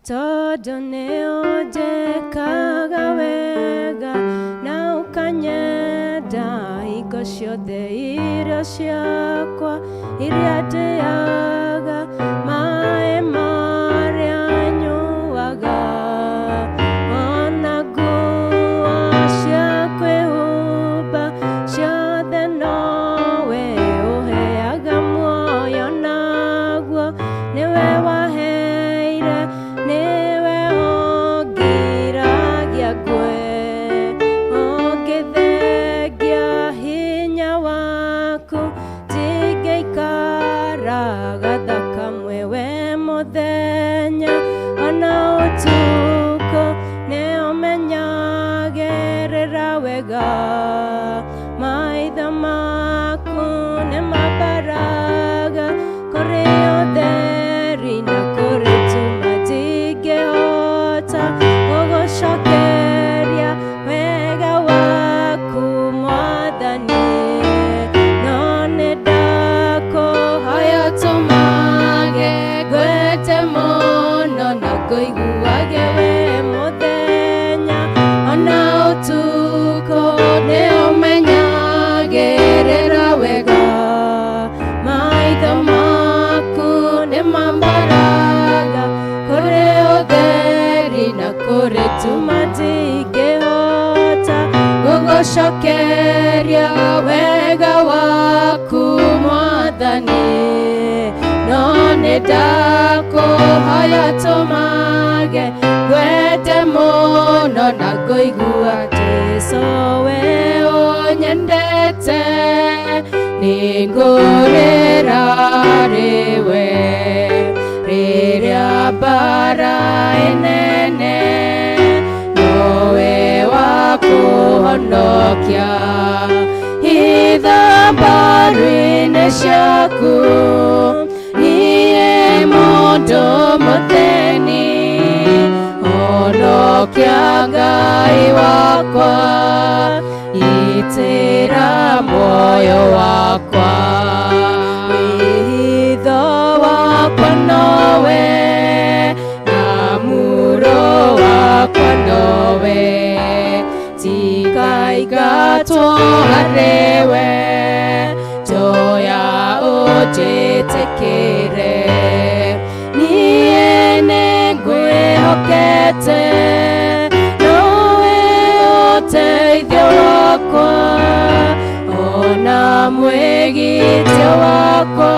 todo neojekaga wega na ukanyenda hingo ciothe irio ciakwa iria ndĩaga maĩ marĩa nyuaga ona nguo cia kwĩhumba ciothe nowe ũheaga muoyo naguo nĩwe waheire nĩwe ũngiragia ngwe ũngĩthengia hinya waku ndingĩikara gathaka mwewe mũthenya ona ũtukũ nĩũmenyagĩrĩra wega maitho maku nĩmambaraga kũrĩ ũtheri na kũrĩ tuma ndingĩhota gũgũcokeria wega waku Mwathani no nĩndakũhoya tũmage ngwĩte mũno na ngũiguage we mũthenya ona ũtukũ nĩũmenyagĩrĩra wega maitho maku nĩmambaraga kũrĩ ũtheri na kũrĩ tuma ndingĩhota gũgũcokeria wega waku Mwathani no nĩndakũhoya tũmage ngwende mũno na ngũigua Jesũ we ũnyendete nĩngũrĩra rĩwe rĩrĩa mbara ĩnene nowe wakũhonokia hitha mbaru-inĩ ciaku niĩ mũndũ mũthĩni honokia Ngai wakwa itĩra muoyo wakwa wĩhitho wakwa nowe na muuro wakwa nowe tikaingatwo harĩwe njoya ũnjĩtĩkĩre niĩ nĩngwĩhokete nowe ũteithio wakwa ona mwĩgitio wakwa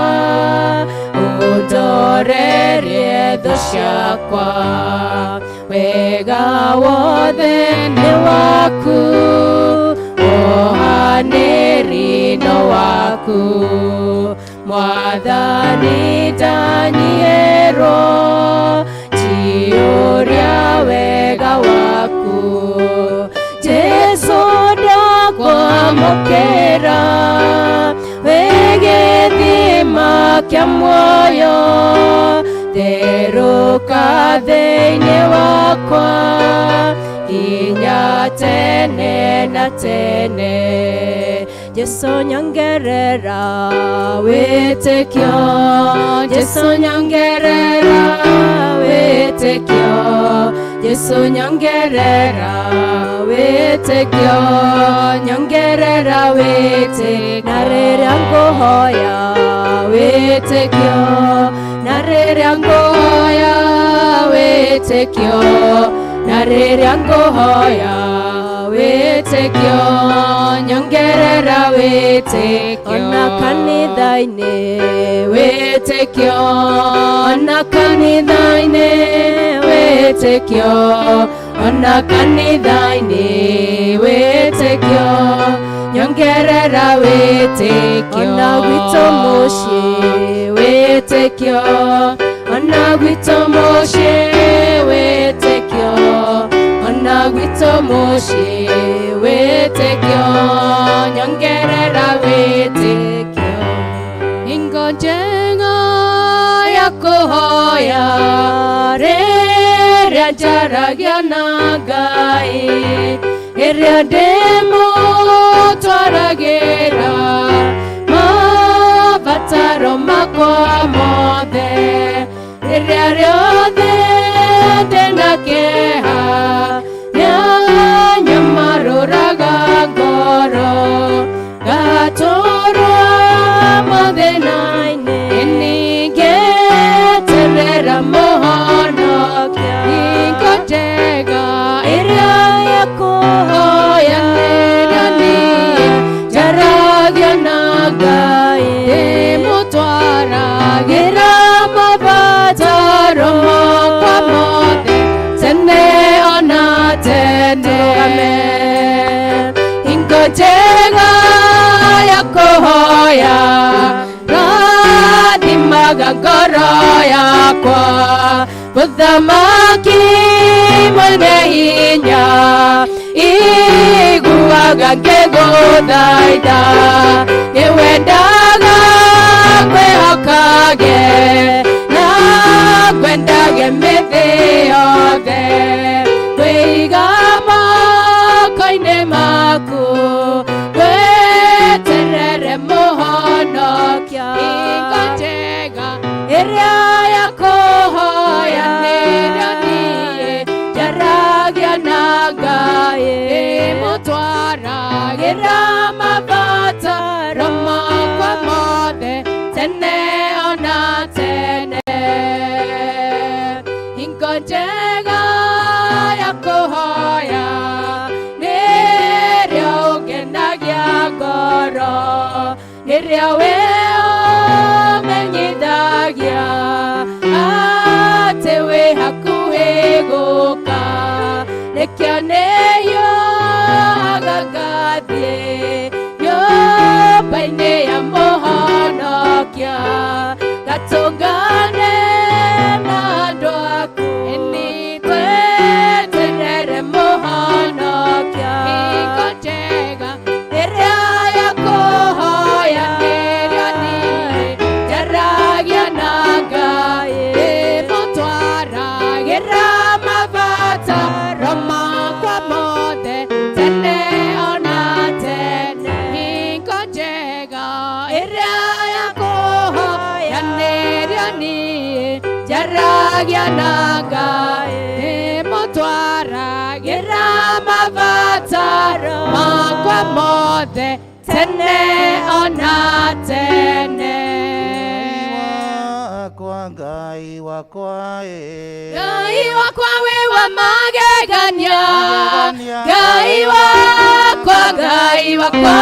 ũndorerie thũ ciakwa wega wothe nĩ waku wohanĩri-no waku Mwathani ndanyihĩrwo njiyũria wega waku Jesũ ndakwamũkĩra wĩ gĩthima kĩa muoyo therũka thĩinĩ wakwa nginya tene na tene Jesũ nyongerera wĩtĩkio Jesũ nyongerera wĩtĩkio Jesũ nyongerera wĩtĩkio nyongerera wĩtĩkio na rĩrĩa ngũhoya wĩtĩkio na rĩrĩa ngũhoya wĩtĩkio na rĩrĩa ngũhoya wĩtĩkio nyongerera wĩtĩkio ona kanitha-inĩ wĩtĩkio ona kanitha-inĩ wĩtĩkio ona kanitha-inĩ wĩtĩkio nyongerera wĩtĩkio ona gwitũ mũciĩ wĩtĩkio ona gwitũ mũciĩ wĩtĩkio ona gwitũ mũciĩ wĩtĩkio nyongerera wĩtĩkio hingo njega ya kũhoya rĩrĩa njaragia na Ngai ĩrĩa ndĩmũtwaragĩra mabataro makwa mothe rĩrĩa rĩothe dena keha nyamaruraga goro gatoro madenaine enige terera mohana inkotega iria yako yanani jaragya nagai mutwara gira mabata roma kwamote tene ona tene inkotega yako hoya magagoro yakwa Buthamaki mwene hinya iguaga ngeguthaitha niwendaga kwihokage na kwendage mithi yothe kwiga moko-ini maku weterere muhonokia iria yakohoya niranie jaragia nagai mutwaragira mabata roma kwa mothe tene ona tene inkojega yakohoya niria ugenagia ngoro niria weo menyithagia ati wi hakuhi guka nikio niyo agagathie nyumba-ini ya muhonokia gatungane na andu aku ini tweterere muhonokia inkotega iria yakuhoya nirio nie jaragia nagai mutwaragira mabata roma kwa mothe tene ona tene inkotega iria yakuhoya nirio nie jaragia nagai mutwaragira mabata roma kwa mothe tene ona tene Ngai wakwa Ngai wakwa we wa magegania Ngai wakwa Ngai wakwa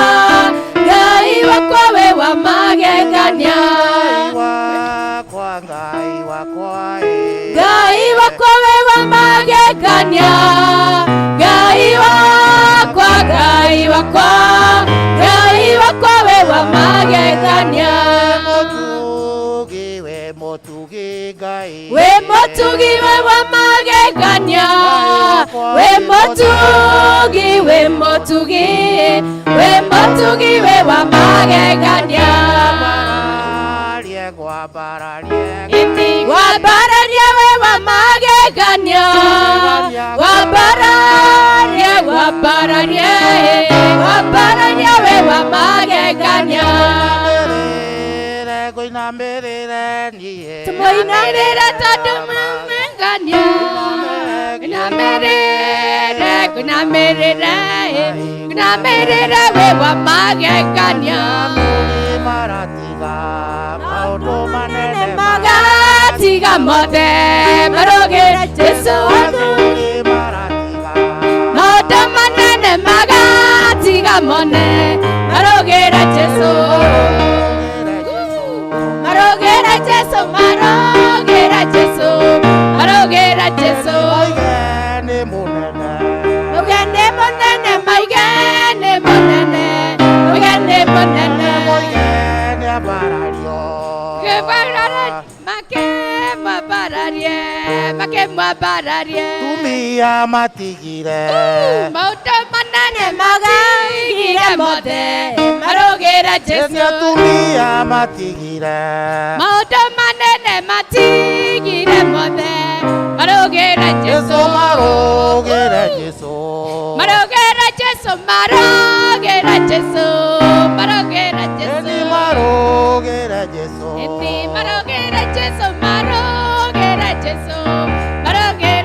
Ngai wakwa we wa magegania Ngai wakwa Ngai wakwa we wa magegania Ngai wakwa Ngai wakwa Ngai wakwa we wa magegania we motugi we wa magegania we motugi we motugi we motugi we wa magegania wabararia we wa magegania wabararia wabararia we wa magegania tumoinamire tondu mangania kunamirire we wa magegania magatiga mothe marugire Jesu maundu manene magatiga mone marugire Jesu marugire Jesu marugire Jesu marugire Jesu mugende munene maigene munene mugende munene make mabararie tumia matigire maundu manene magigire mothe marugire Jesu tumia matigire maundu manene matigire mothe marugire Jesu marugire Jesu marugire Jesu marugire Jesu marugire Jesu marugire Jesu marugire Jesu marugire Jesu marugire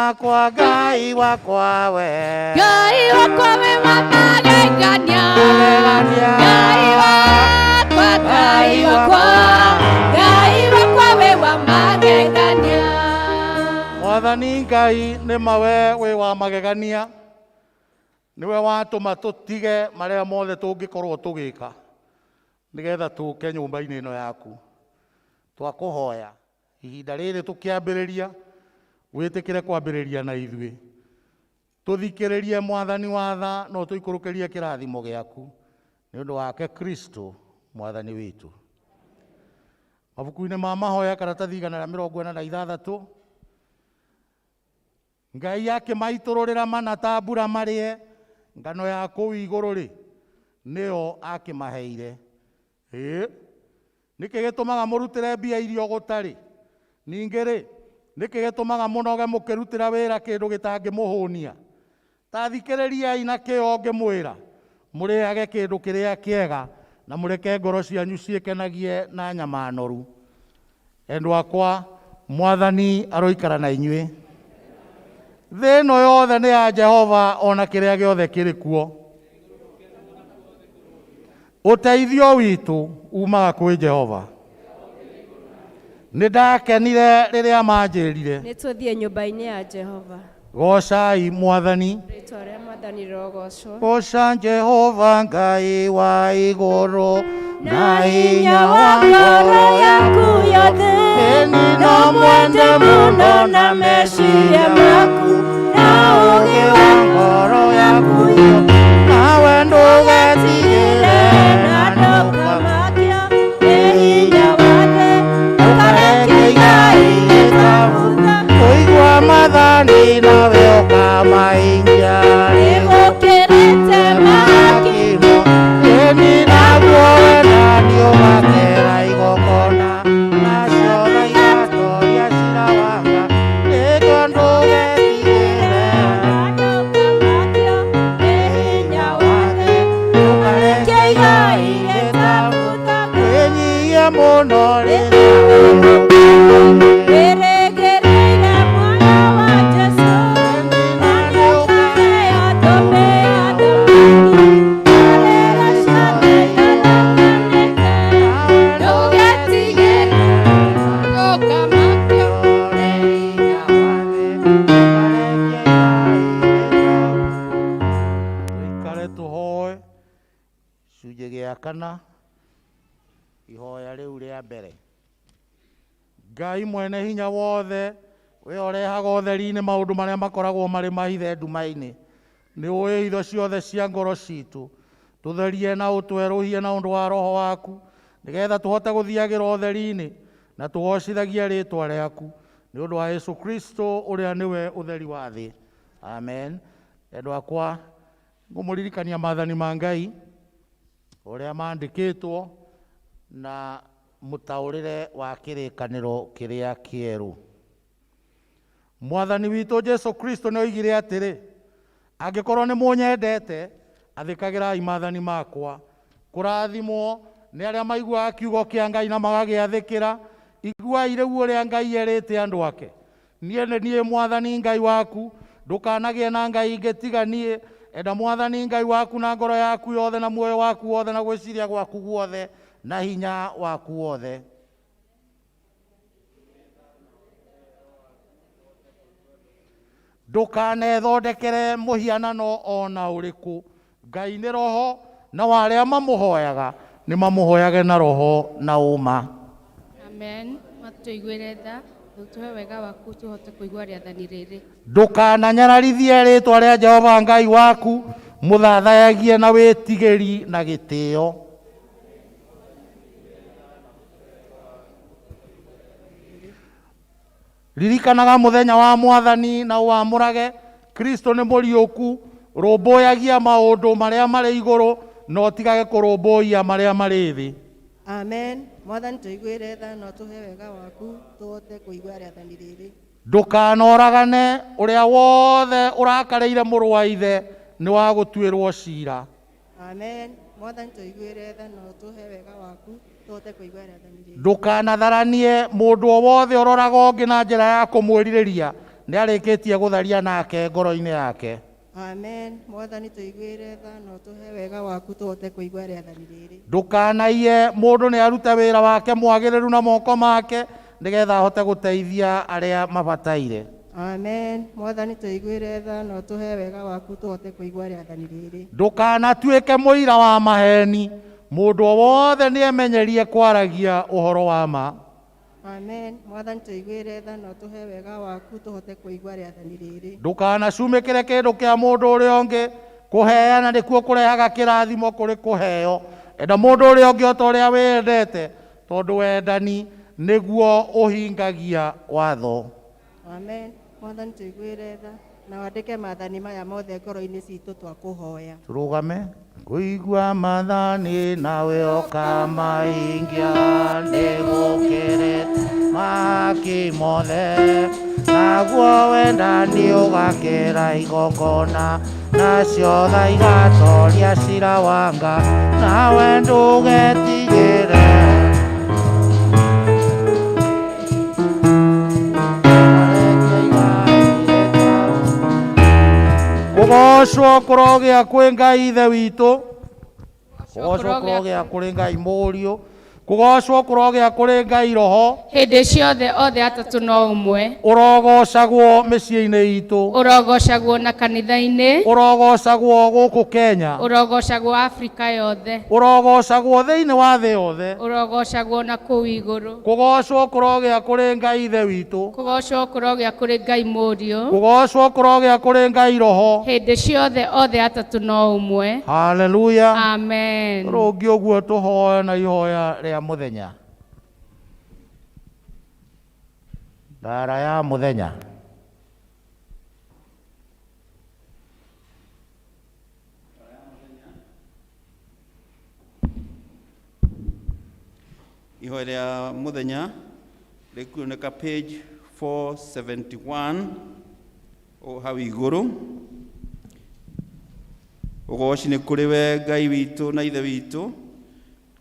wakwa Ngai wakwa we Ngai wakwa we wa magegania Ngai wakwa we wa magegania Mwathani Ngai nĩ mawe we wa magegania niwe watũma tũtige marĩa mothe tũngĩkorwo tũgĩka nĩgetha tũke nyũmba-inĩ ĩno yaku twakũhoya ihinda rĩrĩ tũkĩambĩrĩria wĩtĩkĩre kwambĩrĩria na ithuĩ tũthikĩrĩrie Mwathani watha no tũikũrũkĩrie kĩrathimo gĩaku nĩ ũndũ wake Kristo Mwathani witũ. Mabuku-inĩ ma mahoya karatathi 146 Ngai akĩmaitũrũrĩra mana ta mbura marĩe ngano ya kũu igũrũ-rĩ nĩyo akĩmaheire. Nĩkĩ gĩtũmaga mũrutĩre mbia irio gũtarĩ? Ningĩ-rĩ, nĩkĩ gĩtũmaga mũnoge mũkĩrutĩra wĩra kĩndũ gĩtangĩmũhũnia? Ta thikĩrĩriai na kĩyo ngĩmwĩra, mũrĩage kĩndũ kĩrĩa kĩega na mũreke ngoro cianyu ciĩkenagie na nyama noru. Endwa akwa, Mwathani aroikara na inyuĩ. Thĩ ĩno yothe nĩ ya Jehova ona kĩrĩa gĩothe kĩrĩ kuo. Ũteithio witũ umaga kwĩ Jehova. Nĩ ndakenire rĩrĩa manjĩrire nĩ tũthiĩ nyũmba-inĩ ya Jehova. Gocai Mwathani. Rĩĩtwa rĩa Mwathani rĩrogocwo. Goca Jehova Ngai wa igũrũ na hinya wa ngoro yaku yothe. Ĩni no mwende mũno na meciria maku na ũũgĩ wa ngoro yaku yothe. Nawe ndũgetigĩre na ndũkamakia nĩ hinya wake ũkareke Ngai gĩtahũtha. Kũigua mathani nawe ũkamaikia nĩgũkĩrĩte mahakimo. Ĩni naguo wenda nĩũmakera igongona nacio tha igatoria cirawanga. Nĩguo ndũgetigĩre na ndũkamakia nĩ hinya wake ũkareke Ngai gĩtahũtha. Wĩnyihie mũno rĩrĩa Wĩrĩgĩrĩire mwana wa Jesũ na nĩũkaheyo tũmĩa thamaki arĩra ciothe iraganĩte. Ndũgetigĩre ndũkamakia Tũikare tũhoe icunjĩ gĩa kana ihoya rĩu rĩa mbere. Ngai mwene hinya wothe we ũrehaga ũtheri-inĩ maũndũ marĩa makoragwo marĩ mahithe nduma-inĩ. Nĩ ũĩ hitho ciothe cia ngoro citũ. Tũtherie na ũtwerũhie na ũndũ wa roho waku nĩgetha tũhote gũthiagĩra ũtheri-inĩ na tũgocithagie rĩĩtwa rĩaku nĩ ũndũ wa Yesu Kristo ũrĩa nĩwe ũtheri wa thĩ. Amen. Endwa akwa ngũmũririkania maathani ma Ngai ũrĩa mandĩkĩtwo na mũtaũrĩre wa kĩrĩkanĩro kĩrĩa kĩerũ. Mwathani witũ Jesu Kristo nĩ oigire atĩrĩ, angĩkorwo nĩ mũnyendete athĩkagĩrai maathani makwa. Kũrathimwo nĩ arĩa maiguaga kiugo kĩa Ngai na magagĩathĩkĩra. Iguai rĩu ũrĩa Ngai erĩte andũ ake. Niĩ nĩ niĩ Mwathani Ngai waku, ndũkanagĩe na ngai ingĩ tiga niĩ. Enda Mwathani Ngai waku na ngoro yaku yothe na muoyo waku wothe na gwĩciria gwaku guothe na hinya waku wothe. Ndũkanethondekere mũhianano ona ũrĩkũ. Ngai nĩ roho na warĩa mamũhoyaga nĩ mamũhoyage na roho na ũma. Amen. Matũiguĩre tha tũhe wega waku tũhote kũigua rĩathani rĩrĩ. Ndũkananyararithie rĩĩtwa rĩa Jehova Ngai waku, mũthathayagie na wĩtigĩri na gĩtĩo. Ririkanaga mũthenya wa Mwathani na wamũrage. Kristo nĩ mũriũku. Rũmbũyagia maũndũ marĩa marĩ igũrũ na ũtigage kũrũmbũiya marĩa marĩ thĩ. Amen. Mwathani tũiguĩre tha na ũtũhe wega waku tũhote kũigua rĩathani rĩrĩ. Ndũkanoragane. Ũrĩa wothe ũrakarĩire mũrũ wa ithe nĩ wa gũtuĩrwo ciira. Amen. Mwathani tũiguĩre tha na ũtũhe wega waku tũhote kũigua rĩathani rĩrĩ. Ndũkanatharanie mũndũ o wothe ũroraga ũngĩ na njĩra ya kũmwĩrirĩria nĩ arĩkĩtie gũtharia nake ngoro-inĩ yake. Amen. Mwathani tũiguĩre tha na ũtũhe wega waku tũhote kũigua rĩathani rĩrĩ. Ndũkanaiye, mũndũ nĩ arute wĩra wake mwagĩrĩru na moko make nĩgetha ahote gũteithia arĩa mabataire. Amen. Mwathani tũiguĩre tha na ũtũhe wega waku tũhote kũigua rĩathani rĩrĩ. Ndũkanatuĩke mũira wa maheni, mũndũ o wothe nĩ emenyerie kwaragia ũhoro wa ma. Amen. Mwathani tũiguĩre tha na ũtũhe wega waku tũhote kũigua rĩathani rĩrĩ. Ndũkanacumĩkĩre kĩndũ kĩa mũndũ ũrĩa ũngĩ, kũheana nĩkuo kũrehaga kĩrathimo kũrĩ kũheo. Enda mũndũ ũrĩa ũngĩ o ta ũrĩa wĩendete, tondũ wendani nĩguo ũhingagia watho. Amen. Mwathani tũiguĩre tha na wandĩke maathani maya mothe ngoro-inĩ citũ twakũhoya. Tũrũgame. Ngũigua maathani nawe ũkamahingia, nĩgũkĩrĩ maki mothe, naguo wendani ũgakĩra igongona, nacio tha igatoria cira wanga, nawe ndũgetigĩre. Kũgocwo kũrogĩa kwĩ Ngai Ithe witũ, kũgocwo kũrogĩa kũrĩ Ngai Mũriũ, kũgocwo kũrogĩa kũrĩ Ngai Roho, hĩndĩ ciothe othe atatũ no ũmwe, ũrogocagwo mĩciĩ-inĩ itũ, ũrogocagwo na kanitha-inĩ, ũrogocagwo gũkũ Kenya, ũrogocagwo Afrika yothe, ũrogocagwo thĩinĩ wa thĩ yothe, ũrogocagwo na kũu igũrũ, kũgocwo kũrogĩa kũrĩ Ngai Ithe witũ, kũgocwo kũrogĩa kũrĩ Ngai Mũriũ, kũgocwo kũrogĩa kũrĩ Ngai Roho. hĩndĩ ciothe othe atatũ no ũmwe. Haleluya. Amen. Rũngĩ ũguo tũhoya na ihoya rĩa mũthenya. Ndara ya mũthenya. Ihoya rĩa mũthenya rĩkuoneka page 471 o hau igũrũ. Ũgooci nĩ kũrĩ we Ngai witũ na Ithe witũ,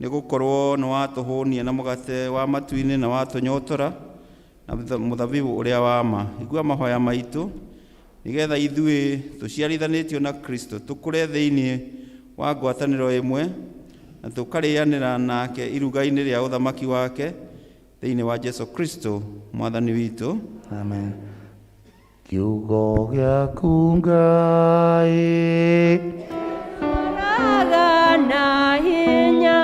nĩ gũkorwo nĩ watũhũnia na mũgate wa matu-inĩ na watũnyotora na mũthabibũ ũrĩa wa ma. Igua mahoya maitũ nĩgetha ithuĩ tũciarithanĩtio na Kristo tũkũre thĩinĩ wa ngwatanĩro ĩmwe na tũkarĩanĩra nake iruga-inĩ rĩa ũthamaki wake thĩinĩ wa Jesu Kristo mwathani witũ. Amen. Kiugo gĩaku Ngai Raga na hinya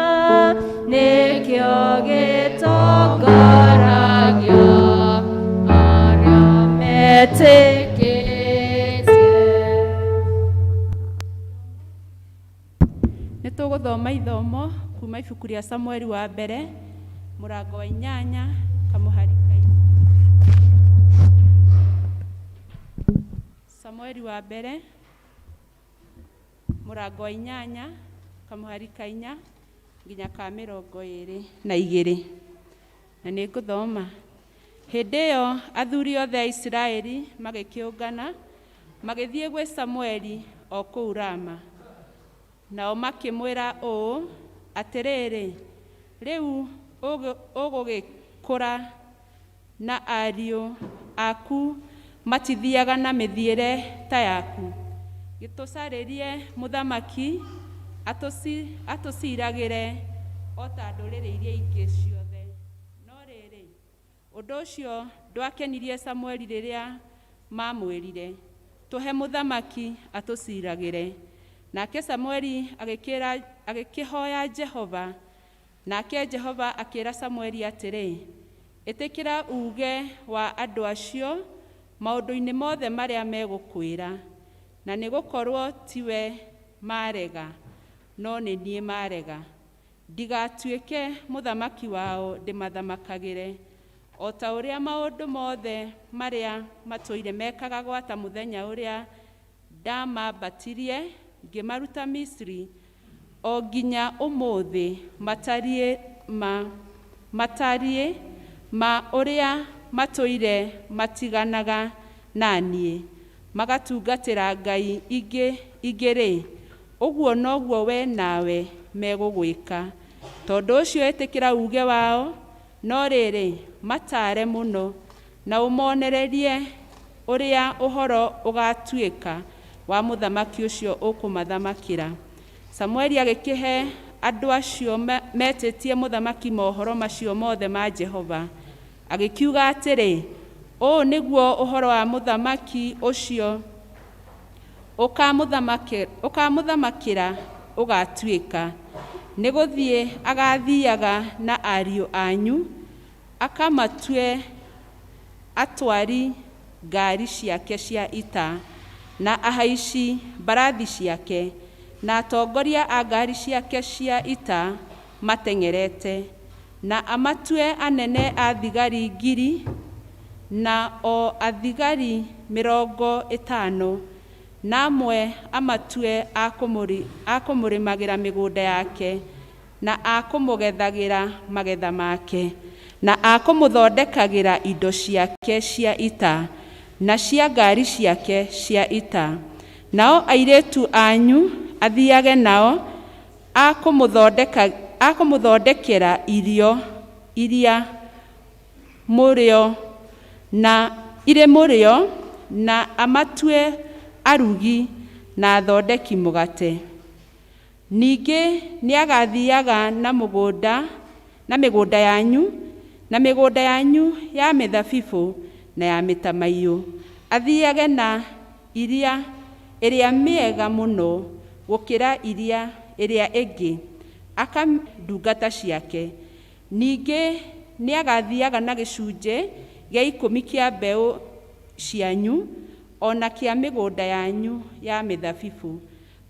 nĩkĩo gĩtongoragia arĩa metĩkĩtie. Nĩ tũgũthoma ithomo kuma ibuku rĩa Samueli wa mbere mũrango wa 8 kamũhari ka 4. Samueli wa mbere mũrango wa 8 kamũhari ka 4 nginya ka 22. Na nĩ ngũthoma. Hĩndĩ ĩyo athuri othe a Isiraeli magĩkĩũngana magĩthiĩ gwĩ Samueli o kũu Rama. Nao makĩmwĩra ũũ atĩrĩrĩ, rĩu ũgũgĩkũra na ariũ aku matithiaga na mĩthiĩre ta yaku. Gĩtũcarĩrie mũthamaki atũciragĩre o ta ndũrĩrĩ iria ingĩ ciothe. No rĩrĩ, ũndũ ũcio ndwakenirie Samueli rĩrĩa mamwĩrire, tũhe mũthamaki atũciragĩre. Nake Samueli agĩkĩhoya Jehova, nake Jehova akĩĩra Samueli atĩrĩ, ĩtĩkĩra uge wa andũ acio maũndũ-inĩ mothe marĩa megũkwĩra, na nĩ gũkorwo tiwe marega, no nĩ niĩ marega. Ndigatuĩke mũthamaki wao ndĩmathamakagĩre, o ta ũrĩa maũndũ mothe marĩa matũire mekaga gwata mũthenya ũrĩa ndamambatirie ngĩmaruta Misiri, o nginya ũmũthĩ matariĩ ma ũrĩa matũire matiganaga naniĩ, magatungatĩra ngai ingĩ-rĩ, ũguo noguo we nawe megũgwĩka. Tondũ ũcio ĩtĩkĩra uge wao, no rĩrĩ mataare mũno na ũmonererie ũrĩa ũhoro ũgatuĩka wa mũthamaki ũcio ũkũmathamakĩra. Samueli agĩkĩhe andũ acio metĩtie mũthamaki mohoro macio mothe ma Jehova. Agĩkiuga atĩrĩ, ũũ nĩguo ũhoro wa mũthamaki ũcio ũkamũthamakĩra ũgatuĩka. Nĩ gũthiĩ agathiaga na ariũ anyu, akamatue atwari ngari ciake cia ita, na ahaici mbarathi ciake, na atongoria a ngari ciake cia ita mateng'erete, na amatue anene a thigari 1,000 na o athigari 50, na amwe amatue a kũmũrĩmagĩra mĩgũnda yake, na a kũmũgethagĩra magetha make, na a kũmũthondekagĩra indo ciake cia ita na cia ngari ciake cia ita. Nao airĩtu anyu athiage nao a kũmũthondekera irio iria mũrĩo na amatue arugi na athondeki mũgate. Ningĩ nĩagathiaga na mĩgũnda yanyu ya mĩthabibũ na ya mĩtamaiyũ, athiage na iria ĩrĩa mĩega mũno gũkĩra iria ĩrĩa ĩngĩ, ndungata ciake. Ningĩ nĩagathiaga na gĩcunjĩ gĩa 10 kĩa mbeũ cianyu ona kĩa mĩgũnda yanyu ya mĩthabibũ,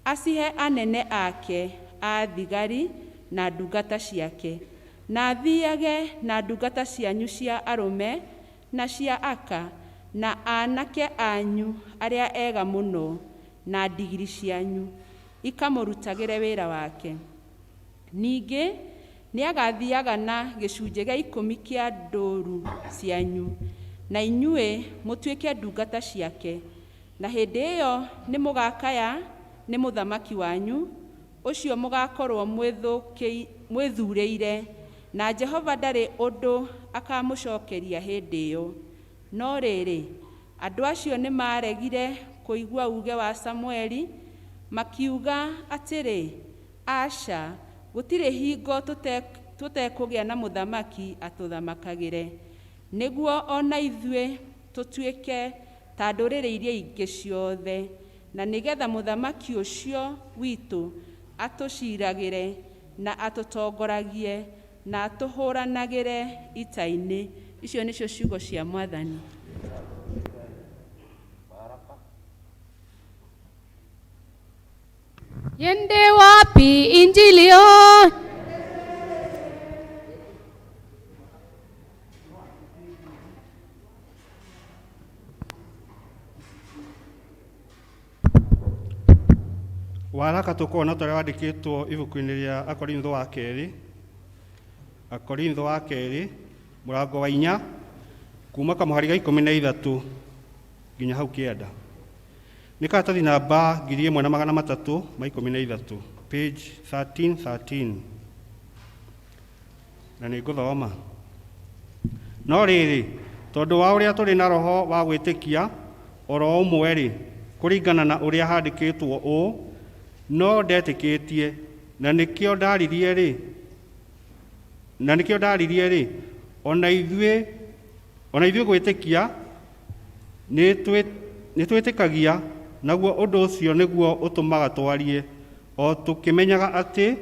acihe anene ake a thigari na ndungata ciake, na athiage na ndungata cianyu cia arũme na cia aka, na aanake anyu arĩa ega mũno, na ndigiri cianyu ikamũrutagĩre wĩra wake. Ningĩ nĩagathiaga na gĩcunjĩ gĩa 10 kĩa ndũũru cianyu, na inyuĩ mũtuĩke ndungata ciake, na hĩndĩ ĩyo nĩmũgakaya nĩ mũthamaki wanyu, ũcio mũgakorwo mwĩthurĩire, na Jehova ndarĩ ũndũ akamũcokeria hĩndĩ ĩyo. No rĩrĩ, andũ acio nĩmaregire kũigua uge wa Samueli, makiuga atĩrĩ, aca, gũtirĩ hingo tũtekũgĩa na mũthamaki atũthamakagĩre, nĩguo ona ithuĩ tũtuĩke ta ndũrĩrĩ iria ingĩ ciothe, na nĩgetha mũthamaki ũcio witũ atũciragĩre na atũtongoragie na atũhũranagĩre ita-inĩ. Icio nĩcio ciugo cia Mwathani. Yende wapi Injili yo? Waraka tukona tũrĩa wandĩkĩtwo ibuku-inĩ rĩa Akorintho wa kerĩ mũrango wa 4 kuma kamũhari ga 13 nginya hau 9. Nĩ karatathi namba 1313 page 1313, na nĩ ngũthoma. No rĩrĩ, tondũ wa ũrĩa tũrĩ na roho wa gwĩtĩkia oro ũmwe-rĩ, kũringana na ũrĩa handĩkĩtwo ũũ, no ndetĩkĩtie, na nĩkĩo ndaririe-rĩ, ona ithuĩ gwĩtĩkia nĩ twĩtĩkagia, naguo ũndũ ũcio nĩguo ũtũmaga twarie, o tũkĩmenyaga atĩ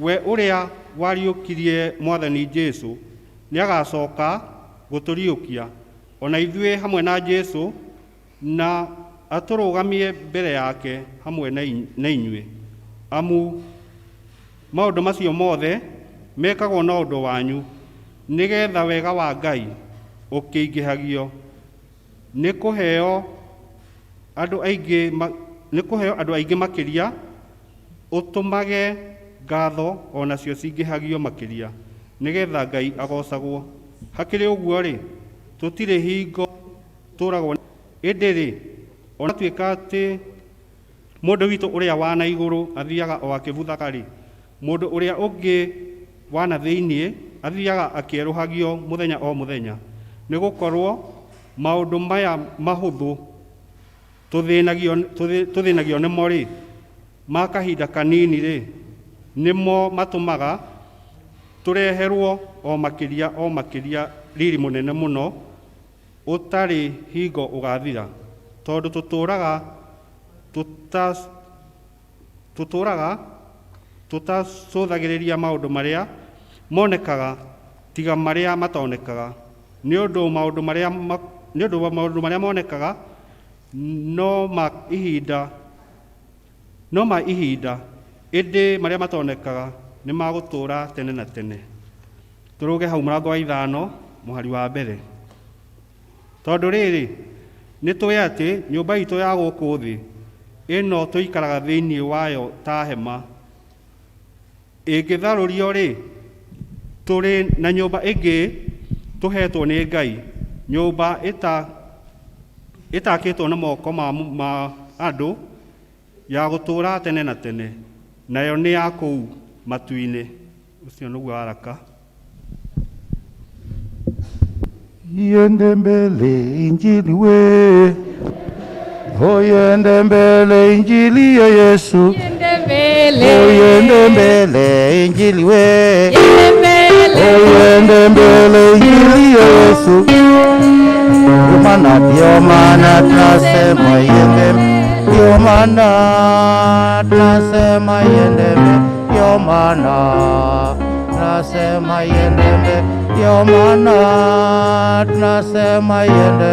we ũrĩa wariũkirie Mwathani Jesũ nĩ agacoka gũtũriũkia ona ithuĩ hamwe na Jesũ, na atũrũgamie mbere yake hamwe na inyuĩ. Amu maũndũ macio mothe mekagwo na ũndũ wanyu, nĩgetha wega wa Ngai ũkĩingĩhagio, nĩ kũheo andũ aingĩ makĩria, ũtũmage ngatho onacio cingĩhagio makĩria, nĩgetha Ngai agocagwo. Hakĩrĩ ũguo-rĩ, tũtirĩ hingo tũragwo, ĩndĩ-rĩ, ona tuĩka atĩ mũndũ witũ ũrĩa wa na igũrũ athiaga o akĩbuthaga-rĩ, mũndũ ũrĩa ũngĩ wa na thĩiniĩ athiaga akĩerũhagio mũthenya o mũthenya, nĩ gũkorwo maũndũ maya mahũthũ tũthĩnagio nĩmo rĩ, ma kahinda kanini rĩ, nĩmo matũmaga tũreherwo o makĩria riri mũnene mũno ũtarĩ hingo ũgathira, tondũ tũtũũraga tũtacũthagĩrĩria maũndũ marĩa monekaga tiga marĩa matonekaga, nĩ ũndũ maũndũ marĩa monekaga no ma ihinda, ĩndĩ marĩa matonekaga nĩ magũtũũra tene na tene. Tũrũge hau mũrango wa 5 mũhari wa mbere. Tondũ rĩrĩ, nĩ tũĩ atĩ nyũmba itũ ya gũkũ thĩ ĩno tũikaraga thĩinĩ wayo ta hema, ĩngĩtharũrio rĩ, tũrĩ na nyũmba ĩngĩ tũhetwo nĩ Ngai, nyũmba ĩtakĩtwo na moko ma andũ, ya gũtũũra tene na tene, nayo nĩ ya kũu matu-inĩ. Ũcio nĩguo waraka. Yende mbele injili we, oh yende mbele injili ya Yesu, Yende mbele, oh yende mbele injili we, yende mbele, oh yende mbele injili ya Yesu. Ndio maana tunasema yende, ndio maana tunasema yende, ndio maana tunasema yende, ndio maana tunasema yende,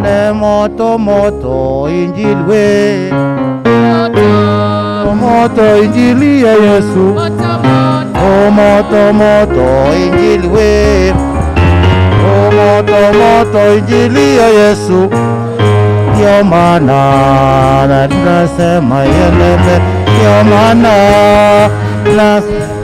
le moto moto injili we, moto injili ya Yesu, moto moto injili we, moto moto injili ya Yesu. Ndio maana tunasema yende, ndio maana tunasema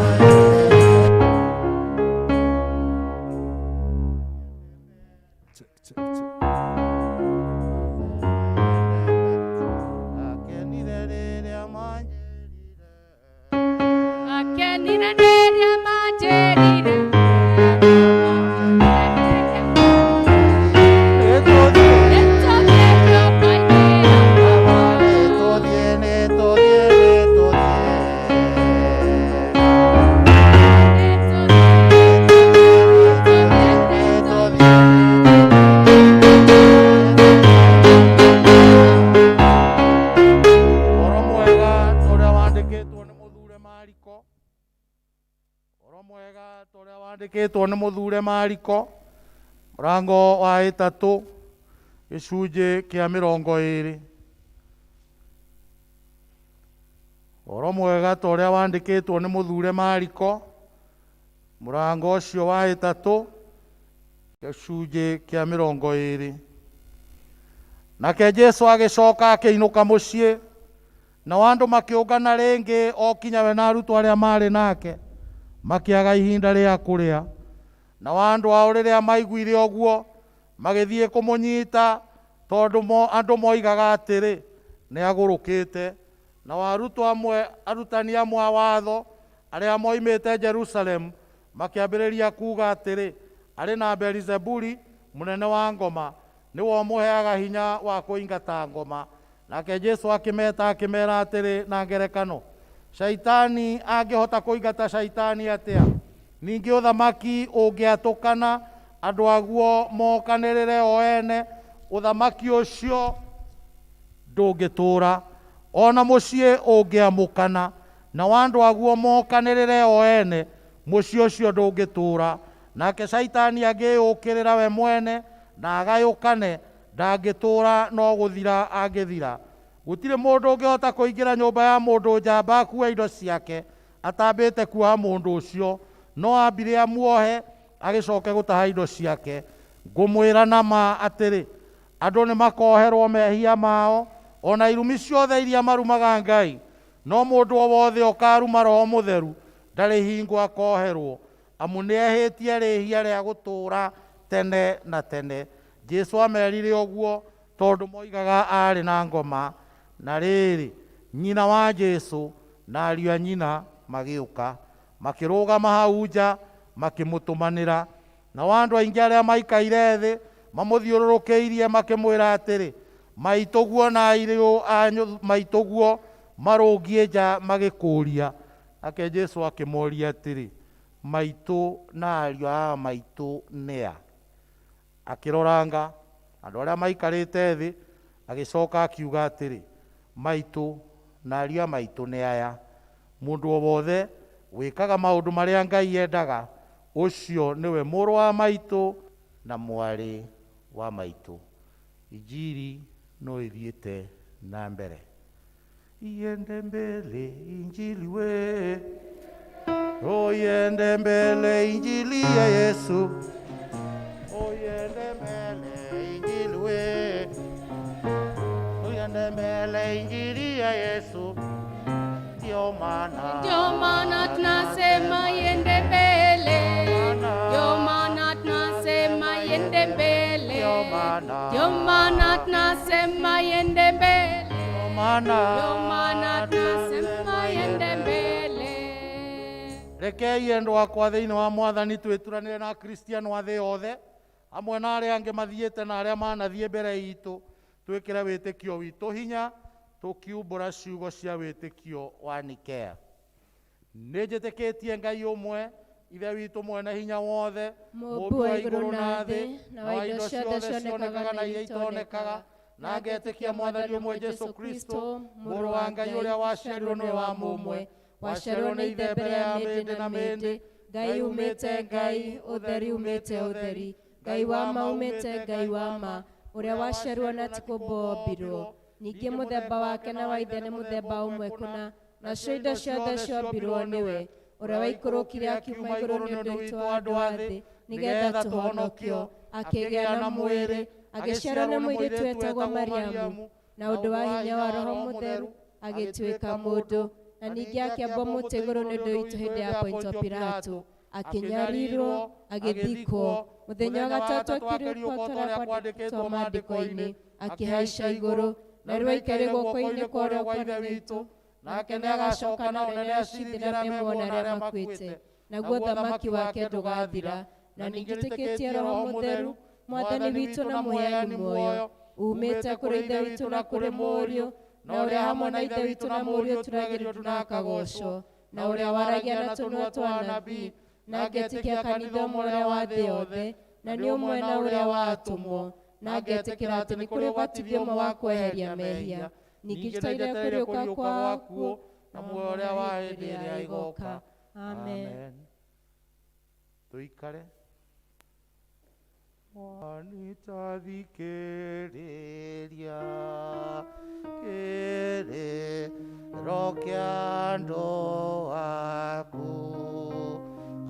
wandĩkĩtwo nĩ mũthure Mariko, mũrango wa 3 gĩcunjĩ kĩa 20. Ũhoro mwega ta ũrĩa wandĩkĩtwo nĩ mũthure Mariko, mũrango ũcio wa 3 gĩcunjĩ kĩa 20. Nake Jesũ agĩcoka akĩinũka mũciĩ, na andũ makĩũngana rĩngĩ o kinya we na arutwo arĩa marĩ nake, makĩaga ihinda rĩa kũrĩa. Na andũ ao rĩrĩa maiguire ũguo magĩthiĩ kũmũnyita, tondũ andũ moigaga atĩrĩ nĩ agũrũkĩte. Na arutani amwe a watho arĩa moimĩte Jerusalemu makĩambĩrĩria kuuga atĩrĩ, arĩ na Beelzebuli mũnene wa ngoma, nĩwe ũmũheaga hinya wa kũingata ngoma. Nake Jesũ akĩmeta akĩmera atĩrĩ na ngerekano, Shaitani angĩhota kũingata shaitani atĩa? Ningĩ ũthamaki ũngĩatũkana andũ aguo mokanĩrĩre o ene, ũthamaki ũcio ndũngĩtũũra. Ona mũciĩ ũngĩamũkana na andũ aguo mokanĩrĩre o ene, mũciĩ ũcio ndũngĩtũũra. Nake shaitani angĩyũkĩrĩra we mwene na agayũkane, ndangĩtũũra, no gũthira angĩthira. Gũtirĩ mũndũ ũngĩhota kũingĩra nyũmba ya mũndũ njamba akuua indo ciake atambĩte kuoha mũndũ ũcio, no ambire amuohe agĩcoke gũtaha indo ciake. Ngũmwĩra na ma atĩrĩ, andũ nĩ makoherwo mehia mao, ona irumi ciothe iria marumaga Ngai, no mũndũ o wothe ũkaruma Roho Mũtheru ndarĩ hingo akoherwo, amu nĩehĩtie rĩhia rĩa gũtũũra tene na tene. Jesũ amerire ũguo tondũ moigaga arĩ na ngoma. Na rĩrĩ, nyina wa Jesũ na ariũ a nyina magĩũka, makĩrũgama hau nja makĩmũtũmanĩra. Na andũ aingĩ arĩa maikaire thĩ mamuthiũrũrũkĩirie makĩmwĩra atĩrĩ, maitũguo na airũ a maitũguo marũngiĩ nja magĩkũũria. Nake Jesũ akĩmoria atĩrĩ, maitũ na ariũ a maitũ nĩa? Akĩroranga andũ arĩa maikarĩte thĩ, agĩcoka akiuga atĩrĩ, maitũ na ariũ a maitũ nĩ aya, mũndũ o wothe wĩkaga maũndũ marĩa Ngai endaga, ũcio nĩwe mũrũ wa maitũ na mwarĩ wa maitũ. Injiri no ĩthiĩte na mbere. Iende mbele injili we, iende mbele injili ya Yesu, iende mbele injili we, iende mbele injili ya Yesu. Ndio maana tunasema iende mbele, ndio maana tunasema iende mbele, ndio maana tunasema iende mbele, ndio maana tunasema iende mbele. Rekei endwa akwa thĩinĩ wa Mwathani twĩturanĩre na Akristiano a thĩ yothe, hamwe na arĩa angĩ mathiĩte na arĩa manathiĩ mbere itũ, twĩkĩre wĩtĩkio witũ hinya, tũkiumbũra ciugo cia wĩtĩkio wa Nikea. Nĩ njĩtĩkĩtie Ngai ũmwe, Ithe witũ mwene hinya wothe, mũmbi wa igũrũ na thĩ, na wa indo ciothe cionekaga na iria itonekaga, na ngetĩkia Mwathani ũmwe Jesũ Kristo, mũrũ wa Ngai ũrĩa waciarirwo nĩ wa mũmwe, waciarirwo nĩ ithe mbere ya mĩndĩ na mĩndĩ, Ngai umĩte Ngai, ũtheri umĩte ũtheri, Ngai wa ma umĩte Ngai wa ma, ũrĩa waciarirwo na ti kũmbwo ombirwo. Ningĩ mũthemba wake na wa ithe nĩ mũthemba ũmwe kũna, nacio indo ciothe ciombirwo nĩwe, ũrĩa waikũrũkire akiuma igũrũ nĩ ũndũ witũ wa andũ a thĩ, nĩgetha tũhonokio, akĩgĩa na mwĩrĩ, agĩciarwo nĩ mũirĩtu wetagwo Mariamu, na ũndũ wa hinya wa Roho Mũtheru agĩtuĩka mũndũ, na ningĩ akĩambwo mũtĩ igũrũ nĩ ũndũ witũ hĩndĩ ya Pontio Pilato, akĩnyarirwo, agĩthikwo, mũthenya wa gatatũ akĩriũkwo ta ũrĩa kwandĩkĩtwo maandĩko-inĩ, akĩhaica igũrũ, na rĩu aikare guoko-inĩ kwa ũrĩo kwa Ithe witũ, nake nĩagacoka na ũnene acindĩre arĩa memuoyo na arĩa makuĩte, naguo ũthamaki wake ndũgathira. Na ningĩ njĩtĩkĩtie Roho Mũtheru, Mwathani witũ na mũheani muoyo, umĩte kũrĩ Ithe witũ na kũrĩ Mũriũ, na ũrĩa hamwe na Ithe witũ na Mũriũ turagĩrio na akagocwo, na ũrĩa waragia na tũnua twa anabii, na ngetĩkia kanitha ũmwe ũrĩa wa thĩ yothe, na nĩ ũmwe na ũrĩa wa atũmwo, na ngetĩkĩra atĩ nĩ kũrĩ ũbatithio ũmwe wa kweheria mehia, ningĩ njĩtĩire kũriũka kwa akuũ na muoyo ũrĩa wa hĩndĩ ĩrĩa igoka. Amen. Tũikare. Wanitathikĩrĩria kĩrĩro kĩa andũ aku,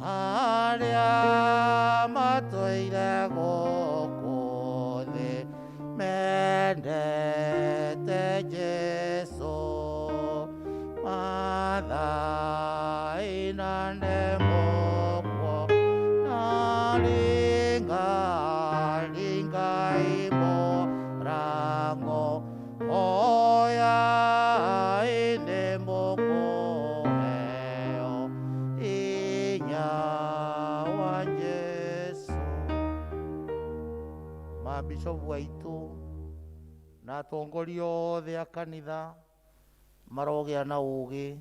arĩa matũire gũkũ thĩ mendete Jesũ, mathai na ndemokwo na ringai morango oya ine mokoheo inya wa Jesũ. Mabishopu waitu na atongoria othe a kanitha marogĩa na ũgĩ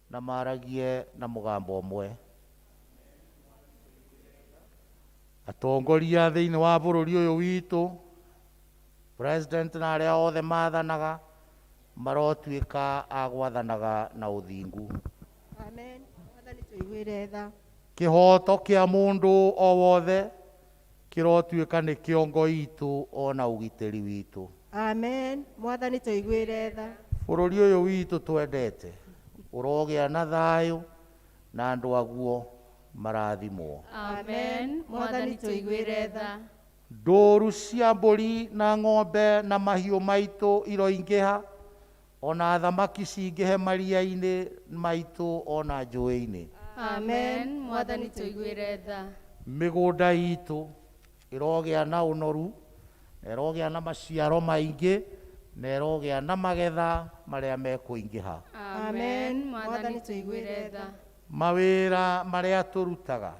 na maragie na mũgambo ũmwe. Atongoria thĩinĩ wa bũrũri ũyũ witũ, president na arĩa othe mathanaga marotuĩka agwathanaga na ũthingu. Amen. Mwathani tũiguĩre tha. Kĩhoto kĩa mũndũ o wothe kĩrotuĩka nĩ kĩongo itũ ona ũgitĩri witũ. Amen. Mwathani tũiguĩre tha. Bũrũri ũyũ witũ twendete ũrogĩa na thayũ na andũ aguo marathimwo. Amen. Mwathani tũiguĩre tha. Ndũũru cia mbũri na ng'ombe na mahiũ maitũ iroingĩha, ona thamaki cingĩhe maria-inĩ maitũ ona njũĩ-inĩ. Amen. Mwathani tũiguĩre tha. Mĩgũnda itũ ĩrogĩa na ũnoru, na ĩrogĩa na maciaro maingĩ, na ĩrogĩa na magetha marĩa mekũingĩha. Amen. Mwathani tũiguĩre tha. Mawĩra marĩa tũrutaga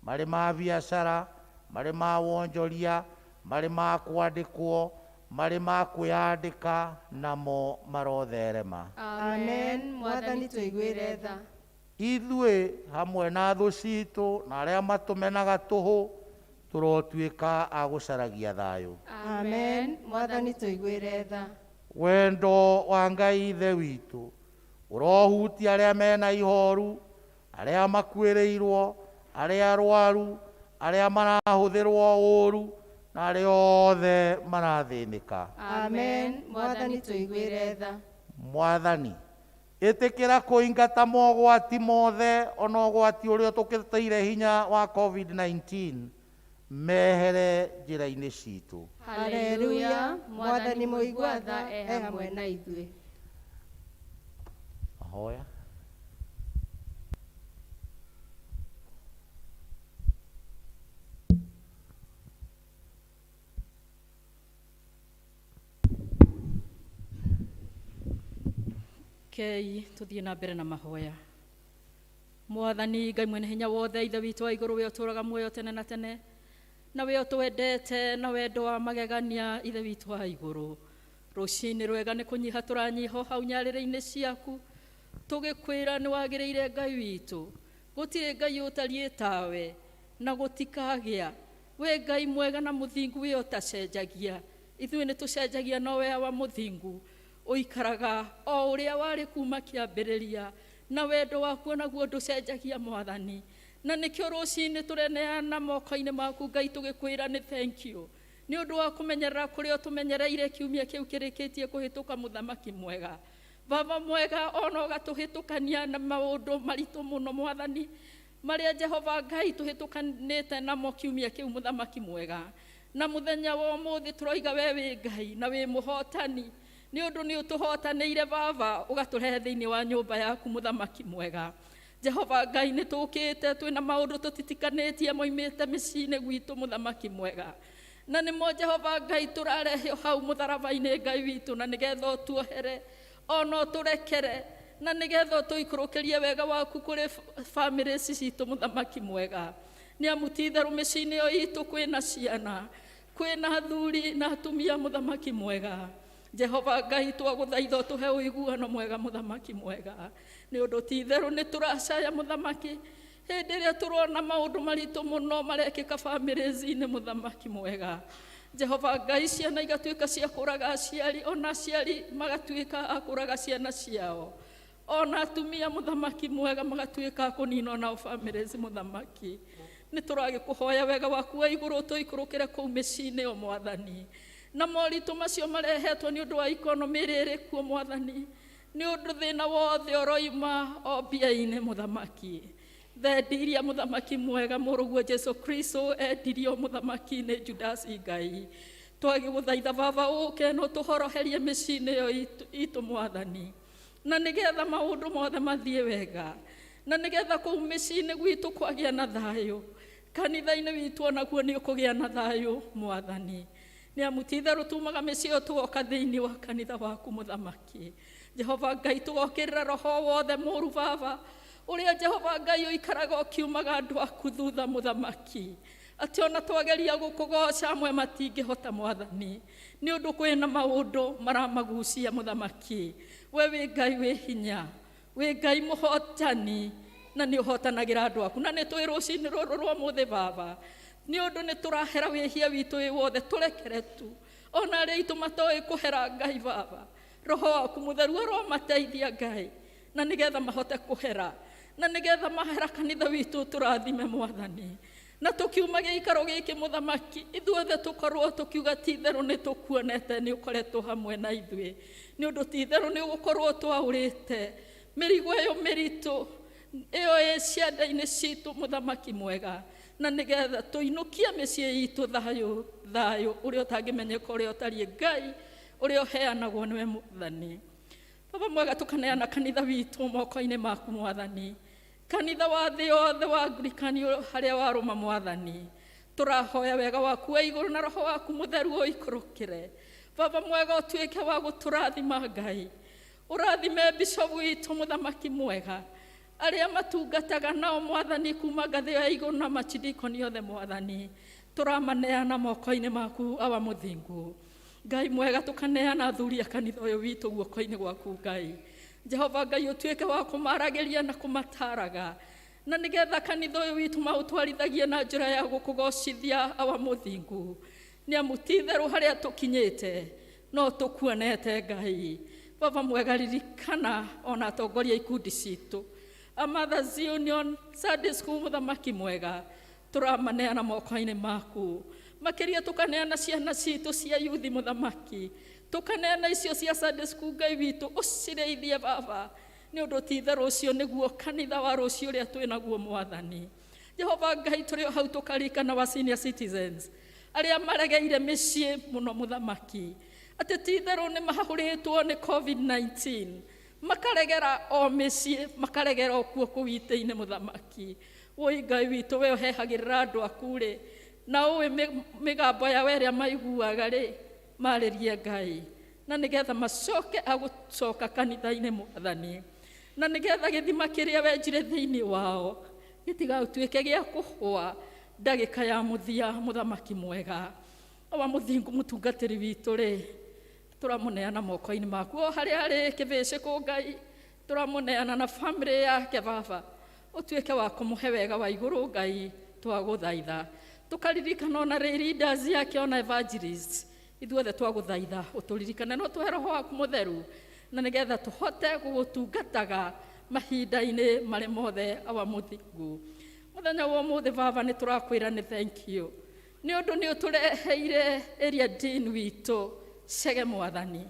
marĩ ma biacara, marĩ ma wonjoria, marĩ ma kwandĩkwo, marĩ ma kwĩyandĩka, namo marotherema. Amen. Mwathani tũiguĩre tha. Ithuĩ hamwe na thũ citũ na arĩa matũmenaga tũhũ tũrotuĩka a gũcaragia thayũ. Amen. Mwathani tũiguĩre tha. Wendo wa Ngai Ithe witũ ũrohutia arĩa mena ihoru, arĩa makuĩrĩirwo, arĩa arwaru, arĩa marahũthĩrwo ũũru na arĩa othe marathĩnĩka. Amen. Mwathani tũiguĩre tha. Mwathani, ĩtĩkĩra kũingata mogwati mothe, ona ũgwati ũrĩa tũkĩteire hinya wa COVID-19 mehere njĩra-inĩ citũ. Haleluya. Mwathani mũigua tha e hamwe na ithuĩ. Ahoya. Kei tuthiĩ na mbere na mahoya. Mwathani Ngai mwene hinya wothe, Ithe witũ wa igũrũ, we ũtũũraga muoyo tene na tene, na we ũtwendete na wendo wa magegania, Ithe witũ wa igũrũ. Rũciinĩ rwega nĩ kũnyiha tũranyiha hau nyarĩrĩ-inĩ ciaku, tũgĩkwĩra nĩ wagĩrĩire Ngai witũ, gũtirĩ Ngai ũtariĩ tawe, na gũtikagĩa. We Ngai mwega na mũthingu, we ũtacenjagia. Ithuĩ nĩ tũcenjagia, no we wa mũthingu ũikaraga o ũrĩa warĩ kuma kĩambĩrĩria, na wendo waku naguo ndũcenjagia Mwathani. Na nĩkĩo rũciinĩ tũreneana moko-inĩ maku Ngai, tũgĩkwĩra nĩ thank you nĩ ũndũ wa kũmenyerera kũrĩa ũtũmenyereire kiumia kĩu kĩrĩkĩtie kũhĩtũka, mũthamaki mwega. Baba mwega, ona ũgatũhĩtũkania na maũndũ maritũ mũno Mwathani, marĩa Jehova Ngai tũhĩtũkanĩte namo kiumia kĩu, mũthamaki mwega. Na mũthenya wa ũmũthĩ tũroiga we wĩ Ngai na wĩ mũhotani, nĩ ũndũ nĩ ũtũhotanĩire Baba, ũgatũrehe thĩinĩ wa nyũmba yaku, mũthamaki mwega. Jehova Ngai, nĩ tũkĩte twĩna maũndũ tũtitikanĩtie moimĩte mĩciĩ-inĩ gwitũ, mũthamaki mwega. Na nĩmo Jehova Ngai tũrarehe hau mũtharaba-inĩ Ngai witũ, na nĩgetha ũtuohere, ona ũtũrekere, na nĩgetha ũtũikũrũkĩrie wega waku kũrĩ bamĩrĩ citũ, mũthamaki mwega. Nĩ amu ti itherũ mĩciĩ-inĩ ĩyo itũ kwĩna ciana, kwĩna athuri na atumia, mũthamaki mwega. Jehova Ngai, twagũthaitha ũtũhe ũiguano mwega, mũthamaki mwega, nĩ ũndũ ti itherũ nĩ tũracaya mũthamaki, hĩndĩ ĩrĩa tũrona maũndũ maritũ mũno marekĩka bamĩrĩ-inĩ, mũthamaki mwega. Jehova Ngai, ciana igatuĩka cia kũraga aciari, ona aciari magatuĩka a kũraga ciana ciao, ona atumia, mũthamaki mwega, magatuĩka a kũninwo nao bamĩrĩ, mũthamaki. Nĩ tũragĩkũhoya wega waku wa igũrũ ũtũikũrũkĩre kũu mĩciĩ-inĩ ĩyo Mwathani, na moritũ macio marehetwo nĩ ũndũ wa ikonomĩ ĩrĩ kuo Mwathani, nĩ ũndũ thĩna wothe ũroima o mbia-inĩ, mũthamaki. Thendiria mũthamaki mwega, mũrũguo Jesu Kristo endirio mũthamaki nĩ Judasi Ngai. Twagĩgũthaitha Baba, ũke na ũtũhoroherie mĩciĩ-inĩ ĩyo itũ Mwathani, na nĩgetha maũndũ mothe mathiĩ wega, na nĩgetha kũu mĩciĩ-inĩ gwitũ kwagĩa na thayũ, kanitha-inĩ witũ onaguo nĩ ũkũgĩa na thayũ Mwathani. Nĩ amu ti itherũ tumaga mĩciĩ ĩyo tũgoka thĩinĩ wa kanitha waku, mũthamaki. Jehova Ngai, tũgokĩrĩra roho wothe mũũru Baba, ũrĩa Jehova Ngai ũikaraga ũkiumaga andũ aku thutha, mũthamaki, atĩ ona twageria gũkũgoca amwe matingĩhota Mwathani, nĩ ũndũ kwĩna maũndũ maramagucia, mũthamaki. We wĩ Ngai wĩ hinya, wĩ Ngai mũhotani, na nĩ ũhotanagĩra andũ aku. Na nĩ twĩ rũciinĩ rũrũ rwa mũthĩ Baba, nĩ ũndũ nĩ tũrahera wĩhia witũ wĩ wothe, tũrekere tu, ona arĩa itũ matoĩ kũhera Ngai Baba, roho waku mũtheru aromateithia Ngai, na nĩgetha mahote kũhera, na nĩgetha mahera kanitha witũ tũrathime Mwathani. Na tũkiuma gĩikaro gĩkĩ mũthamaki, ithuothe tũkorwo tũkiuga ti itherũ nĩ tũkuonete nĩ ũkoretwo hamwe na ithuĩ, nĩ ũndũ ti itherũ nĩ ũgũkorwo twaũrĩte mĩrigo ĩyo mĩritũ ĩyo ĩ cianda-inĩ citũ, mũthamaki mwega, na nĩgetha tũinũkia mĩciĩ itũ thayũ, thayũ ũrĩa ũtangĩmenyeka, ũrĩa ũtariĩ Ngai, ũrĩa ũheanagwo nĩwe Mwathani. Baba mwega, tũkaneana kanitha witũ moko-inĩ maku Mwathani, kanitha wa thĩ yothe wa Anglikani harĩa warũma Mwathani, tũrahoya wega waku wa igũrũ na roho waku mũtheru ũikũrũkĩre. Baba mwega, ũtuĩke wa gũtũrathima Ngai, ũrathime bishopu witũ mũthamaki mwega, arĩa matungataga nao Mwathani kuma ngathĩ ya igũrũ na machidikoni othe Mwathani. Tũramaneana moko-inĩ maku awa mũthingu. Ngai mwega, tũkaneana athuri a kanitha ũyũ witũ guoko-inĩ gwaku Ngai. Jehova Ngai, ũtuĩke wa kũmaragĩria na kũmataraga, na nĩgetha kanitha ũyũ witũ maũtwarithagie na njĩra ya gũkũgocithia awa mũthingu. Nĩ amu ti-itherũ harĩa tũkinyĩte no tũkuonete Ngai. Baba mwega, ririkana ona atongoria ikundi citũ, a Mothers Union, Sunday School, mũthamaki mwega, tũramaneana moko-inĩ maku. Makĩria tũkaneana ciana citũ cia yuthi mũthamaki, tũkaneana icio cia Sunday School Ngai witũ, ũcirĩithie Baba, nĩ ũndũ ti-itherũ ũcio nĩguo kanitha wa rũciũ ũrĩa twĩnaguo Mwathani. Jehova Ngai, tũrĩ o hau tũkarikana wa senior citizens arĩa maregeire mĩciĩ mũno mũthamaki, atĩ ti-itherũ nĩ mahũrĩtwo nĩ COVID-19, makaregera o mĩciĩ, makaregera o kuo kũu itĩ-inĩ mũthamaki. Woi Ngai witũ, we ũhehagĩrĩra andũ aku rĩ, na ũĩ mĩgambo yao ĩrĩa maiguaga rĩ, marĩrie Ngai, na nĩgetha macoke agũcoka kanitha-inĩ Mwathani, na nĩgetha gĩthima kĩrĩa wenjire thĩinĩ wao gĩtigatuĩke gĩa kũhũa ndagĩka ya mũthia mũthamaki mwega. Awa mũthingu mũtungatĩri witũ rĩ, tũramũneana moko-inĩ maku, o harĩa arĩ kĩbĩcĩkũ Ngai, tũramũneana na family yake Baba, ũtuĩke wa kũmũhe wega wa igũrũ Ngai, twagũthaitha. Tũkaririkana ona leaders yake, ona evangelists, ithuothe twagũthaitha ũtũririkane na ũtũhe Roho waku mũtheru, na nĩgetha tũhote gũgũtungataga mahinda-inĩ marĩ mothe awa mũthingu. Mũthenya wa ũmũthĩ Baba, nĩ tũrakwĩra nĩ thank you, nĩ ũndũ nĩ ũtũreheire area dean witũ Chege Mwathani,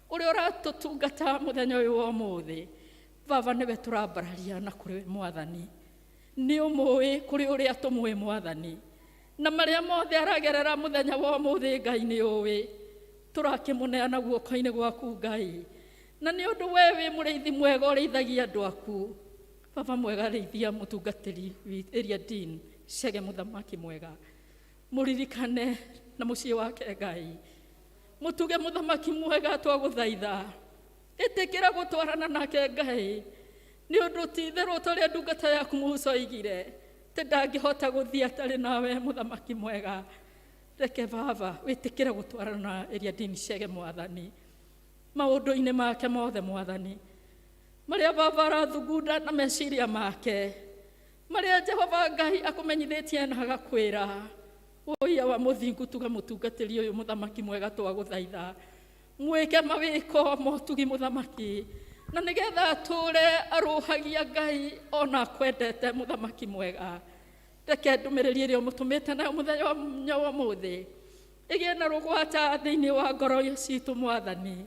ũrĩa ũratũtungata mũthenya ũyũ wa ũmũthĩ. Baba, nĩwe tũrambararia na kũrĩ Mwathani, nĩ ũmũĩ kũrĩ ũrĩa tũmũĩ Mwathani, na marĩa mothe aragerera mũthenya wa ũmũthĩ Ngai nĩ ũĩ. Tũrakĩmũneana guoko-inĩ gwaku Ngai, na nĩ ũndũ we wĩ mũrĩithi mwega ũrĩithagia andũ aku. Baba mwega, rĩithia mũtungatĩri area dean Chege mũthamaki mwega, mũririkane na mũciĩ wake Ngai, mũtuge mũthamaki mwega, twagũthaitha ĩtĩkĩra gũtwarana nake Ngai, nĩ ũndũ ti-itherũ tũrĩa ndungata yaku Musa oigire atĩ ndangĩhota gũthiĩ atarĩ nawe mũthamaki mwega. Reke Baba wĩtĩkĩre gũtwarana na area dean Chege Mwathani maũndũ-inĩ make mothe Mwathani, marĩa Baba arathugunda na meciria make, marĩa Jehova Ngai akũmenyithĩtie na agakwĩra. Woia wa mũthingu, tuga mũtungatĩri ũyũ mũthamaki mwega, twagũthaitha mwĩke mawĩko motugi mũthamaki, na nĩgetha atũre arũhagia Ngai ona kwendete mũthamaki mwega. Reke ndũmĩrĩri ĩrĩa ũmũtũmĩte nayo mũthenya wa ũmũthĩ ĩgĩe na rũgwata thĩinĩ wa ngoro citũ Mwathani,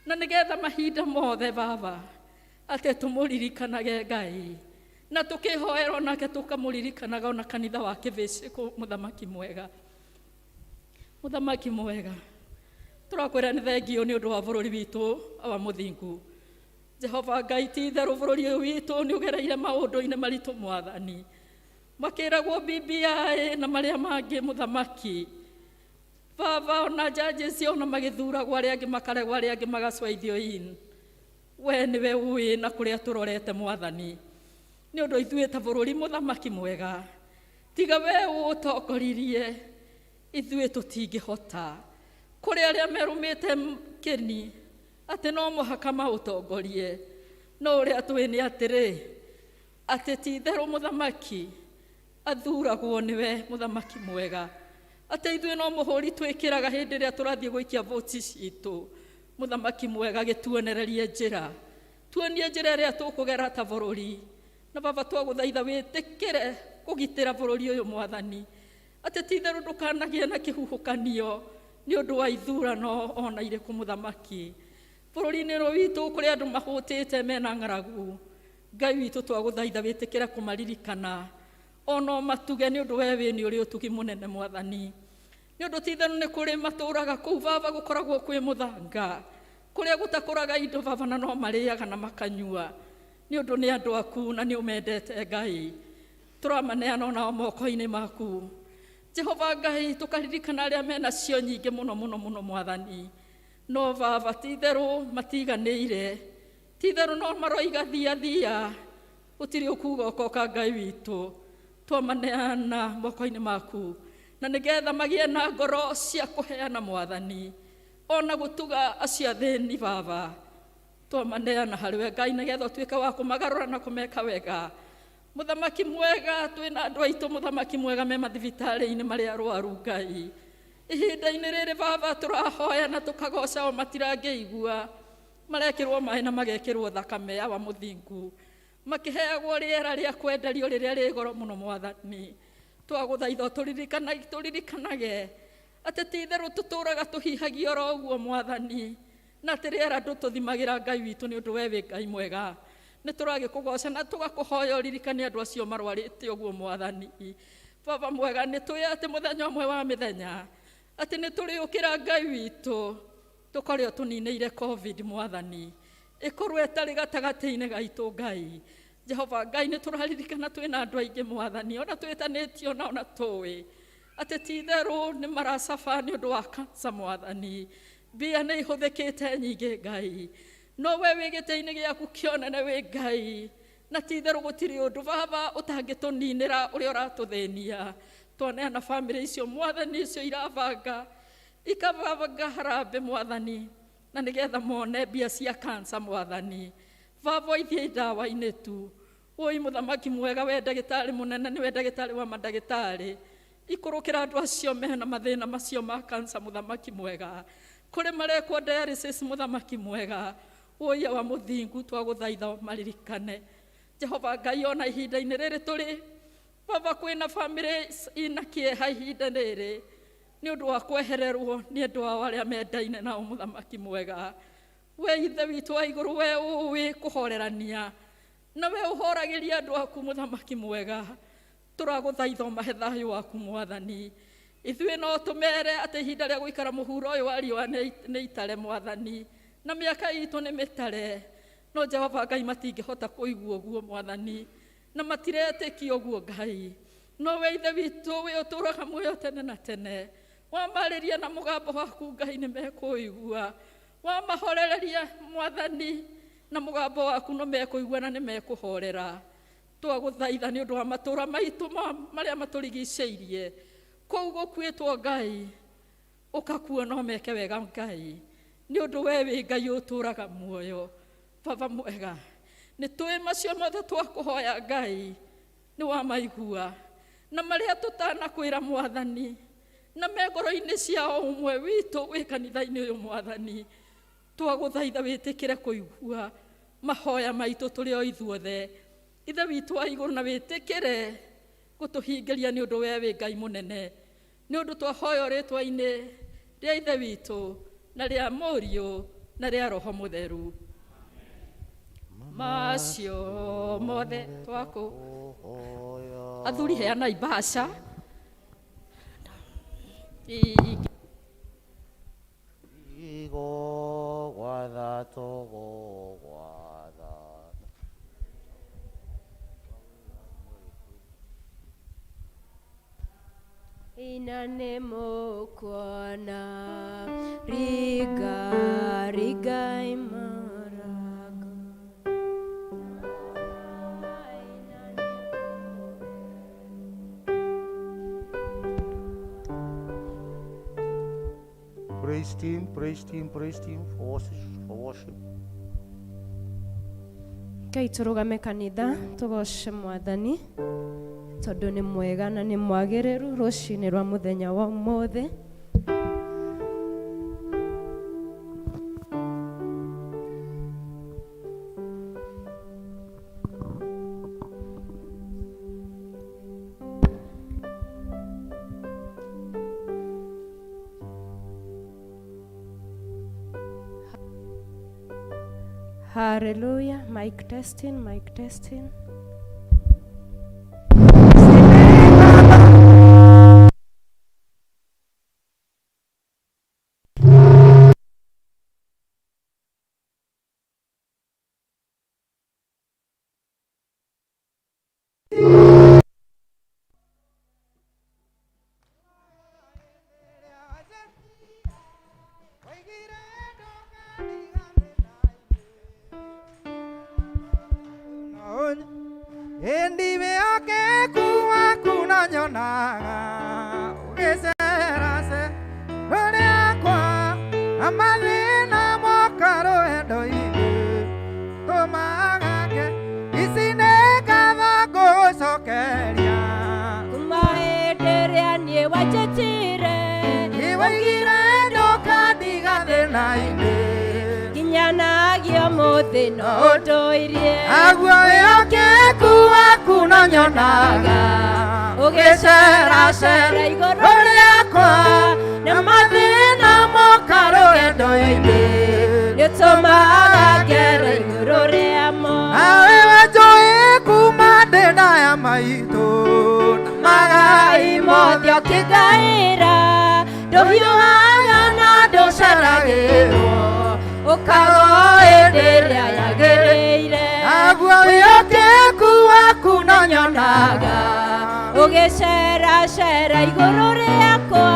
na nĩgetha mahinda mothe Baba atĩ tũmũririkanage Ngai, na tũkĩhoera onake tũkamũririkanaga ona kanitha wa kĩbĩcĩkũ mũthamaki mwega. Mũthamaki mwega, tũrakwĩra nĩ thengio nĩ ũndũ wa bũrũri witũ awa mũthingu. Jehova Ngai, ti-itherũ bũrũri ũyũ witũ nĩ ũgereire maũndũ-inĩ maritũ Mwathani, makĩragwo BBI na marĩa mangĩ mũthamaki. Baba, ona judges ona magĩthuragwo, arĩa angĩ makaregwo, arĩa angĩ magacwaithio in. We nĩwe ũĩ na kũrĩa tũrorete Mwathani, nĩ ũndũ ithuĩ ta bũrũri mũthamaki mwega, tiga we ũtongoririe, ithuĩ tũtingĩhota. Kũrĩ arĩa merũmĩte kĩni atĩ no mũhaka maũtongorie, no ũrĩa tũĩ nĩ atĩrĩ, atĩ ti-itherũ mũthamaki athuragwo nĩwe mũthamaki mwega, atĩ ithuĩ no mũhũri twĩkĩraga hĩndĩ ĩrĩa tũrathiĩ gũikia votes citũ. Mũthamaki mwega, gĩtuonererie njĩra, tuonie njĩra ĩrĩa tũkũgera ta bũrũri. Na Baba, twagũthaitha wĩtĩkĩre kũgitĩra bũrũri ũyũ Mwathani, atĩ ti-itherũ ndũkanagĩe na kĩhuhũkanio nĩ ũndũ wa ithurano ona irĩkũ mũthamaki. Bũrũri-inĩ ũyũ witũ kũrĩ andũ mahũtĩte mena ng'aragu, Ngai witũ twagũthaitha wĩtĩkĩre kũmaririkana, ono matuge nĩ ũndũ we wĩ nĩ ũrĩ ũtugi mũnene Mwathani. Nĩ ũndũ ti-itherũ nĩ kũrĩ matũũraga kũu Baba gũkoragwo kwĩ mũthanga, kũrĩa gũtakũraga indo Baba, na no marĩaga na makanyua, nĩ ũndũ nĩ andũ aku na nĩ ũmendete Ngai. Tũramaneana onao moko-inĩ maku Jehova Ngai, tũkaririkana arĩa menacio nyingĩ mũno mũno mũno Mwathani, no Baba ti-itherũ matiganĩire, ti-itherũ no maroiga thia gũtirĩ ũkuga ũkoka Ngai witũ. Twamaneana moko-inĩ maku, na nĩgetha magĩe na ngoro cia kũheana Mwathani, ona gũtuga acio athĩni Baba, twamaneana harĩwe Ngai nĩgetha ũtuĩke wa kũmagarũra na kũmeka wega. Mũthamaki mwega, twĩna andũ aitũ mũthamaki mwega me mathibitarĩ-inĩ marĩa arwaru Ngai. Ihinda-inĩ rĩrĩ Baba tũrahoya na tũkagoca o matirangĩigua, marekĩrwo maĩ na magekĩrwo thakame ya wa mũthingu, makĩheagwo rĩera rĩa kwenderio rĩrĩa rĩ goro mũno Mwathani. Twagũthaitha tũririkanage atĩ ti-itherũ tũtũũraga tũhihagia oro ũguo Mwathani, na atĩ rĩera ndũtũthimagĩra Ngai witũ nĩ ũndũ we wĩ Ngai mwega. Nĩ tũragĩkũgoca na tũgakũhoya ũririkane andũ acio marwarĩte ũguo Mwathani. Baba mwega, nĩ tũĩ atĩ mũthenya ũmwe wa mĩthenya atĩ nĩ tũrĩũkĩra Ngai witũ tũkorwo tũninĩire COVID Mwathani, ĩkorwo ĩtarĩ gatagatĩ-inĩ gaitũ Ngai. Jehova Ngai, nĩ tũraririkana twĩna andũ aingĩ Mwathani, ona twĩtanĩtio na ona tũĩ atĩ ti-itherũ nĩ maracaba nĩ ũndũ wa kansa Mwathani. Mbia nĩ ihũthĩkĩte nyingĩ Ngai, no we wĩ gĩtĩ-inĩ gĩaku kĩonene wĩ Ngai, na ti-itherũ gũtirĩ ũndũ Baba ũtangĩtũninĩra ũrĩa ũratũthĩnia. Twaneana bamĩrĩ icio Mwathani icio irabanga ikabanga harambĩ Mwathani, na nĩgetha mone mbia cia kansa Mwathani. Baba ithie ndawa-inĩ tu. Oi mũthamaki mwega, we ndagĩtarĩ mũnene, nĩ we ndagĩtarĩ wa mandagĩtarĩ. Ikũrũkĩra andũ acio mena mathĩna macio ma kansa mũthamaki mwega, kũrĩ marekwo dialysis mũthamaki mwega. Oi wa mũthingu twagũthaitha maririkane. Jehova Ngai, ona ihinda-inĩ rĩrĩ tũrĩ Baba, kwĩna bamĩrĩ ina kĩeha ihinda rĩrĩ nĩ ũndũ wa kwehererwo nĩ andũ ao arĩa mendaine nao mũthamaki mwega. We Ithe witũ wa igũrũ, we ũĩ kũhorerania, na we ũhoragĩria andũ aku mũthamaki mwega. Tũragũthaitha ũmahe thayũ waku Mwathani. Ithuĩ no tũmere atĩ ihinda rĩa gũikara mũhuro ũyũ wa riũa nĩ itare Mwathani, na mĩaka itũ nĩ mĩtare, no Jehova Ngai matingĩhota kũigua ũguo Mwathani, na matiretĩkia ũguo Ngai. No we Ithe witũ, we ũtũũraga muoyo tene na tene, wamarĩria na mũgambo waku Ngai nĩ mekũigua, wamahorereria Mwathani na mũgambo waku no mekũigua na nĩ mekũhorera. Twagũthaitha nĩ ũndũ wa matũũra maitũ marĩa matũrigicĩirie, kũu gũkuĩtwo Ngai, ũkakuona ũmeke wega Ngai, nĩ ũndũ we wĩ Ngai ũtũũraga muoyo. Baba mwega, nĩ tũĩ macio mothe twakũhoya Ngai nĩ wamaigua, na marĩa tũtanakwĩra Mwathani, na me ngoro-inĩ cia o ũmwe witũ wĩ kanitha-inĩ ũyũ Mwathani, twagũthaitha wĩtĩkĩre kũigua mahoya maitũ tũrĩ o ithuothe. Ithe witũ wa igũrũ, na wĩtĩkĩre gũtũhingĩria nĩ ũndũ we wĩ Ngai mũnene, nĩ ũndũ twahoya rĩtwa-inĩ rĩa Ithe witũ na rĩa Mũriũ na rĩa Roho Mũtheru. Macio mothe twakũhoya. Athuri heanai mbaca. Igo gwatha togo gwatha. Inane mokwana riga riga imaraga. Praise team for worship. Ngai tũrũgame kanitha tũgoce Mwathani tondũ nĩ mwega na nĩ mwagĩrĩru rũcinĩ rwa mũthenya wa ũmũthĩ. Hallelujah. Mic testing. niĩ wanjĩtire Iwaigire ndũkandiga thĩna-inĩ nginyanagia mũthĩ no ũndũirie Aguo wĩhokeku waku no nyonaga ũgĩceracera igũrũ rĩakwa na mathĩna moka rũgendo-inĩ nĩũtũmaga ngere igũrũ rĩamo nawe wanjũĩ kuma ndĩ ndaya maitũ na magai mothe ũkĩngaĩra ndũhiũhaga na ndũceragĩrwo ũkagwo hĩndĩ ĩrĩa yagĩrĩire Aguo wĩhokeku waku no nyonaga ũgĩceracera igũrũ rĩakwa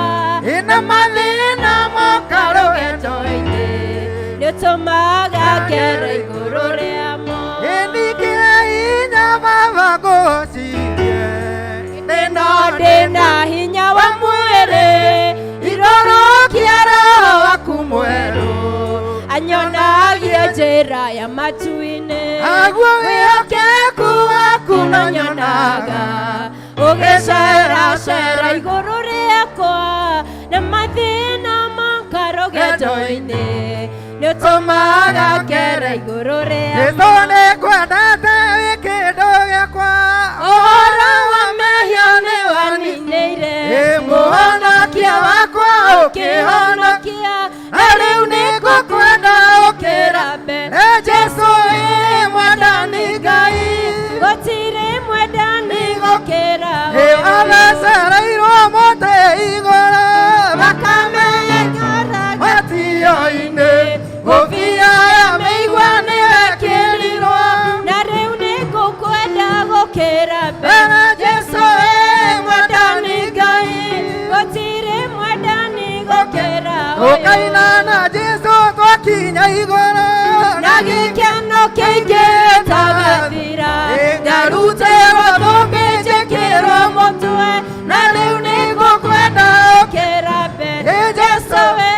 ĩna mathĩna moka rũgendo-inĩ nĩũtũmaga ngere igũrũ rĩamo ĩningĩre hinya baba ngũcirie no ndĩna hinya wa mwĩrĩ irorokia roho waku mwerũ anyonagia njĩra ya matu-inĩ Aguo wĩhokeku waku no nyonaga ũgĩceracera igũrũ rĩakwa na mathĩna moka rũgendo-inĩ nĩũtũmaga ngere igũrũ rĩakwa Jesũ nĩkwendete wĩ kĩndũ gĩakwa ũhoro wa mehia nĩ waninĩire mũhonokia wakwa ũkĩhonokia na rĩu nĩngũkwenda ũkĩrambe Jesũ wĩ mwendani Ngai gũtirĩ mwendani gũkĩra athecereirwo mũtĩ igũrũ thakame ngaraga matio-inĩ ngũbia ya mĩigua nĩwekĩrirwo na rĩu nĩngũkwenda gũkĩra mbere Jesũ wĩ mwendani Ngai gũtirĩ mwendani gũkĩra ũkaina na Jesũ twakinya igũrũ na gĩkeno kĩingĩ tagathira ngarutĩrwo thũmbĩ njĩkĩrwo mũtwe na rĩu nĩngũkwenda ũkĩra mbere Jesũ wĩ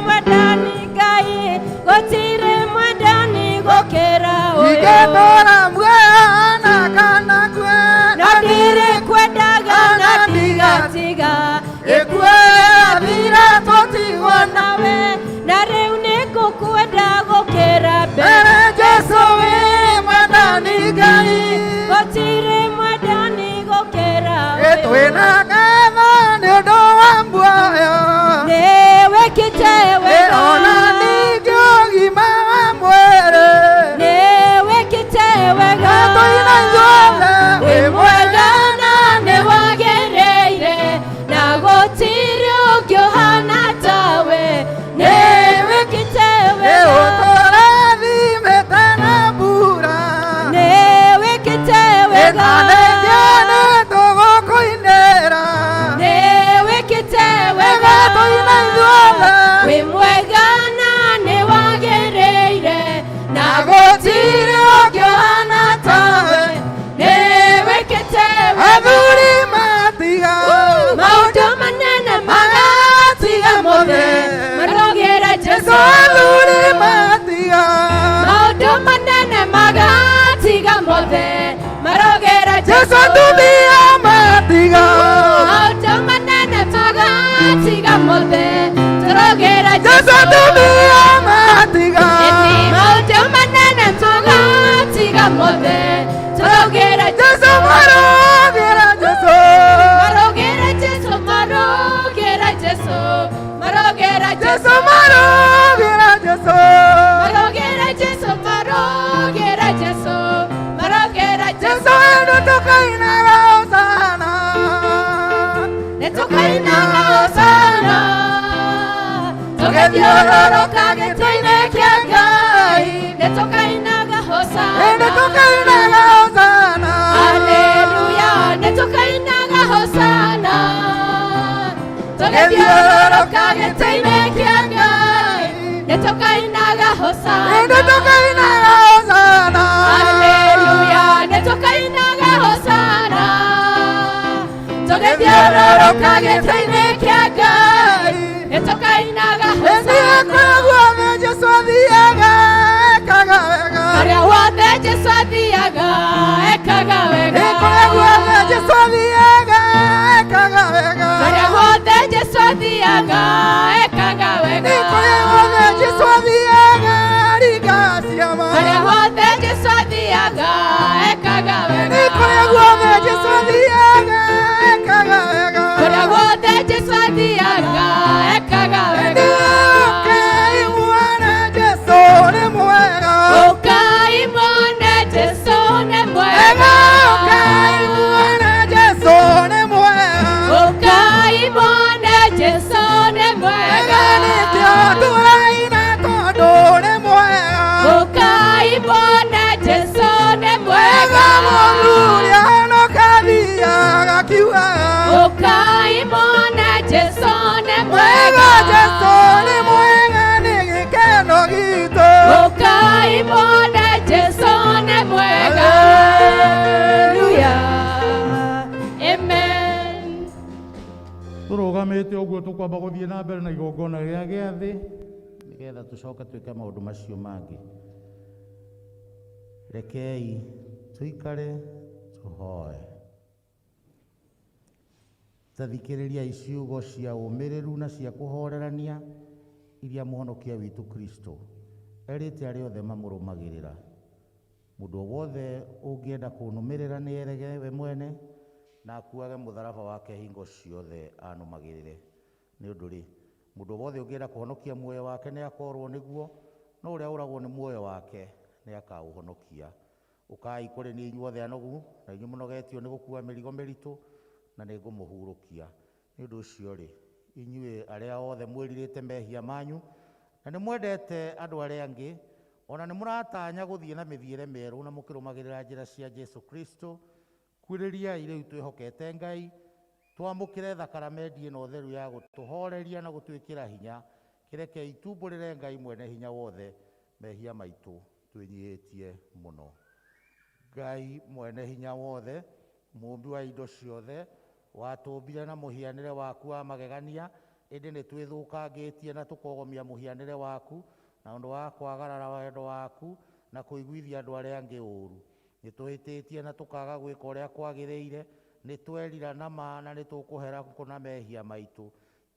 mwendani Ngai gũtirĩ mwendani gũkĩra ũyũ ingĩtũũra muoyo na kana kue no ndirĩkwendaga na ndigatiga ĩkue athira tũtigwo nawe na rĩu nĩngũkwenda gũkĩra mbere Jesũ wĩ mwendani Ngai gũtirĩ mwendani gũkĩra twĩna ngatho nĩũndũ wa muoyo nĩ wĩkĩte wega ona ningĩ ũgima wa mwĩrĩ nĩ wĩkĩte wega twĩna ithuothe wĩ mwega na nĩ wagĩrĩire na gũtirĩ ũngĩ ũhana tawe nĩ wĩkĩte wega ũtũrathimĩte na mbura nĩ wĩkĩte wega tũgũkũinĩra nĩ wĩkĩte wega twĩna ithuothe wĩ mwega na nĩ wagĩrĩire na gũtirĩ ũngĩ ũhana tawe nĩ wĩkĩte athuri matiga maũndũ manene magatiga mothe marogera Jesũ athuri matiga maũndũ manene magatiga mothe marogera Jesũ atumia matiga maũndũ manene magatiga mothe turogera Jesũ atumia matiga maũndũ manene magatiga mothe turogera Jesũ marogera Jesũ marogera Jesũ marogera Jesũ marogera Jesũ Jesũ marogera Jesũ marogera Jesũ marogera Jesũ marogera Jesũ Jesũ endo tukainaga hosana nĩtũkainaga hosana tũgĩthiũrũrũka gĩtĩ-inĩ kĩa Ngai nĩtũkainaga hosana endo tukainaga hosana Haleluya nĩtũkainaga hosana tũgĩthiũrũrũka gĩtĩ-inĩ kĩa Ngai nĩtũkainaga hosana endo tukainaga hosana Haleluya nĩtũkainaga hosana tũgĩthiũrũrũka gĩtĩ-inĩ kĩa Ngai nĩtũkainaga hosana guothe Jesũ athiaga ekaga wega harĩa wothe Jesũ athiaga ekaga wega guothe Jesũ athiaga ekaga wega harĩa athiaga ekaga wega. Ni kũrĩa guothe Jesũ athiaga ringacia ma. Kũrĩa guothe Jesũ athiaga ekaga wega. Ni kũrĩa guothe Jesũ athiaga ekaga wega. Kũrĩa guothe Jesũ athiaga ekaga wega. Ũkai muone Jesũ nĩ mwega. Ũkai muone Jesũ nĩ mwega. Ũkai muone Jesũ nĩ mwega. Ũkai muone Jesũ nĩ mwega. Nĩkĩo tũraina tondũ nĩ mwega. Ũkai muone Jesũ nĩ mwega. Mũndũ ũrĩa ahonoka athiaga akiugaga. Ũkai muone Jesũ nĩ Mwega mwega. Jesũ nĩ mwega nĩ gĩkeno gitũ. Ũkai muone Jesũ nĩ mwega. Hallelujah. Amen. Tũrũgamĩte ũguo tũkwamba gũthiĩ na mbere na igongona rĩa gĩathĩ nĩgetha tũcoke twĩke maũndũ macio mangĩ. Rekei tũikare tũhoe. Tathikĩrĩriai ciugo cia ũmĩrĩru na cia kũhorerania iria mũhonokia witũ Kristo erĩte arĩa othe mamũrũmagĩrĩra. Mũndũ o wothe ũngĩenda kũnũmĩrĩra nĩ erege we mwene na akuage mũtharaba wake hingo ciothe anũmagĩrĩre. Nĩ ũndũ rĩ, mũndũ o wothe ũngĩenda kũhonokia muoyo wake nĩ akorwo nĩguo, no ũrĩa ũragwo nĩ muoyo wake nĩ akaũhonokia. Ũkai kũrĩ niĩ inyuothe anogu na inyuĩ mũnogetio nĩ gũkua mĩrigo mĩritũ, na nĩ ngũmũhurũkia. Nĩ ũndũ ũcio rĩ, inyuĩ arĩa othe mwĩrirĩte mehia manyu na nĩ mwendete andũ arĩa angĩ, ona nĩ mũratanya gũthiĩ na mĩthiĩre mĩerũ na mũkĩrũmagĩrĩra njĩra cia Jesũ Kristo, kuĩrĩriai rĩu twĩhokete Ngai, twamũkĩre thakramenti ĩno theru ya gũtũhoreria na gũtwĩkĩra hinya. Kĩrekei tumbũrĩre Ngai mwene hinya wothe mehia maitũ twĩnyihĩtie mũno. Ngai mwene hinya wothe, mũmbi wa indo ciothe, watũmbire na mũhianĩre waku wa magegania, ĩndĩ nĩ twĩthũkangĩtie na tũkogomia mũhianĩre waku na ũndũ wa kwagarara wendo waku na kũiguithia andũ arĩa angĩ ũũru. Nĩ tũhĩtĩtie na tũkaga gwĩka ũrĩa kwagĩrĩire, nĩ twerira na ma na nĩ tũkũhera kũna mehia maitũ.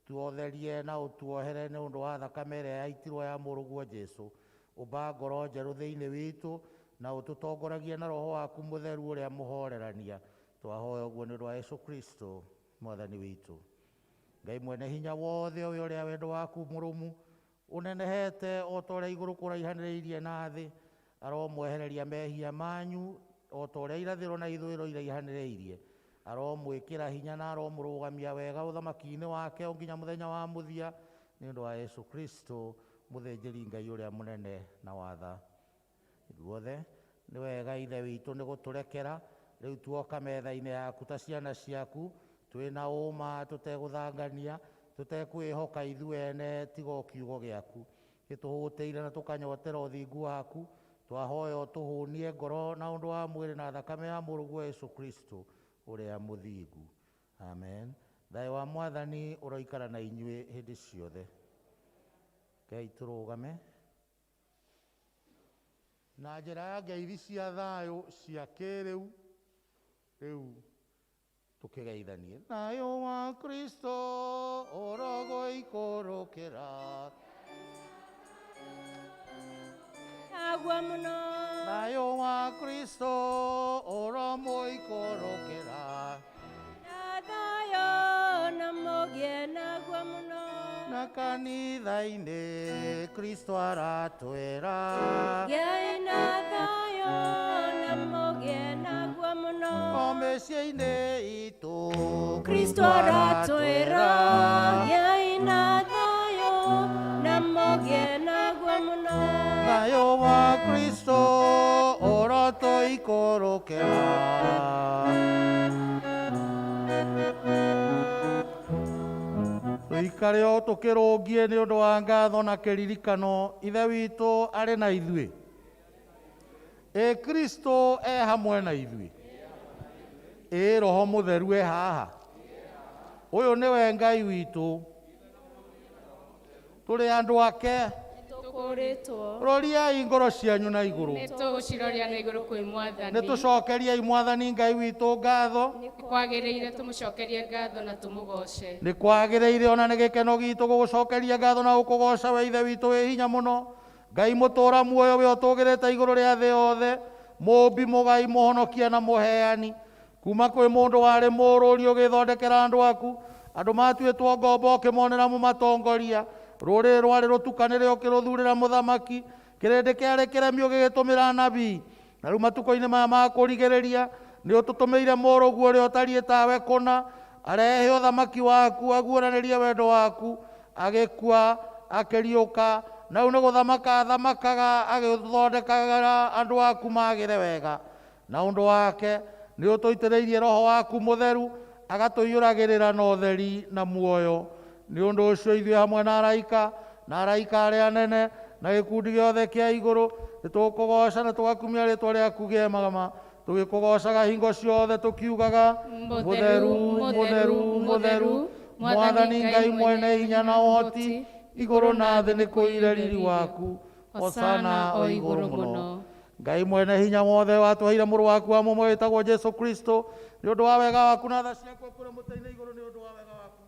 Tuotherie na ũtuohere nĩ ũndũ wa thakame ĩrĩa yaitirwo ya mũrũguo Jesũ. Ũmba ngoro njerũ thĩinĩ witũ na ũtũtongoragie na roho waku mũtheru ũrĩa mũhorerania. Twahoya ũguo nĩ ũndũ wa Jesũ Kristo mwathani witũ. Ngai mwene hinya wothe ũyũ ũrĩa wendo waku mũrũmu ũnenehete o ta ũrĩa igũrũ kũraihanĩrĩirie na thĩ, aromwehereria mehia manyu o ta ũrĩa irathĩro na ithũĩro iraihanĩrĩirie, aromwĩkĩra hinya na aromũrũgamia wega ũthamaki-inĩ wake o nginya mũthenya wa mũthia, nĩ ũndũ wa Jesũ Kristo mũthĩnjĩri Ngai ũrĩa mũnene na watha. Ithuothe nĩ wega Ithe witũ nĩ gũtũrekera rĩu tuoka metha-inĩ yaku ta ciana ciaku, twĩna ũma, tũtegũthangania, tũtekwĩhoka ithuene tiga o kiugo gĩaku. Gĩtũhũtĩire na tũkanyotera ũthingu waku, twahoya ũtũhũnie ngoro na ũndũ wa mwĩrĩ na thakame ya mũrũguo Jesũ Kristo ũrĩa mũthingu. Amen. Thayũ wa Mwathani ũroikara na inyuĩ hĩndĩ ciothe. Ngai tũrũgame. Na njĩra ya ngeithi cia thayũ cia kĩrĩu, rĩu tũkĩgeithanie. Thayũ wa Kristo ũrogũikũrũkĩra agua mũno. Thayũ wa Kristo ũromũikũrũkĩra Na thayũ na mũgĩe na agua mũno. na kanitha-inĩ Kristo aratwĩra Gĩai na thayũ na mũgĩe na agua mũno. o mĩciĩ-inĩ itũ Kristo aratwĩra gĩai na thayũ na mũgĩe na agua mũno. Thayũ wa Kristo ũrotũikũrũkĩra tũikare o tũkĩrũngie nĩ ũndũ wa ngatho na kĩririkano Ithe witũ arĩ na ithuĩ. Kristo e hamwe na ithuĩ. Roho mũtheru e haha. Ũyũ nĩwe Ngai witũ. Tũrĩ andũ ake. ũkũrĩtwo roriai ngoro cianyu na igũrũ nĩ tũgũciroria na igũrũ kwĩ Mwathani. nĩ tũcokeriai Mwathani Ngai witũ ngatho Nĩ kwagĩrĩire tũmũcokerie ngatho na tũmũgoce. nĩ kwagĩrĩire ona nĩ gĩkeno gitũ gũgũcokeria ngatho na gũkũgoca we ithe witũ wĩ hinya mũno Ngai mũtũũra muoyo we ũtũũgĩrĩte igũrũ rĩa thĩ yothe mũmbi mũgai mũhonokia na mũheani kuma kwĩ mũndũ warĩ mũrũri ũgĩthondekera andũ aku andũ matuĩtwo ngombo ũkĩmonera mũmatongoria rũrĩrĩ rwarĩ rũtukanĩre ũkĩrũthurĩra mũthamaki kĩrĩndĩ kĩarĩ kĩremi ũgĩgĩtũmĩra nabii na rĩu matukũ-inĩ maya ma kũrigĩrĩria nĩ ũtũtũmĩire mũrũguo ũrĩa ũtariĩ tawe kũna arehe ũthamaki waku aguũranĩrie wendo waku agĩkua akĩriũka na rĩu nĩ gũthamaka athamakaga agĩthondekaga andũ aku magĩre wega na ũndũ wake nĩ ũtũitĩrĩirie roho waku mũtheru agatũiyũragĩrĩra na ũtheri na muoyo nĩ ũndũ ũcio ithuĩ hamwe na araika arĩa anene na gĩkundi gĩothe kĩa igũrũ nĩ tũkũgoca na tũgakumia rĩtwa rĩaku gĩemagama tũgĩkũgocaga hingo ciothe tũkiugaga mũtheru mũtheru mũtheru Mwathani Ngai mwene hinya na ũhoti igũrũ na thĩ nĩ kũire riri waku hosana o igũrũ mũno Ngai mwene hinya wothe watũheire mũrũ waku wa mũmwe wĩtagwo Jesu Kristo nĩ ũndũ wa wega waku na tha ciaku kũrĩ mũtĩ-inĩ igũrũ nĩ ũndũ wa wega waku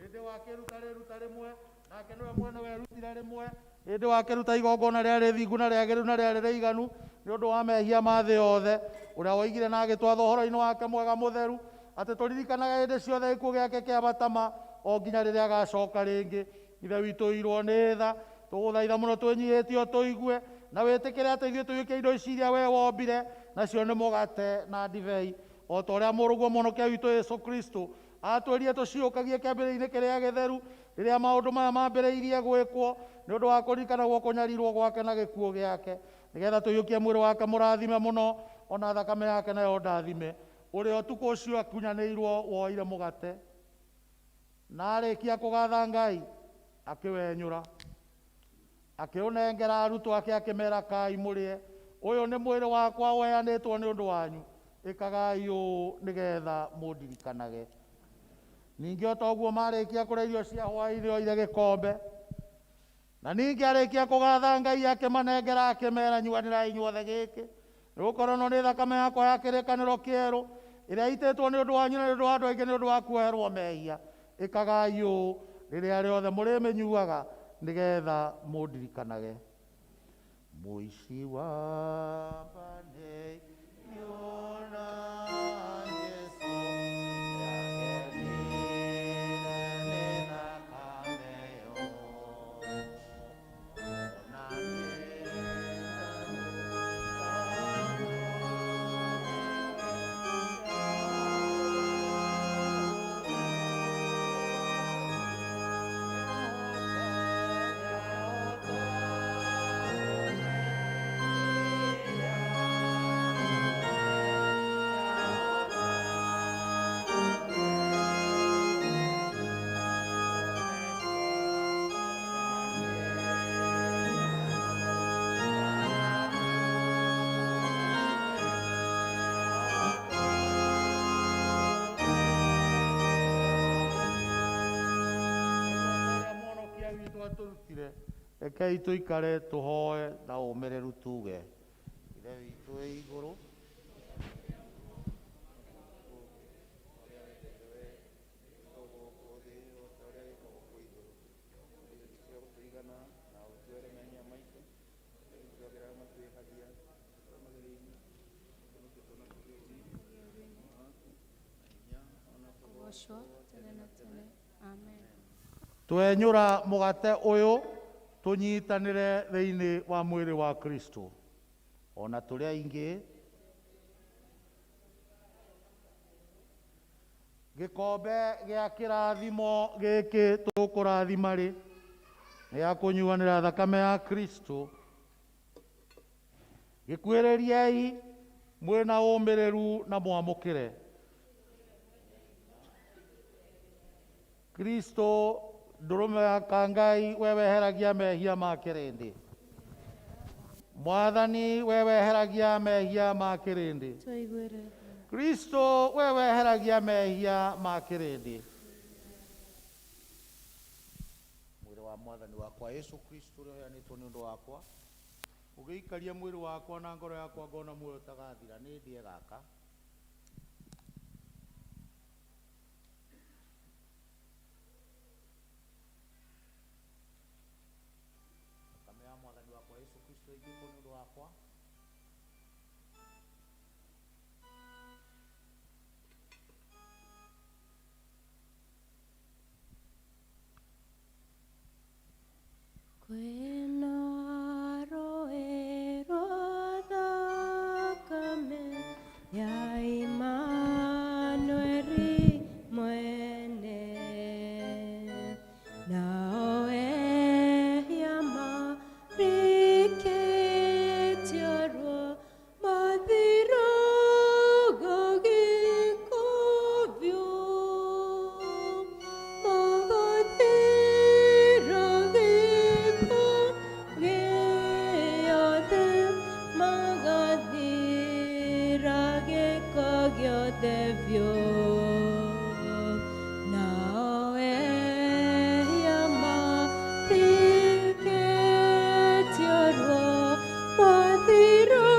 hĩndĩ wakĩruta rĩruta rĩmwe nake nĩwe mwene werutire rĩmwe hĩndĩ wakĩruta igongona rĩa rĩthingu na rĩagĩrĩru na rĩarĩ rĩiganu nĩ ũndũ wa mehia ma thĩ yothe ũrĩa woigire na agĩtwatha ũhoro-inĩ wake mwega mũtheru atĩ tũririkanaga hĩndĩ ciothe gĩkuũ gĩake kĩa batama o nginya rĩrĩa agacoka rĩngĩ ithe witũ irwo nĩ tha tũgũthaitha mũno twĩnyihĩtie tũigue na wĩtĩkĩre atĩ ithuĩ tũiyũkie indo ici iria we wombire nacio nĩ mũgate na ndibei o ta ũrĩa mũrũguo mũhonokia witũ Yesu Kristo atwĩrire tũciũkagie kĩambĩrĩria-inĩ kĩrĩa gĩtheru rĩrĩa maũndũ maya mambĩrĩirie gwĩkwo nĩ ũndũ wa kũririkanagwo kũnyarirwo gwake na gĩkuũ gĩake nĩgetha tũiyũkie mwĩrĩ wake mũrathime mũno ona thakame yake nayo ndathime ũrĩa ũtukũ ũcio akunyanĩirwo woire mũgate na arĩkia kũgatha Ngai akĩwenyũra akĩũnengera arutwo ake akĩmera kai mũrĩe ũyũ nĩ mwĩrĩ wakwa ũheanĩtwo nĩ ũndũ wanyu ĩkagai ũũ nĩgetha mũndirikanage ningĩ o ta ũguo marĩkia kũrĩa irio cia hwaĩ-inĩ oire gĩkombe na ningĩ arĩkia kũgatha Ngai akĩmanengera akĩmera nyuanĩrai inyuothe gĩkĩ nĩgũkorwo no nĩ thakame yakwa ya kĩrĩkanĩro kĩerũ ĩrĩa itĩtwo nĩ ũndũ wanyu na nĩ ũndũ wa andũ aingĩ nĩ ũndũ wa kuoherwo mehia ĩkagai ũũ rĩrĩa rĩothe mũrĩmĩnyuaga nĩgetha mũndirikanage mũici wa mbane yona Yesu yagenire nĩ thakame yo tũrutire rekei tũikare tũhoe na ũmĩrĩru tuge ithe witũ wĩ igũrũ twenyũra mũgate ũyũ tũnyitanĩre thĩinĩ wa mwĩrĩ wa Kristo ona tũrĩa ingĩ gĩkombe gĩa kĩrathimo gĩkĩ tũkũrathima rĩ nĩ ya kũnyuanĩra thakame ya Kristo gĩkuĩrĩriei mwĩna ũmĩrĩru na mwamũkĩre Kristo ndũrũme ya Ngai we weheragia mehia ma kĩrĩndĩ Mwathani we weheragia mehia ma kĩrĩndĩ Kristo we weheragia mehia ma kĩrĩndĩ mwĩrĩ wa mwathani wakwa Yesu Kristo ũrĩa ũheanĩtwo nĩ ũndũ wakwa, ũgĩikaria mwĩrĩ wakwa na ngoro yakwa ngona muoyo ũtagathira, nĩ ndĩe gaka thakame ya mwathani wakwa Yesu Kristo ĩigĩtwo nĩ ũndũ wakwa. Kwena roero thakame ya Imanueli mwene, nao ehia marikĩtio ruo mathiro gĩko biũ, magathira gĩko gĩothe, magathira gĩko gĩothe biũ. Nao ehia marikĩtio ruo mathiro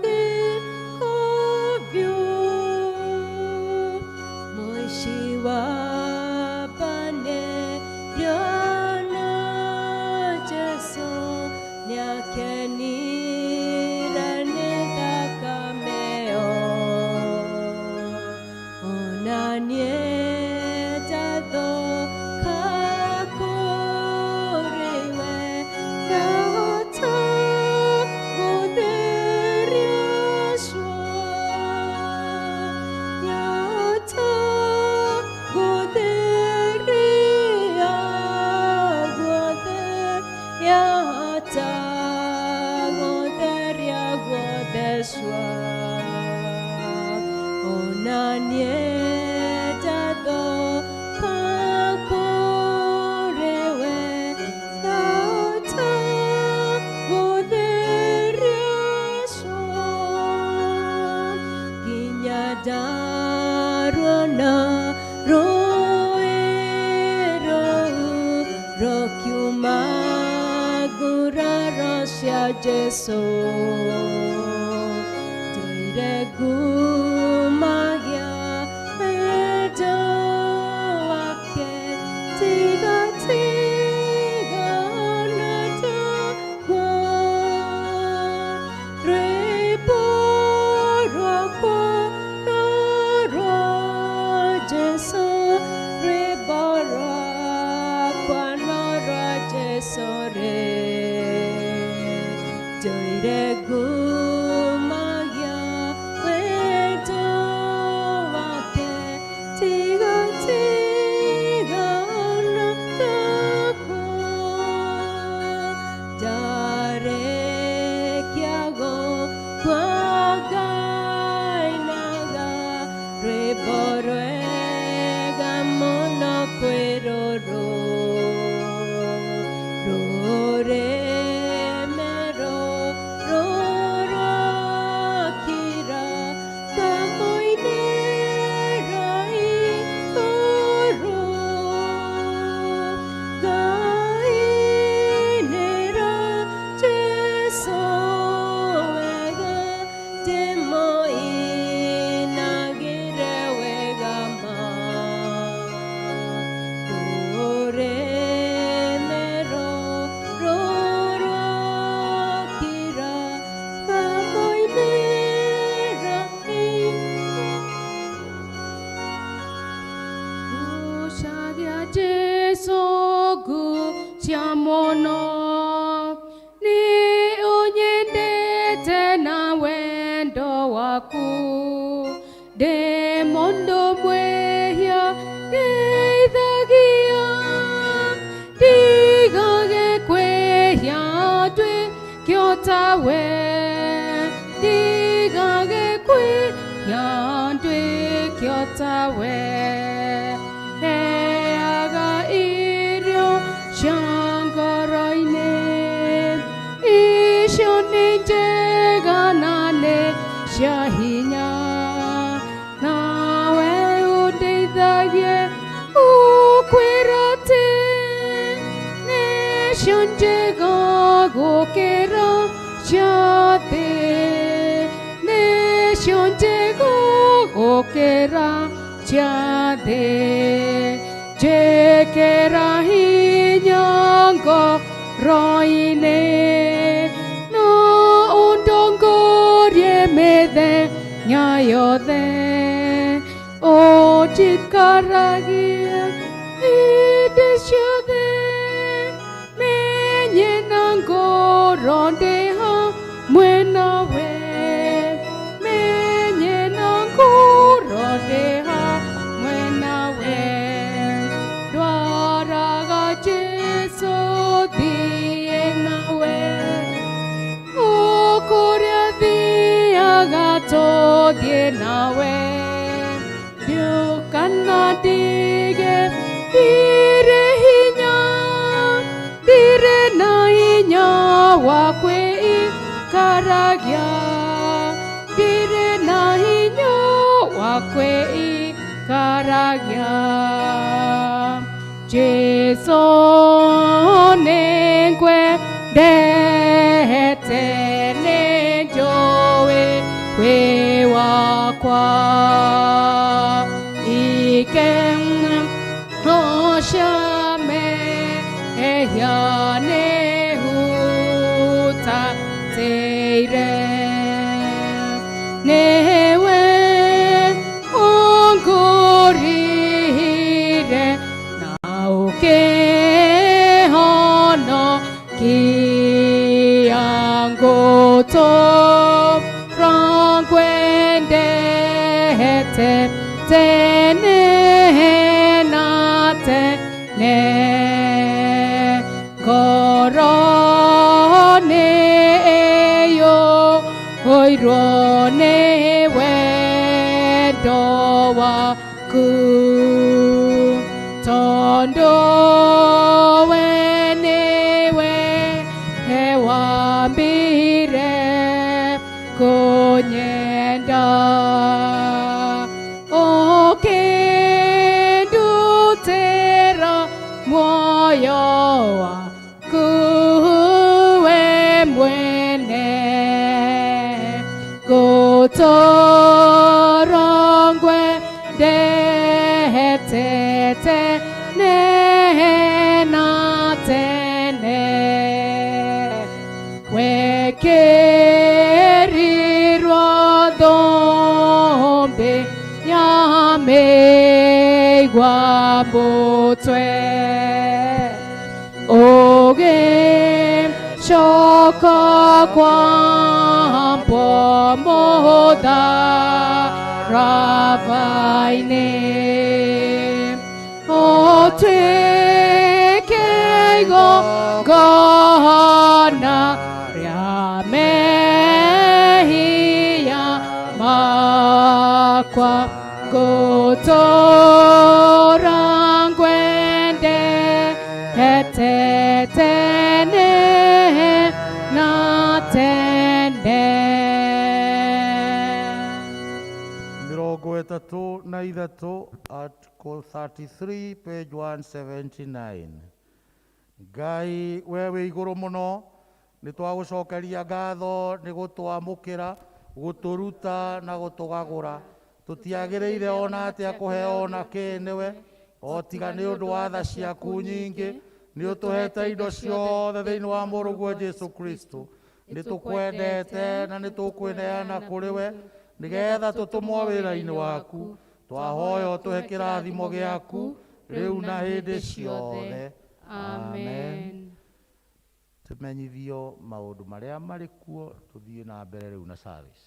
gĩko biũ. Mũici wa banĩrio na Jesũ nĩakenire nĩ thakame ĩyo. Ona niĩ ndathoka kũrĩ we, ngahota gũtheria yahota gũtheria guothe, yahota gũtheria guothe ona niĩ ndathoka kũrĩ we, ngahota gũtheria nginya ndaruona rũĩ rũu rũkiuma nguraro cia Jesũ, tũire ngumagia wendo wake, tiga ona ndagwa rwĩmbo rwakwa no rwa Jesũ, rwĩmbo rwakwa no rwa Jesũ tũire ngumagia wendo wake, tiga ona ndagwa. Ndarĩkia gũkua ngainaga rwĩmbo rwega mũno kwĩ rũrũ, rũrĩmĩ rũrokira kamoinĩra igũrũ, ngainĩra Jesũ wega, ndĩmũinagĩre wega ma. Rũrĩmĩ rũrokira kamoinĩra Ngucagia Jesũ, ngucia mũno, nĩ ũnyendete na wendo waku, ndĩ mũndũ mwĩhia ndeithagia, ndigage kwĩhia nduĩke o tawe, ndigage kwĩhia nduĩke o tawe. Heaga irio cia ngoro-inĩ, icio nĩ njega na nĩ cia hinya, nawe ũndeithagie ũkwĩra atĩ gũkĩra ciothe nĩcio njĩgu gũkĩra ciothe njĩkĩra hinya ngoro-inĩ no ũndongorie mĩthenya yothe ũnjikaragie hĩndĩ ciothe menye na ngoro ndĩ hamwe nawe menye na ngoro ndĩ hamwe nawe ndwaraga Jesu thiĩ nawe ũkũrĩa thiaga tũthiĩ nawe ndiũkana ndige ndirĩ na hinya wa kwĩikaragia ndirĩ na hinya wa kwĩikaragia Jesu nĩngwendete nĩnjũĩ wĩ wakwa ikenocia nĩhutatĩire nĩwe ũngũrire na ũkĩhonokia ngũtũũra ngwendete tene na tene ngoro nĩĩyũirwo nĩ wendo waku tondũ we nĩwe wambire kũnyenda ũkĩndutĩra muoyo waku we mwene gũtũũra ngwendete tene na tene wekĩrirwo thũmbĩ ya mĩigua mũtwe ũgĩcoka kwambwo mũtharaba-inĩ ũtuĩke igongona rĩa mehia makwa ngũtũũra ngwendete tene na tene. 33 Article 33 page 179. Ngai we wĩ igũrũ mũno nĩ twagũcokeria ngatho nĩ gũtwamũkĩra gũtũruta na gũtũgagũra tũtiagĩrĩire ona atĩa kũheo ona kĩ nĩwe o tiga nĩ ũndũ wa tha ciaku nyingĩ nĩ ũtũhete indo ciothe thĩinĩ wa mũrũguo Jesu Kristo nĩ tũkwendete na nĩ tũkwĩneana kũrĩ we nĩgetha tũtũmwo wĩra-inĩ waku twahoya ũtũhe kĩrathimo gĩaku rĩu na hĩndĩ ciothe. Amen. Tũmenyithio maũndũ marĩa marĩ kuo tũthiĩ na mbere rĩu na service.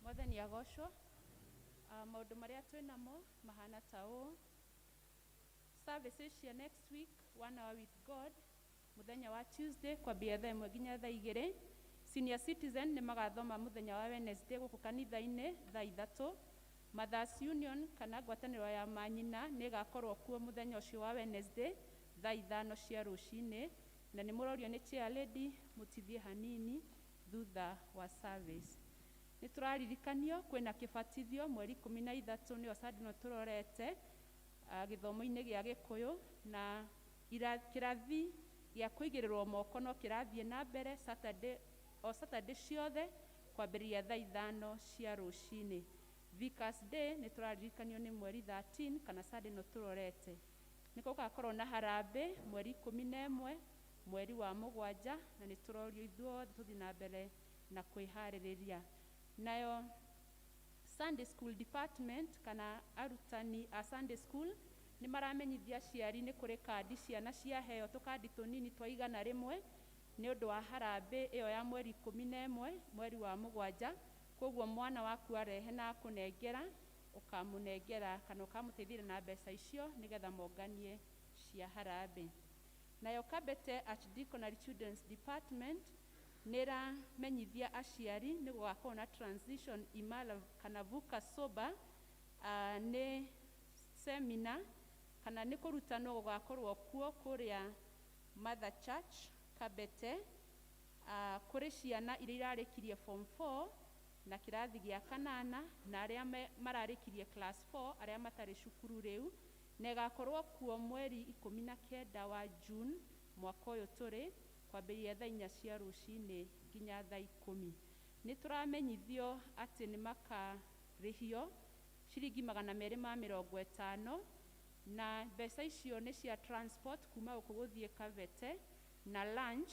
Mwathani agocwo. Maũndũ marĩa twĩ namo mahana ta ũũ. services cia next week, 1 hour with God, muthenya wa Tuesday kwambia thaa ĩmwe nginya thaa 2. Senior citizen nĩ magathoma muthenya wa Wednesday gũkũ kanitha-inĩ thaa 3. Mothers Union kana ngwatanĩro ya manyina nĩ ĩgakorwo kuo muthenya ũcio wa Wednesday thaa 5 cia rũcinĩ, na nĩ mũrorio nĩ chair lady mũtithie hanini thutha wa service. Nĩ tũraririkanio kwĩna kĩbatithio mweri 13 nĩyo Sunday tũrorete gĩthomo-inĩ gĩa Gĩkũyũ, na kĩrathi gĩa kũigĩrĩrwo moko no kĩrathiĩ na mbere Saturday ciothe kwambĩrĩria thaa 5 cia rũcinĩ. Vikas Day nĩ tũraririkanio nĩ mweri 13 kana Sunday tũrorete. Nĩ gũgakorwo na harambĩ mweri 11 mweri wa 7, na nĩ tũrorio ithuothe tũthiĩ na mbere na kwĩharĩrĩria. Nayo Sunday School Department kana arutani a Sunday School nĩ maramenyithia aciari nĩ kũrĩ kandi ciana ciaheo tũkandi tũnini twa 100 nĩ ũndũ wa harambĩ ĩyo ya mweri 11 mweri wa 7. Koguo mwana waku arehe na kũnengera ũkamũnengera kana ũkamũteithĩrĩria na mbeca icio nĩgetha monganie cia harambĩ. Nayo Kabete Archdeaconry Children's Department nĩ ĩramenyithia aciari nĩ gũgakorwo na transition imala kana vuka soba, nĩ seminar kana nĩ kũrutanwo gũgakorwo kuo kũrĩa Mother Church Kabete, kũrĩ ciana iria irarĩkirie form 4 na kĩrathi gĩa 8 na arĩa mararĩkirie class 4 arĩa matarĩ cukuru rĩu, na ĩgakorwo kuo mweri 19 wa June mwaka ũyũ tũrĩ kwambĩrĩria thaa 4 cia rũcinĩ nginya thaa 10. Nĩ tũramenyithio atĩ nĩ makarĩhio ciringi 250, na mbeca icio nĩ cia transport kuma gũkũ gũthiĩ Kabete na lunch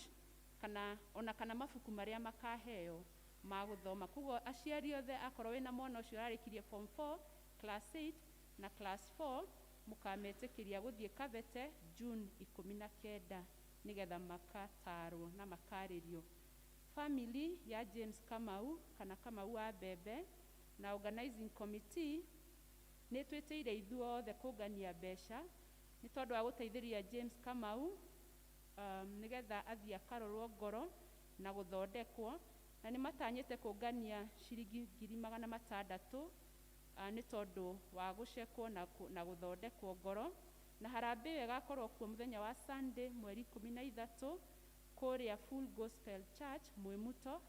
kana mabuku marĩa makaheo ma gũthoma. Koguo aciari othe akorwo wĩna mwana ũcio ararĩkirie form 4, class 8 na class 4 mũkametĩkĩria gũthiĩ Kabete June 19 nĩgetha makatarwo na makarĩrio. Family ya James Kamau kana Kamau wa Mbembe na organizing committee nĩ twĩtĩire ithuothe kũngania mbeca nĩ tondũ wa gũteithĩria James Kamau nĩgetha athiĩ akarorwo ngoro na gũthondekwo, na nĩ matanyĩte kũngania ciringi 600,000 nĩ tondũ wa gũcekwo na gũthondekwo ngoro. Na harambĩ ĩyo ĩgakorwo kuo mũthenya wa Sunday mweri 13 kũrĩa Full Gospel Church Mwĩmuto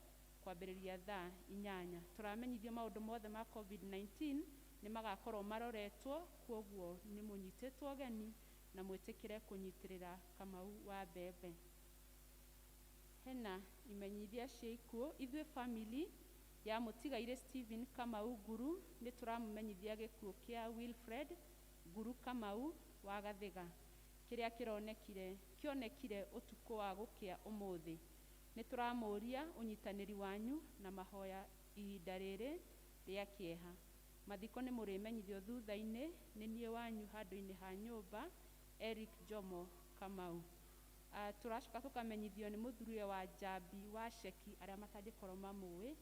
kwambĩrĩria thaa 8. Tũramenyithio maũndũ mothe ma COVID-19 nĩ magakorwo maroretwo, kwoguo nĩ mũnyitĩtwo geni na mwĩtĩkĩre kũnyitĩrĩra Kamau wa Mbembe. Hena imenyithia cia ikuũ. Ithuĩ family ya mũtigaire Stephen Kamau Nguru nĩ tũramũmenyithia gĩkuũ kĩa Wilfred Nguru Kamau wa Gathiga kĩrĩa kĩonekire ũtukũ wa gũkĩa ũmũthĩ. Nĩ tũramũria ũnyitanĩri wanyu na mahoya ihinda rĩrĩ rĩa kĩeha. Mathiko nĩ mũrĩmenyithio thutha-inĩ nĩ niĩ wanyu handũ-inĩ ha nyũmba Eric Jomo Kamau. Tũracoka tũkamenyithio nĩ mũthuriwe wa Njambi wa Ceki arĩa matangĩkorwo mamũĩ,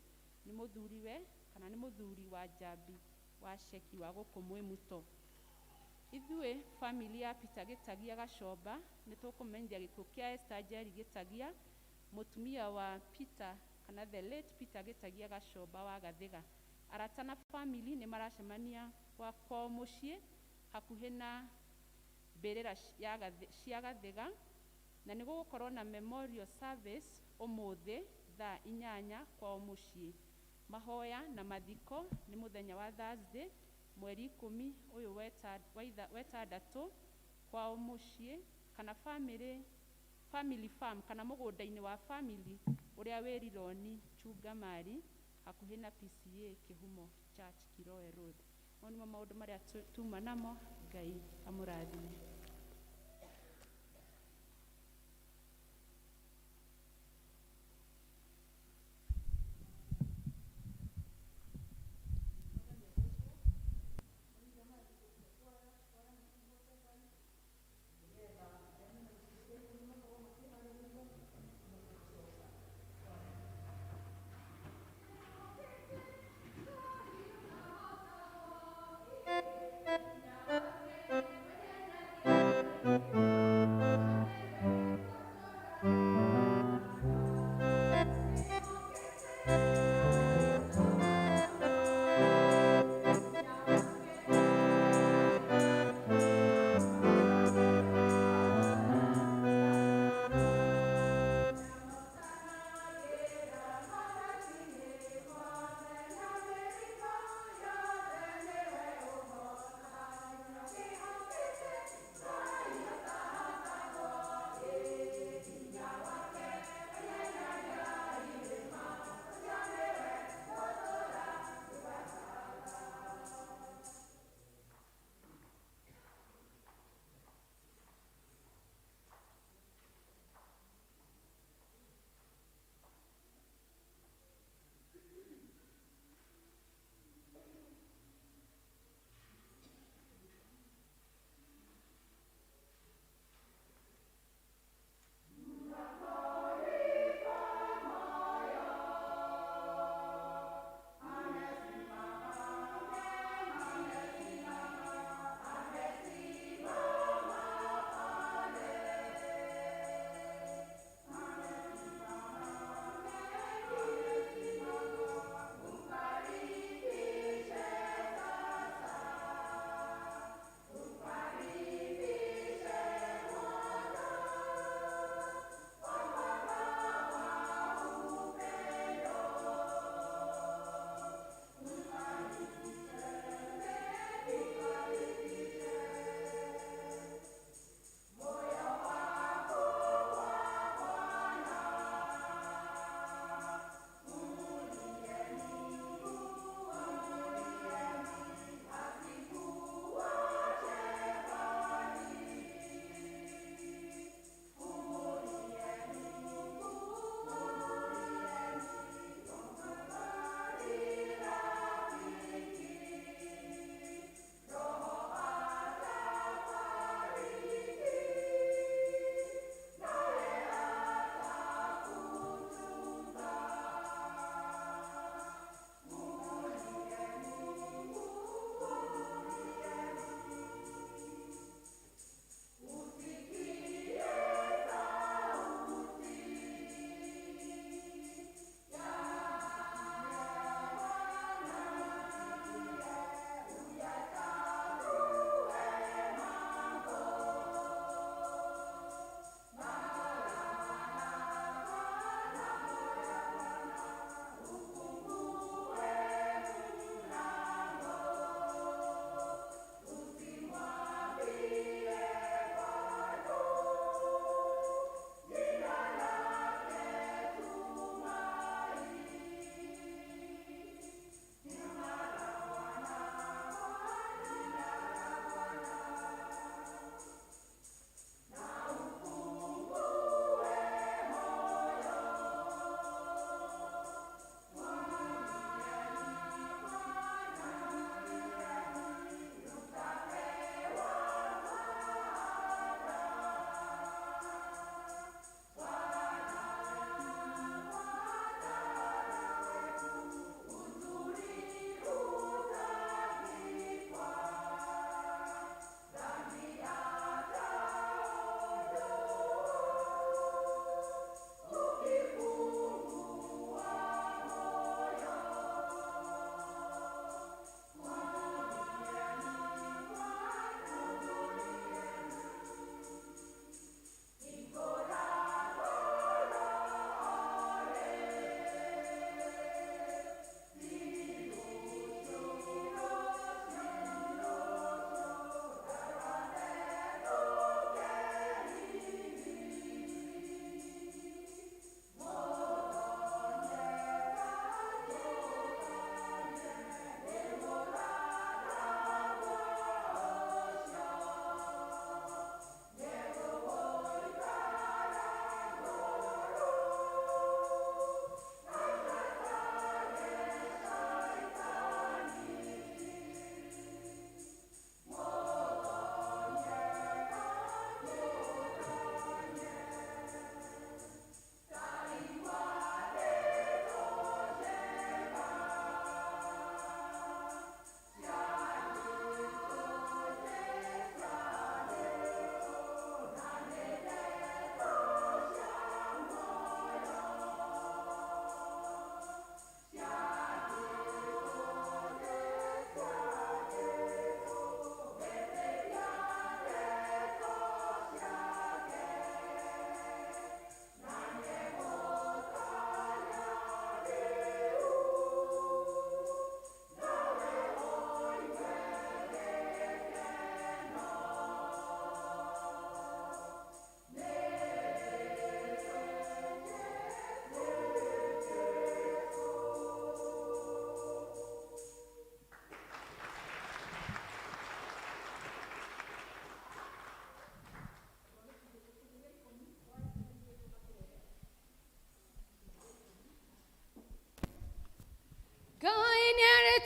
nĩ mũthuriwe kana nĩ mũthuri wa Njambi wa Ceki wa gũkũ Mwĩmuto. Ithuĩ family ya Peter Gĩtagia Gacomba nĩ tũkũmenyithia gĩkuũ kĩa Esther Njeri Gĩtagia, mũtumia wa Peter kana the late Peter Gĩtagia Gacomba wa Gathiga. Arata na family nĩ maracemania kwao mũciĩ hakuhĩ na mbĩrĩra cia Gathiga, na nĩ gũgũkorwo na memorial service ũmũthĩ thaa 8 kwao mũciĩ. Mahoya na mathiko nĩ mũthenya wa Thursday mweri 10 ũyũ wetandatũ kwao mũciĩ kana family farm kana mũgũnda-inĩ wa family ũrĩa wĩ Rironi Chungamari hakuhĩ na PCA Kĩhumo Church Kiroe Road. Mau nĩmo maũndũ marĩa tuma namo. Ngai amũrathime.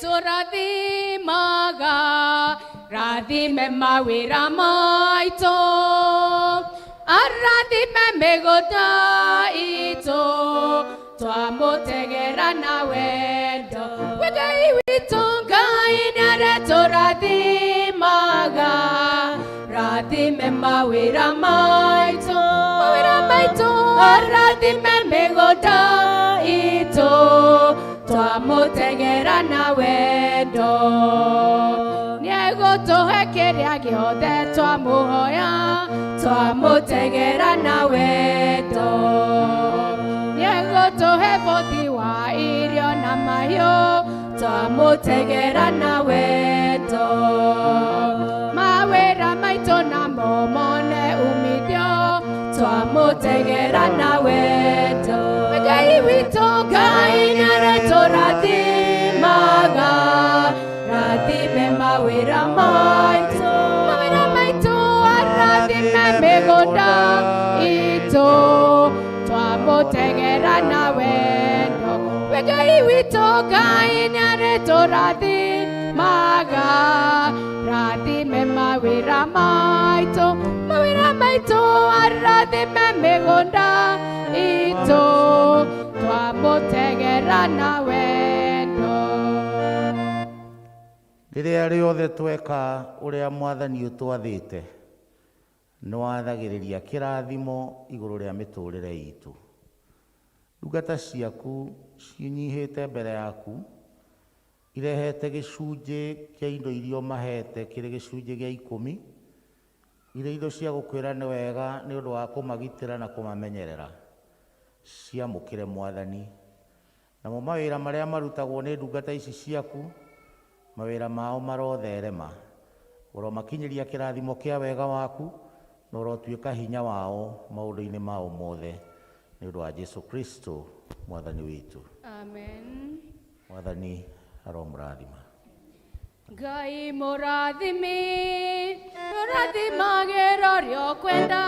tũrathimaga rathime mawĩra maitũ arathime mĩgũnda itũ twamũtegera na wendo we Ngai witũ Ngai nĩaretũrathimaga rathime mawĩra maitũ arathime mĩgũnda itũ twamũtegera na wendo nĩegũtũhe kĩrĩa gĩothe twamũhoya twamũtegera na wendo nĩegũtũhe bothi wa irio na mahiũ twamũtegera na wendo mawĩra maitũ namo mone umithio twamũtegera na wendo Ngai witũ Ngai nĩaretũrathimaga rathime mawĩra maitũ arathime mĩgũnda itũ twamũtegera na wendo we Ngai witũ Ngai nĩaretũrathimaga rathime mawĩra maitũ arathime mĩgũnda itũ twamũtegera na wendo rĩrĩa rĩothe tweka ũrĩa mwathani ũtwathĩte nĩwathagĩrĩria kĩrathimo igũrũ rĩa mĩtũrĩre itũ ndungata ciaku cinyihĩte mbere yaku irehete gĩcunjĩ kĩa indo iria ũmahete kĩrĩ gĩcunjĩ gĩa 10 irĩ indo cia gũkwĩra nĩ wega nĩ ũndũ wa kũmagitĩra na kũmamenyerera ciamũkĩre mwathani namo mawĩra marĩa marutagwo nĩ ndungata ici ciaku mawĩra mao marotherema ũromakinyĩria kĩrathimo kĩa wega waku na ũrotuĩka hinya wao maũndũ-inĩ mao mothe nĩ ũndũ wa Jesu Kristo mwathani witũ Amen. mwathani aromũrathima Ngai mũrathimi ũrathimagĩra ũrĩa ũkwenda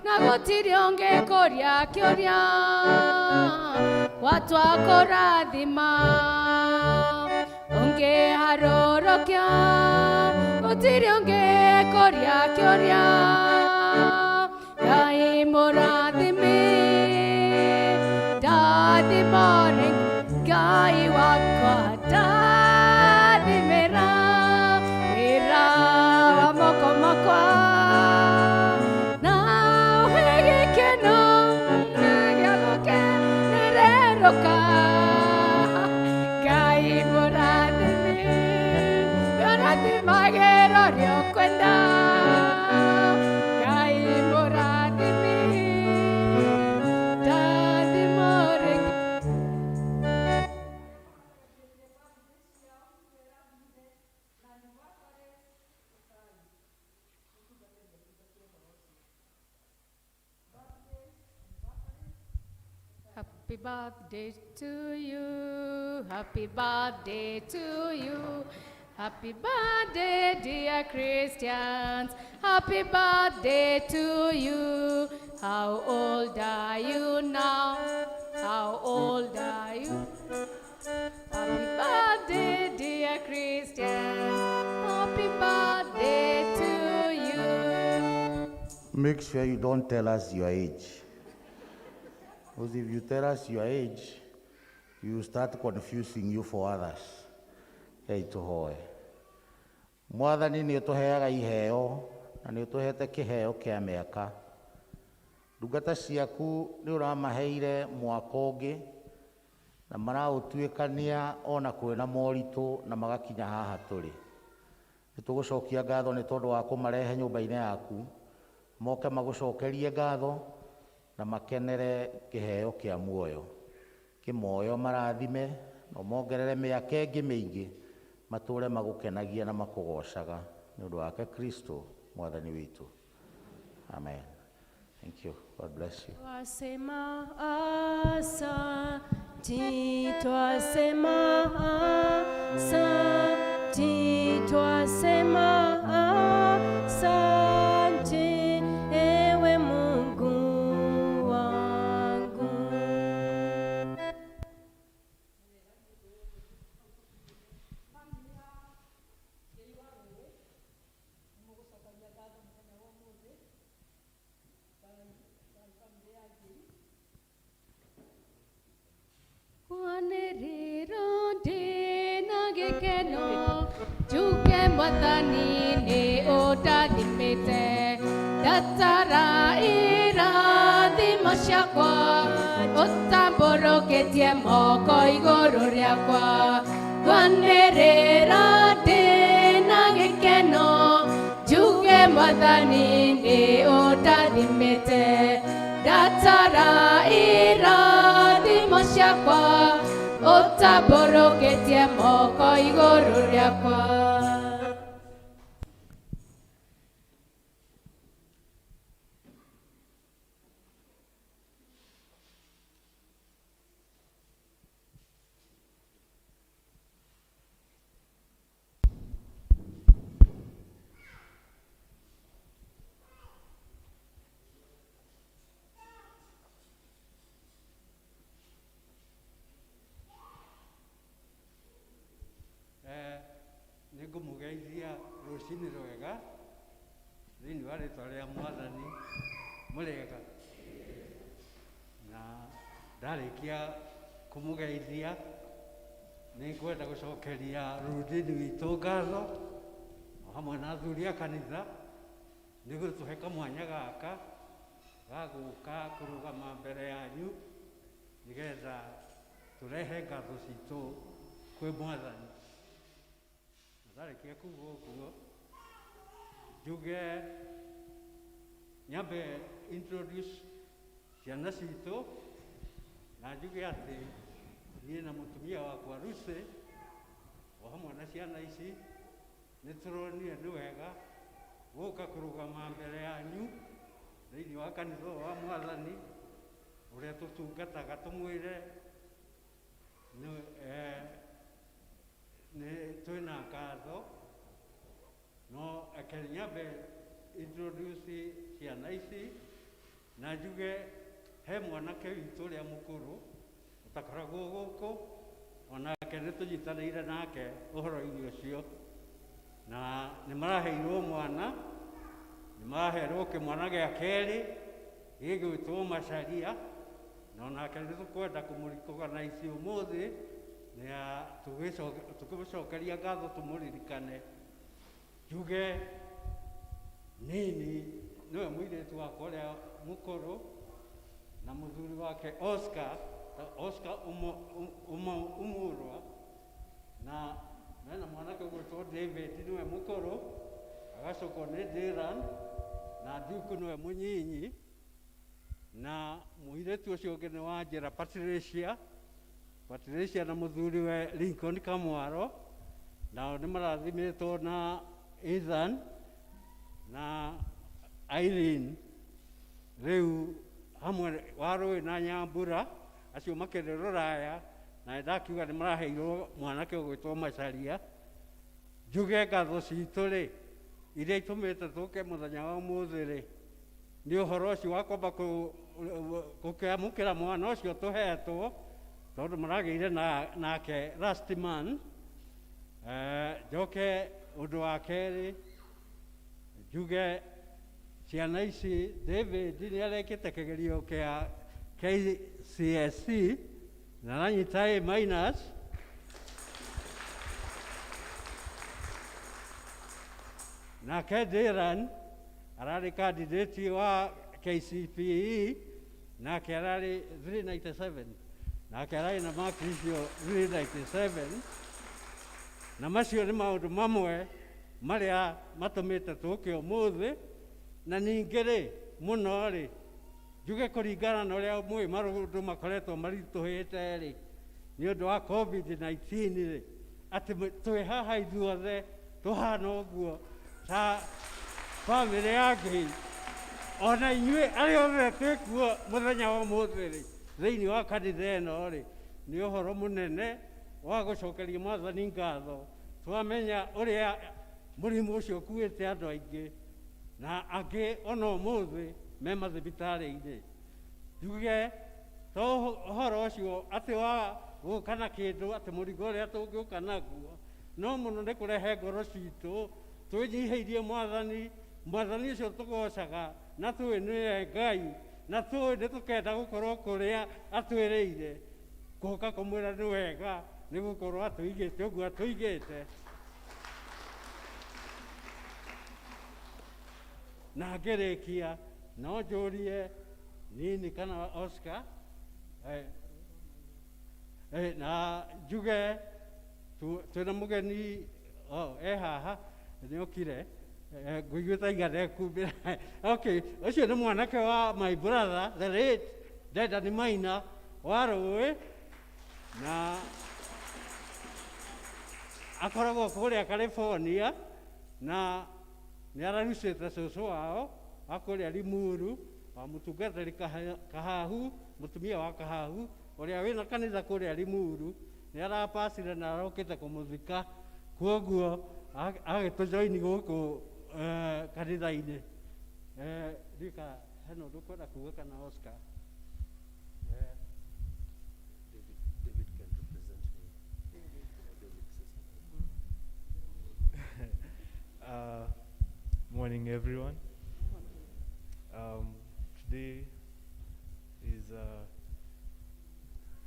na gũtirĩ ũngĩkũria kĩũria watua kũrathima ũngĩharũrũkia gũtirĩ ũngĩkũria kĩũria Ngai mũrathimi ndathimore Ngai wakwa ndathimĩra wĩra wa moko makwa na ũhe gĩkeno gĩa gũkenererũka Ngai mũrathimi ũrathimagĩra ũrĩa ũkwenda Ngai mũrathimi ndathimore Happy birthday to you, happy birthday to you, happy birthday dear Christians, happy birthday to you. How old are you now? How old are you? Happy birthday dear Christians, happy birthday to you. Make sure you don't tell us your age. Because if you tell us your age, we will start confusing you for others. Hei tũhoe. Mwathani nĩ ũtũheaga iheo na nĩ ũtũhete kĩheo kĩa mĩaka. Ndungata ciaku nĩ ũramaheire mwaka ũngĩ na maraũtuĩkania ona kwĩna moritũ na magakinya haha tũrĩ. Nĩ tũgũcokia ngatho nĩ tondũ wa kũmarehe nyũmba-inĩ yaku moke magũcokerie ngatho na makenere kĩheo kĩa muoyo kĩmoyo marathime na mongerere mĩaka ĩngĩ mĩingĩ matũre magũkenagia na makũgocaga nĩ ũndũ wake Kristo mwathani witũ amen. Thank you. God bless you. Twasema asanti, twasema asanti, twasema asanti, ewe Mungu wangu. njuge mwathani nĩ ũndathimĩte ndatara irathimo ciakwa ũtambũrũkĩtie moko igũrũ rĩakwa ngwanĩrĩra ndĩna gĩkeno njuge mwathani nĩ ũndathimĩte ndatara irathimo ciakwa ũtambũrũkĩtie moko igũrũ rĩakwa. Nĩngũmũgeithia rũcinĩ rwega thĩinĩ wa rĩtwa rĩa Mwathani mũrĩega, na ndarĩkia kũmũgeithia nĩngwenda gũcokeria rũrĩrĩ witũ ngatho o hamwe na athuri a kanitha nĩ gũtũhe kamwanya gaka ga gũka kũrũgama mbere yanyu nĩgetha tũrehe ngatho citũ kwĩ Mwathani. Ndarĩkia kuuga ũguo njuge nyambe introduce ciana citũ na njuge atĩ niĩ na mũtumia wakwa Lucy o hamwe na ciana ici nĩ tũronire nĩ wega gũka kũrũgama mbere yanyu thĩinĩ wa kanitha wa Mwathani ũrĩa tũtungataga tũmwĩre nĩ twĩna ngatho no eke nyambe introduce ciana ici na njuge he mwanake witũ ũrĩa mũkũrũ ũtakoragwo gũkũ onake nĩ tũnyitanĩire nake ũhoro-inĩ ũcio na nĩ maraheirwo mwana, nĩ maraherwo kĩmwana gĩa kerĩ gĩgwĩtwo Macharia na onake nĩ tũkwenda kũmũricognize ũmũthĩ na tũkĩmũcokeria ngatho tũmũririkane. Njuge nini nĩwe mũirĩtu wakwa ũrĩa mũkũrũ na mũthuri wake Oscar Umurwa na mena mwanake ũgwĩtwo David nĩwe mũkũrũ, agacokwo nĩ Dylan na Duke nĩwe mũnyinyi na mũirĩtu ũcio ũngĩ nĩ Wanjĩra Patricia na mũthuri we Lincoln Kamwaro, nao nĩ marathimĩtwo na Ethan na Irene rĩu hamwe Warũĩ na Nyambura acio makĩrĩ rũraya na ndakiuga nĩ maraheirwo mwanake ũgwĩtwo Macharia. Njuge ngatho citũ-rĩ iria itũmĩte tũke mũthenya wa ũmũthĩ-rĩ nĩ ũhoro ũcio wa kwamba gũkĩamũkĩra mwana ũcio tũhetwo tondũ maragĩire nake last month. Njoke ũndũ wa kerĩ njuge ciana ici David nĩ arekĩte kĩgerio kĩa KCSE na aranyita A-. Nake Dylan ararĩ candidate wa KCPE nake ararĩ 397 nake ararĩ na maki icio 397 na macio nĩ maũndũ mamwe marĩa matũmĩte tũke ũmũthĩ na ningĩ-rĩ mũno-rĩ njuge kũringana na ũrĩa mũĩ maũndũ makoretwo maritũhĩte-rĩ nĩ ũndũ wa COVID-19-rĩ atĩ twĩ haha ithuothe tũhana ũguo ta bamĩrĩ ya Ngai ona inyuĩ arĩa othe twĩkuo mũthenya wa ũmũthĩ-rĩ thĩinĩ wa kanitha ĩno-rĩ nĩ ũhoro mũnene wa gũcokeria Mwathani ngatho. Twamenya ũrĩa mũrimũ ũcio ũkuĩte andũ aingĩ na angĩ ona ũmũthĩ me mathibitarĩ-inĩ. Njuge to ũhoro ũcio atĩ wa gũka na kĩndũ atĩ mũrigo ũrĩa tũngĩũka naguo no mũno nĩ kũrehe ngoro citũ twĩnyihĩirie Mwathani ũcio tũgocaga na tũĩ nĩwe Ngai na tũĩ nĩ tũkenda gũkorwo kũrĩa atwĩrĩire gũka kũmwĩra nĩ wega nĩ gũkorwo atũigĩte ũguo atũigĩte na ngerekia no njũrie nini kana Oscar na njuge twĩna mũgeni haha nĩ okire ngũigua igana ekumbĩra okay ũcio nĩ mwanake wa my brother the late Dedan Maina wa Rũĩ na akoragwo kũrĩa California na nĩ ararucĩte cũcũ wao wa kũrĩa Limuru wa mũtungatĩri Kahahu mũtumia wa Kahahu ũrĩa wĩna kanitha kũrĩa Limuru nĩ arapacire na arokĩte kũmũthika kuoguo agĩtũjoini gũkũ kanitha-inĩ rika hena ũndũ ũkwenda kuga kana Oscar David can represent me. Morning, everyone. Today is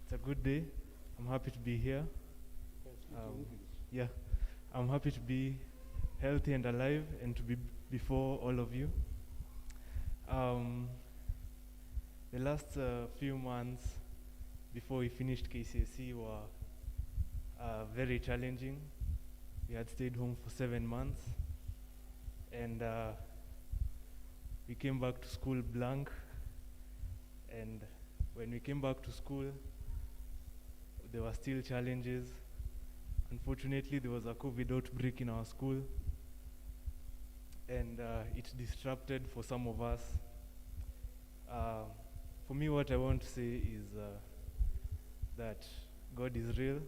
it's a good day. I'm happy to be here. I'm happy to be healthy and alive and to be before all of you. The last few months before we finished KCSE were very challenging. We had stayed home for 7 months and we came back to school blank, and when we came back to school there were still challenges. Unfortunately, there was a COVID outbreak in our school, and it disrupted for some of us. For me, what I want to say is that God is real,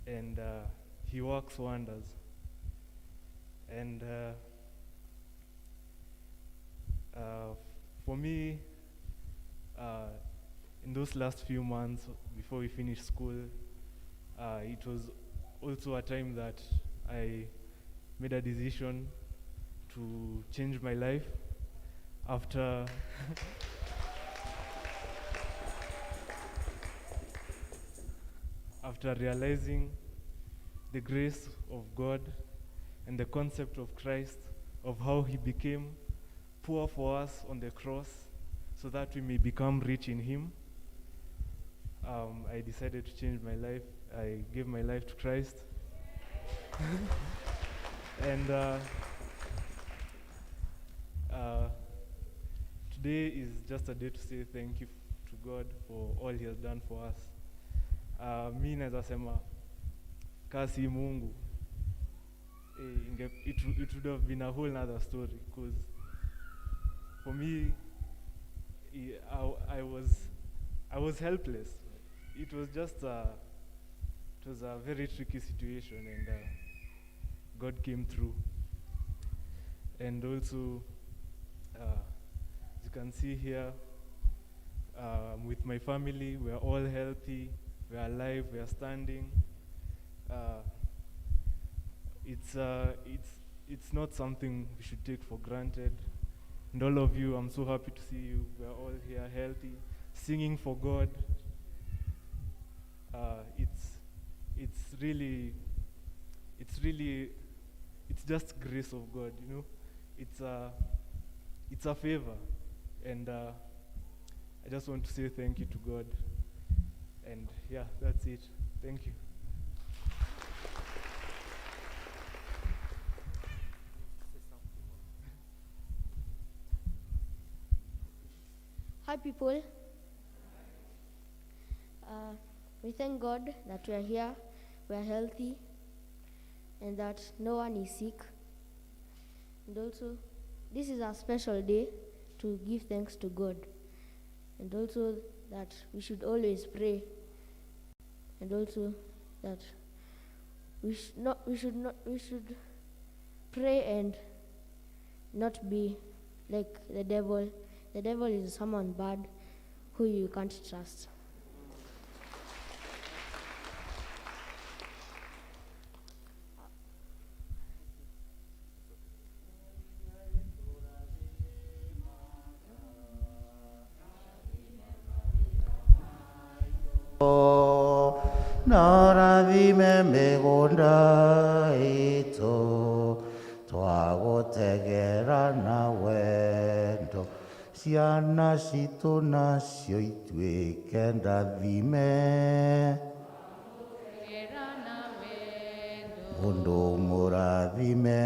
and He works wonders. And for me, in those last few months before we finished school, it was also a time that I made a decision to change my life after after realizing the grace of God and the concept of Christ, of how He became poor for us on the cross so that we may become rich in Him. I decided to change my life. I gave my life to Christ. And today is just a day to say thank you to God for all He has done for us. Mi naweza sema kasi Mungu, it would have been a whole other story, because for me, I was helpless. It was just a very tricky situation, and God came through. And also, as you can see here, with my family, we are all healthy, we are alive, we are standing. It's not something we should take for granted. And all of you, I'm so happy to see you. We are all here healthy, singing for God. It's just grace of God, you know. It's a favor, and I just want to say thank you to God. And yeah, that's it. Thank you. Hi people. We thank God that we are here, we are healthy, and that no one is sick. And also, this is a special day to give thanks to God. And also that we should always pray. And also that we should pray and not be like the devil. The devil is someone bad who you can't trust. Narathime mĩgũnda itũ twagutegera na wendo ciana citũ nacio ituĩke ndathime mũndũ mũrathime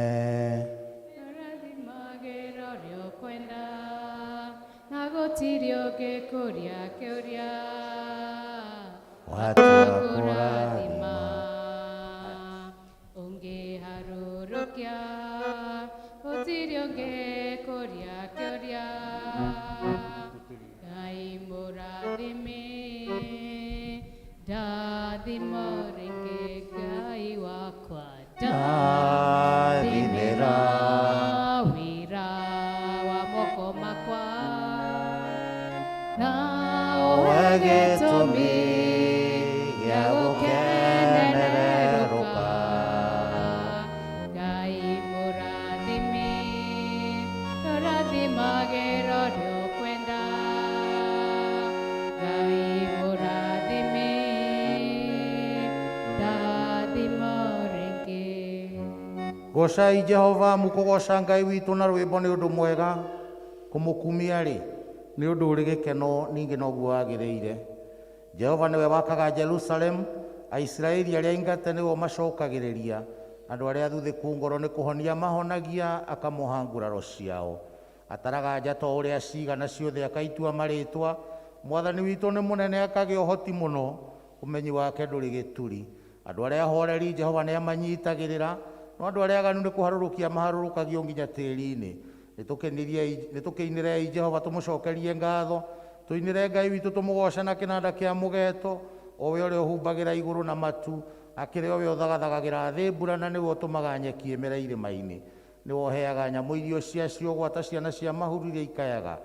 Rathimagĩra ũrĩa ũkwenda na gũtirĩ ũngĩ kũria kĩũria watua kũrathima ũngĩharũrũkia gũtirĩ ũngĩ kũria kĩũria Ngai mũrathime ndathima rĩngĩ Ngai wakwa ndathimĩra wĩra wa moko makwa na ũhe gĩtũmi gĩa gũkenererũka Ngai mũrathime ũrathimagĩra ũrĩa ũkwenda Ngai mũrathime ndathima rĩngĩ gocai Jehova mũkũgoca Ngai witũ na rwĩmbo nĩ ũndũ mwega kũmũkumia rĩ nĩ ũndũ ũrĩ gĩkeno ningĩ noguo wagĩrĩire Jehova nĩwe wakaga Jerusalem Aisiraeli arĩa aingate nĩwe macokagĩrĩria andũ arĩa athuthĩku ngoro nĩ kũhonia mahonagia akamoha nguraro ciao ataraga njata ũrĩa cigana ciothe akaitua marĩtwa Mwathani witũ nĩ mũnene akagĩa ũhoti mũno ũmenyi wake ndũrĩ gĩturi andũ arĩa ahoreri Jehova nĩ amanyitagĩrĩra no andũ arĩa aganu nĩ kũharũrũkia maharũrũkagio nginya tĩri-inĩ nĩtũkĩinĩrei Jehova tũmũcokerie ngatho tũinĩre Ngai witũ tũmũgoce na kĩnanda kĩa mũgeeto o we ũrĩa ũhumbagĩra igũrũ na matu akĩrĩ o we ũthagathagagĩra thĩ mbura na nĩwe ũtũmaga nyeki ĩmere irĩma-inĩ nĩwe ũheaga nyamũ irio ciacio gwata ciana cia mahuru iria ikayaga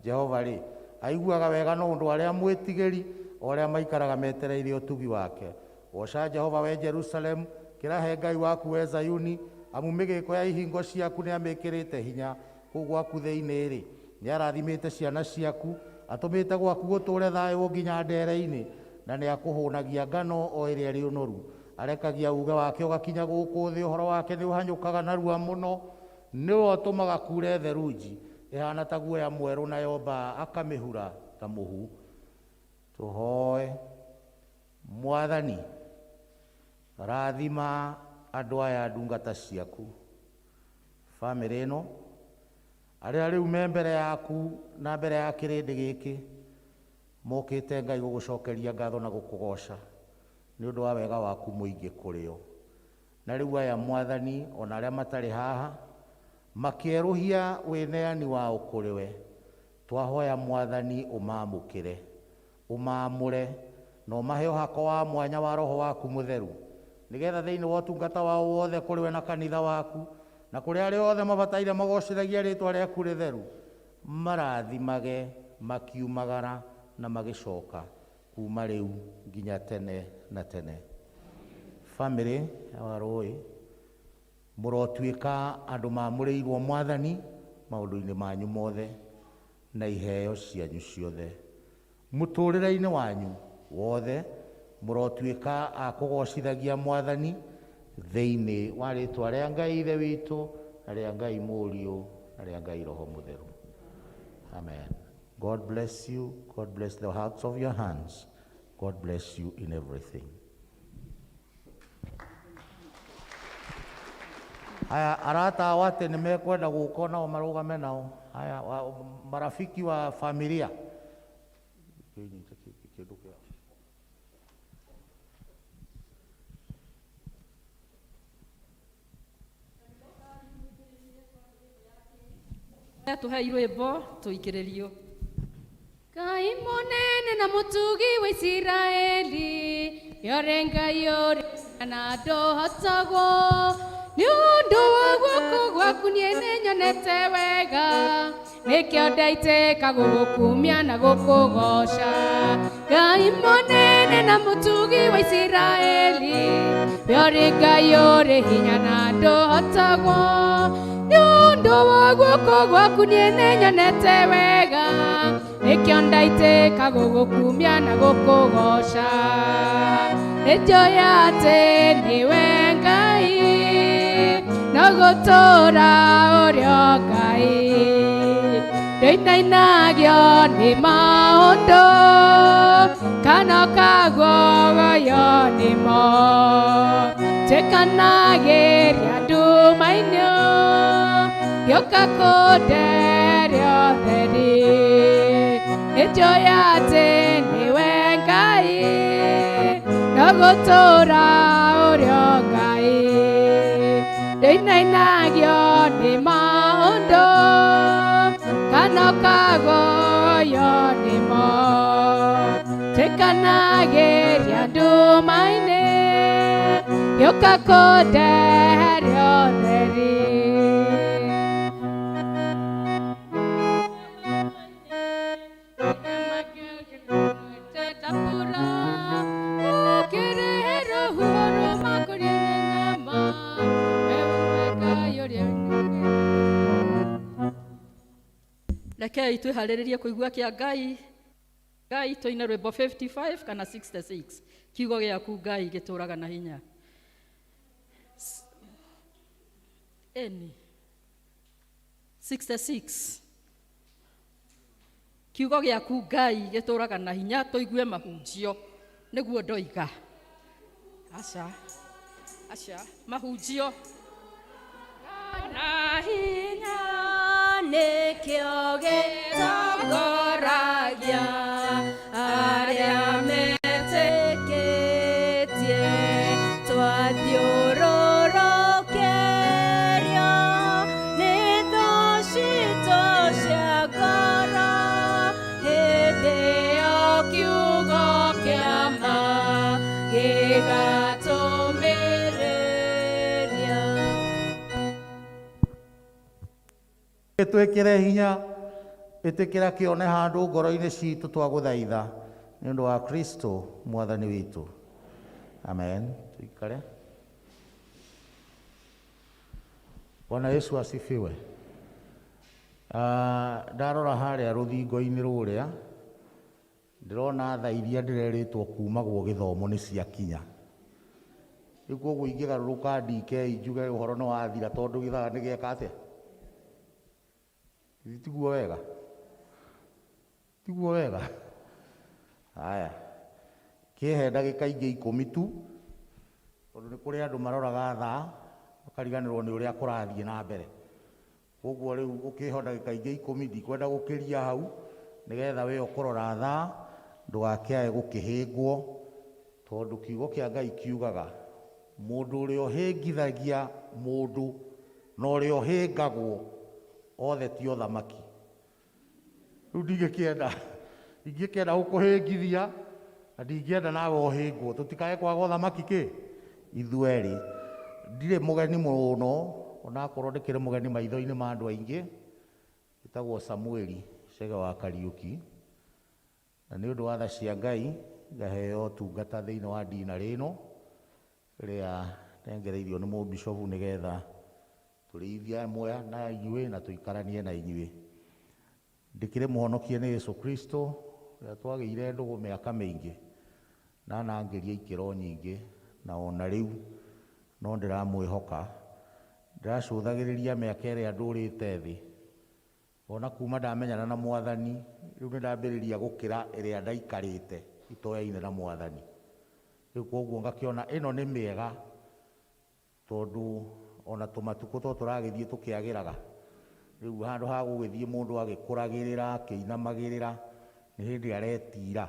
Jehova rĩ aiguaga wega no ũndũ arĩa mwĩtigĩri o arĩa maikaraga metereire ũtugi wake goca Jehova we Jerusalem kĩrahe Ngai waku we Zayuni amu mĩgĩko ya ihingo ciaku nĩ amĩkĩrĩte hinya kũu gwaku thĩinĩ rĩ nĩ arathimĩte ciana ciaku atũmĩte gwaku gũtũũre thayũ nginya ndere-inĩ na nĩ akũhũnagia ngano o ĩrĩa ĩrĩ ũnoru arekagia uge wake ũgakinya gũkũ thĩ ũhoro wake nĩ ũhanyũkaga narua mũno nĩwe ũtũmaga kure theruji ĩhana ta guoya mwerũ na yomba akamĩhura ta mũhu tũhoe Mwathani rathima andũ aya ndungata ciaku bamĩrĩ ĩno arĩa rĩu me mbere yaku na mbere ya kĩrĩndĩ gĩkĩ mokĩte Ngai gũgũcokeria ngatho na gũkũgoca nĩ ũndũ wa wega waku mũingĩ kũrĩ o na rĩu aya Mwathani ona arĩa matarĩ haha makĩerũhia wĩneani wao kũrĩ we twahoya Mwathani ũmamũkĩre ũmaamũre na ũmahe ũhako wa mwanya wa roho waku mũtheru nĩgetha thĩinĩ wa ũtungata wao wothe kũrĩ we na kanitha waku na kũrĩ arĩa othe mabataire magocithagia rĩtwa rĩaku rĩtheru marathimage makiumagara na magĩcoka kuma rĩu nginya tene na tene bamĩrĩ ya Warũĩ mũrotuĩka andũ maamũrĩirwo Mwathani maũndũ-inĩ manyu mothe na iheo cianyu ciothe mũtũũrĩre-inĩ wanyu wothe mũrotuĩka a kũgocithagia Mwathani thĩinĩ wa rĩtwa rĩa Ngai ithe witũ na rĩa Ngai mũriũ na rĩa Ngai roho mũtheru amen. God bless you. God bless the hearts of your hands. God bless you in everything. Haya arata wate nimekwenda gũka nao marũgame nao. Haya marafiki wa familia. Tuhe irwĩmbo tũikĩrĩrio. Ngai mũnene na mũtugi wa Isiraeli yore Ngai ũrĩ na ndũhotagwo nĩ ũndũ wa guoko gwaku niĩ nĩnyonete wega nĩkĩo ndaitĩka gũgũkumia na gũkũgoca Ngai mũnene na mũtugi wa Isiraeli yore Ngai ũrĩ hinya na ndũhotagwo nĩ ũndũ wa guoko gwaku niĩ nĩnyonete wega nĩkĩo ndaitĩka gũgũkumia na gũkũgoca nĩnjũĩ atĩ nĩwe Ngai no gũtũũra ũrĩa Ngai ndĩinainagio nĩ maũndũ kana kaguoyo nĩmo njĩkanagĩria nduma-inĩ gĩũka kũnderia ũtheri nĩnjũĩ atĩ nĩwe Ngai no gũtũũra ũrĩa Ngai ndĩinainagio nĩ maũndũ kana kaguoyo nĩmo njĩkanagĩria nduma-inĩ gĩũka kũnderia ũtheri. Rekei twĩharĩrĩrie kũigua kĩa Ngai. Ngai tũine rwĩmbo 55 kana 66. Kiugo gĩaku Ngai gĩtũũraga na hinya. Eni 66. Kiugo gĩaku Ngai gĩtũũraga na hinya, tũigue mahunjio nĩguo ndoiga. Aca mahunjio na hinya nĩkĩo gĩtongoragia arĩa metĩkĩtie twathiũrũrũkĩrio nĩ thũ citũ cia ngoro hĩndĩ ĩyo kiugo kĩa ma gĩgatũmĩrĩria. Twĩkĩre hinya ĩtĩkĩra kĩone handũ ngoro-inĩ citũ twagũthaitha nĩ ũndũ wa Kristo mwathani witũ. Amen. Tuikare. Bwana Yesu asifiwe. Ndarora harĩa rũthingo-inĩ rũrĩa ndĩrona tha iria ndĩrerĩtwo kumagwo gĩthomo nĩ ciakinya. Rĩu koguo ingĩgarũrũka ndikei njuge ũhoro nĩ wathira tondũ gĩthaa nĩ gĩeka atĩa? Tiguo wega? Tiguo wega? Haya, kĩhe ndagĩka ingĩ 10 tu tondũ nĩ kũrĩ andũ maroraga thaa makariganĩrwo nĩ ũrĩa kũrathiĩ na mbere. Koguo rĩu ũkĩho ndagĩka ingĩ 10 ndikwenda gũkĩria hau nĩgetha wĩ ũkũrora thaa ndũgakĩae gũkĩhĩngwo tondũ kiugo kĩa Ngai kiugaga mũndũ ũrĩa ũhĩngithagia mũndũ na ũrĩa ũhĩngagwo othe ti othamaki. Rĩu ndingĩkĩenda gũkũhĩngithia na ndingĩenda nawe ũhĩngwo, tũtikae kwaga ũthamaki ithuerĩ. Ndirĩ mũgeni mũno onakorwo ndĩkĩrĩ mũgeni maitho-inĩ ma andũ aingĩ, njĩtagwo Samueli Chege wa Kariũki, na nĩ ũndũ wa tha cia Ngai ngaheo ũtungata thĩinĩ wa ndina rĩno rĩrĩa nengereirio nĩ mũbishopu nĩgetha tũrĩithia moya na inyuĩ na tũikaranie na inyuĩ. Ndĩkĩrĩ mũhonokie nĩ Yesu Kristo ũrĩa twagĩire ndũgũ mĩaka mĩingĩ na nangĩria ikĩro nyingĩ, na ona rĩu no ndĩramwĩhoka. Ndĩracũthagĩrĩria mĩaka ĩrĩa ndũrĩte thĩ, ona kuma ndamenyana na Mwathani rĩu nĩ ndambĩrĩria gũkĩra ĩrĩa ndaikarĩte itoyaine na Mwathani. Rĩu koguo ngakĩona ĩno nĩ mĩega tondũ ona tũmatukũ to tũragĩthiĩ tũkĩagĩraga. Rĩu handũ ha gũgĩthiĩ mũndũ agĩkũragĩrĩra akĩinamagĩrĩra nĩ hĩndĩ aretira.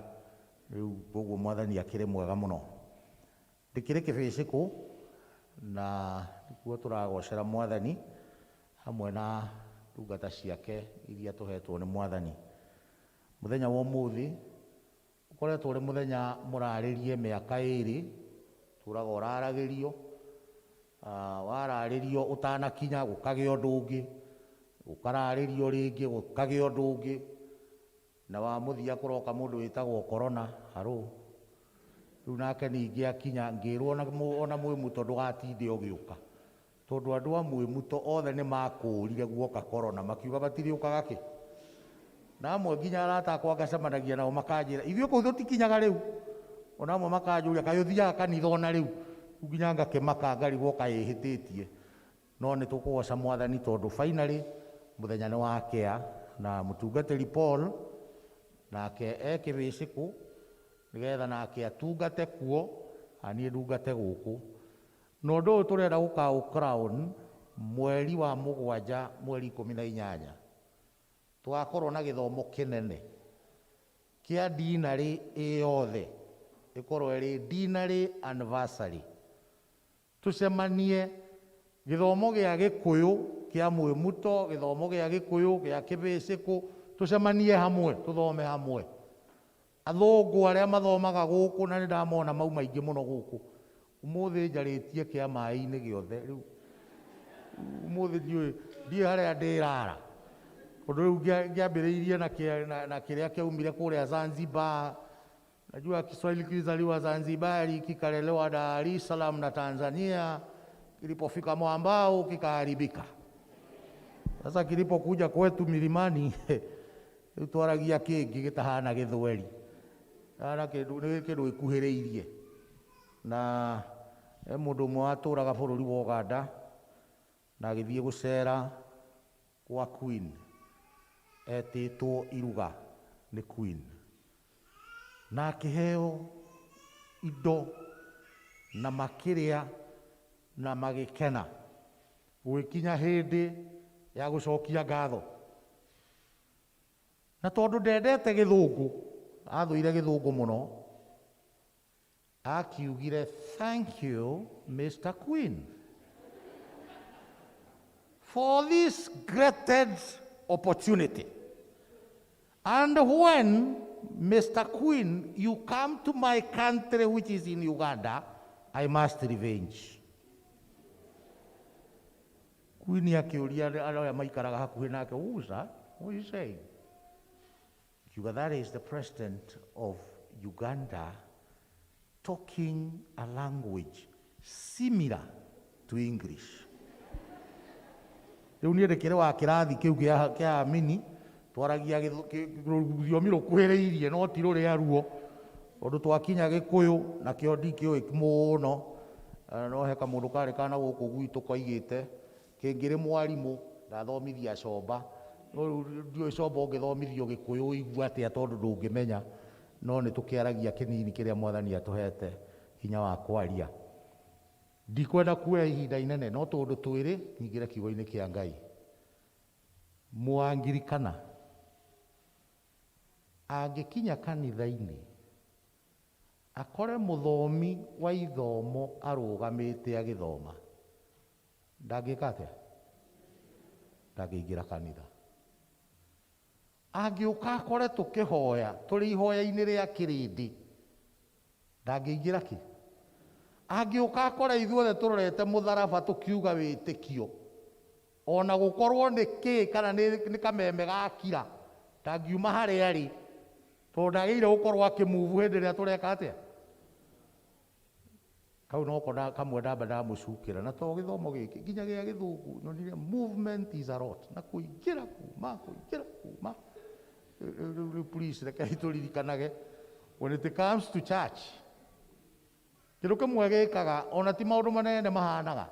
Rĩu koguo Mwathani akĩrĩ mwega mũno. Ndĩkĩrĩ kĩbĩcĩkũ na nĩkuo tũragocera Mwathani hamwe na ndungata ciake iria tũhetwo nĩ Mwathani. Mũthenya wa ũmũthĩ ũkoretwo ũrĩ mũthenya mũrarĩrie mĩaka ĩrĩ tũraga ũraragĩrio, wararĩrio ũtanakinya gũkagĩa ũndũ ũngĩ, ũkararĩrio rĩngĩ gũkagĩa ũndũ ũngĩ, na wa mũthia kũroka mũndũ wĩtagwo korona. Harũ rĩu nake ningĩ akinya ngĩrwo ona mwĩmuto ndũgatinde ũgĩũka tondũ andũ a mwĩmuto othe nĩ makũũrire guoka korona makiuga matirĩũkaga kĩ. Na amwe nginya arata akwa ngacemanagia nao makanjĩra ithuĩ kũu tũtikinyaga rĩu, ona amwe makanjũria kaĩ ũthiaga kanitha ona rĩu, nginya ngakĩmaka ngarigwo kaĩ hĩtĩtie. no nĩ tũkũgoca Mwathani tondũ finally mũthenya nĩ wakĩa na mũtungatĩri Paul nake ekĩbĩcĩkũ nĩgetha nake atungate kuo aniĩ ndungate gũkũ. Na ũndũ ũyũ tũrenda gũkaũ-crown mweri wa mũgwanja mweri 18 tũgakorwo na gĩthomo kĩnene kĩa dinarĩ ĩyothe ĩkorwo ĩrĩ dinarĩ anniversary. Tũcemanie gĩthomo gĩa Gĩkũyũ kĩa mwĩmuto, gĩthomo gĩa Gĩkũyũ gĩa kĩbĩcĩkũ, tũcemanie hamwe tũthome hamwe. Athũngũ arĩa mathomaga gũkũ na nĩndamona mau maingĩ mũno gũkũ, ũmũthĩ njarĩtie kĩa maĩ-inĩ gĩothe, rĩu ũmũthĩ ndiĩ harĩa ndĩrara, ũndũ rĩu ngĩambĩrĩirie na kĩrĩa kĩaumire kũrĩa Zanzibar. Najua Kiswahili kilizaliwa Zanzibari kikalelewa Dar es Salaam na Tanzania, kilipofika mwambao kikaharibika. Sasa kilipokuja kwetu milimani twaragia kĩngĩ gĩtahana gĩthweri, ana kĩndũ gĩkuhĩrĩirie. Na mũndũ ũmwe watũraga bũrũri wa Uganda na agĩthiĩ gũcera kwa Queen, etĩtwo Iruga nĩ Queen, na akĩheo indo na makĩrĩa na magĩkena gũgĩkinya hĩndĩ ya gũcokia ngatho. Na tondũ ndendete gĩthũngũ, athũire gĩthũngũ mũno, akiugire thank you Mr. Queen for this great opportunity, and when Mr. Queen you come to my country which is in Uganda, I must revenge. Queen akĩũria arĩa maikaraga hakuhĩ nake, who's that? What are you saying? That is the president of Uganda talking a language similar to English. Rĩu niĩ ndĩkĩrĩ wa kĩrathi kĩu kĩa amini twaragia rũthiomi rũkuhĩrĩirie no ti rũrĩa ruo, tondũ twakinya Gĩkũyũ nakĩo ndikĩũĩ mũno, no he kamũndũ karĩ kana gũkũ gwitũ koigĩte kĩngĩrĩ mwarimũ ndathomithia Comba, no ndiũĩ Comba ũngĩthomithio Gĩkũyũ ũigua atĩa tondũ ndũngĩmenya, no nĩ tũkĩaragia kĩnini kĩrĩa Mwathani atũhete hinya wa kwaria. Ndikwenda kuoya ihinda inene, no tondũ twĩrĩ nyingĩre kiugo-inĩ kĩa Ngai. Mũangirikana angĩkinya kanitha-inĩ akore mũthomi wa ithomo arũgamĩte agĩthoma, ndangĩka atĩa? Ndangĩingĩra kanitha. Angĩũka akore tũkĩhoya tũrĩ ihoya-inĩ rĩa kĩrĩndĩ, ndangĩingĩra kĩ? Angĩũka akore ithuothe tũrorete mũtharaba tũkiuga wĩtĩkio, ona gũkorwo nĩ kĩ kana nĩ kameme gakira, ndangiuma harĩa arĩ, tondũ ndagĩrĩire gũkorwo akĩmuvu hĩndĩ ĩrĩa tũreka atĩa? Kau noko kamwe ndamba ndamũcukĩra, na to gĩthomo gĩkĩ nginya gĩa Gĩthũngũ nyonire movement is a lot, na kũingĩra kuma. Please rekei tũririkanage, when it comes to church, kĩndũ kĩmwe gĩkaga, ona ti maũndũ manene mahanaga,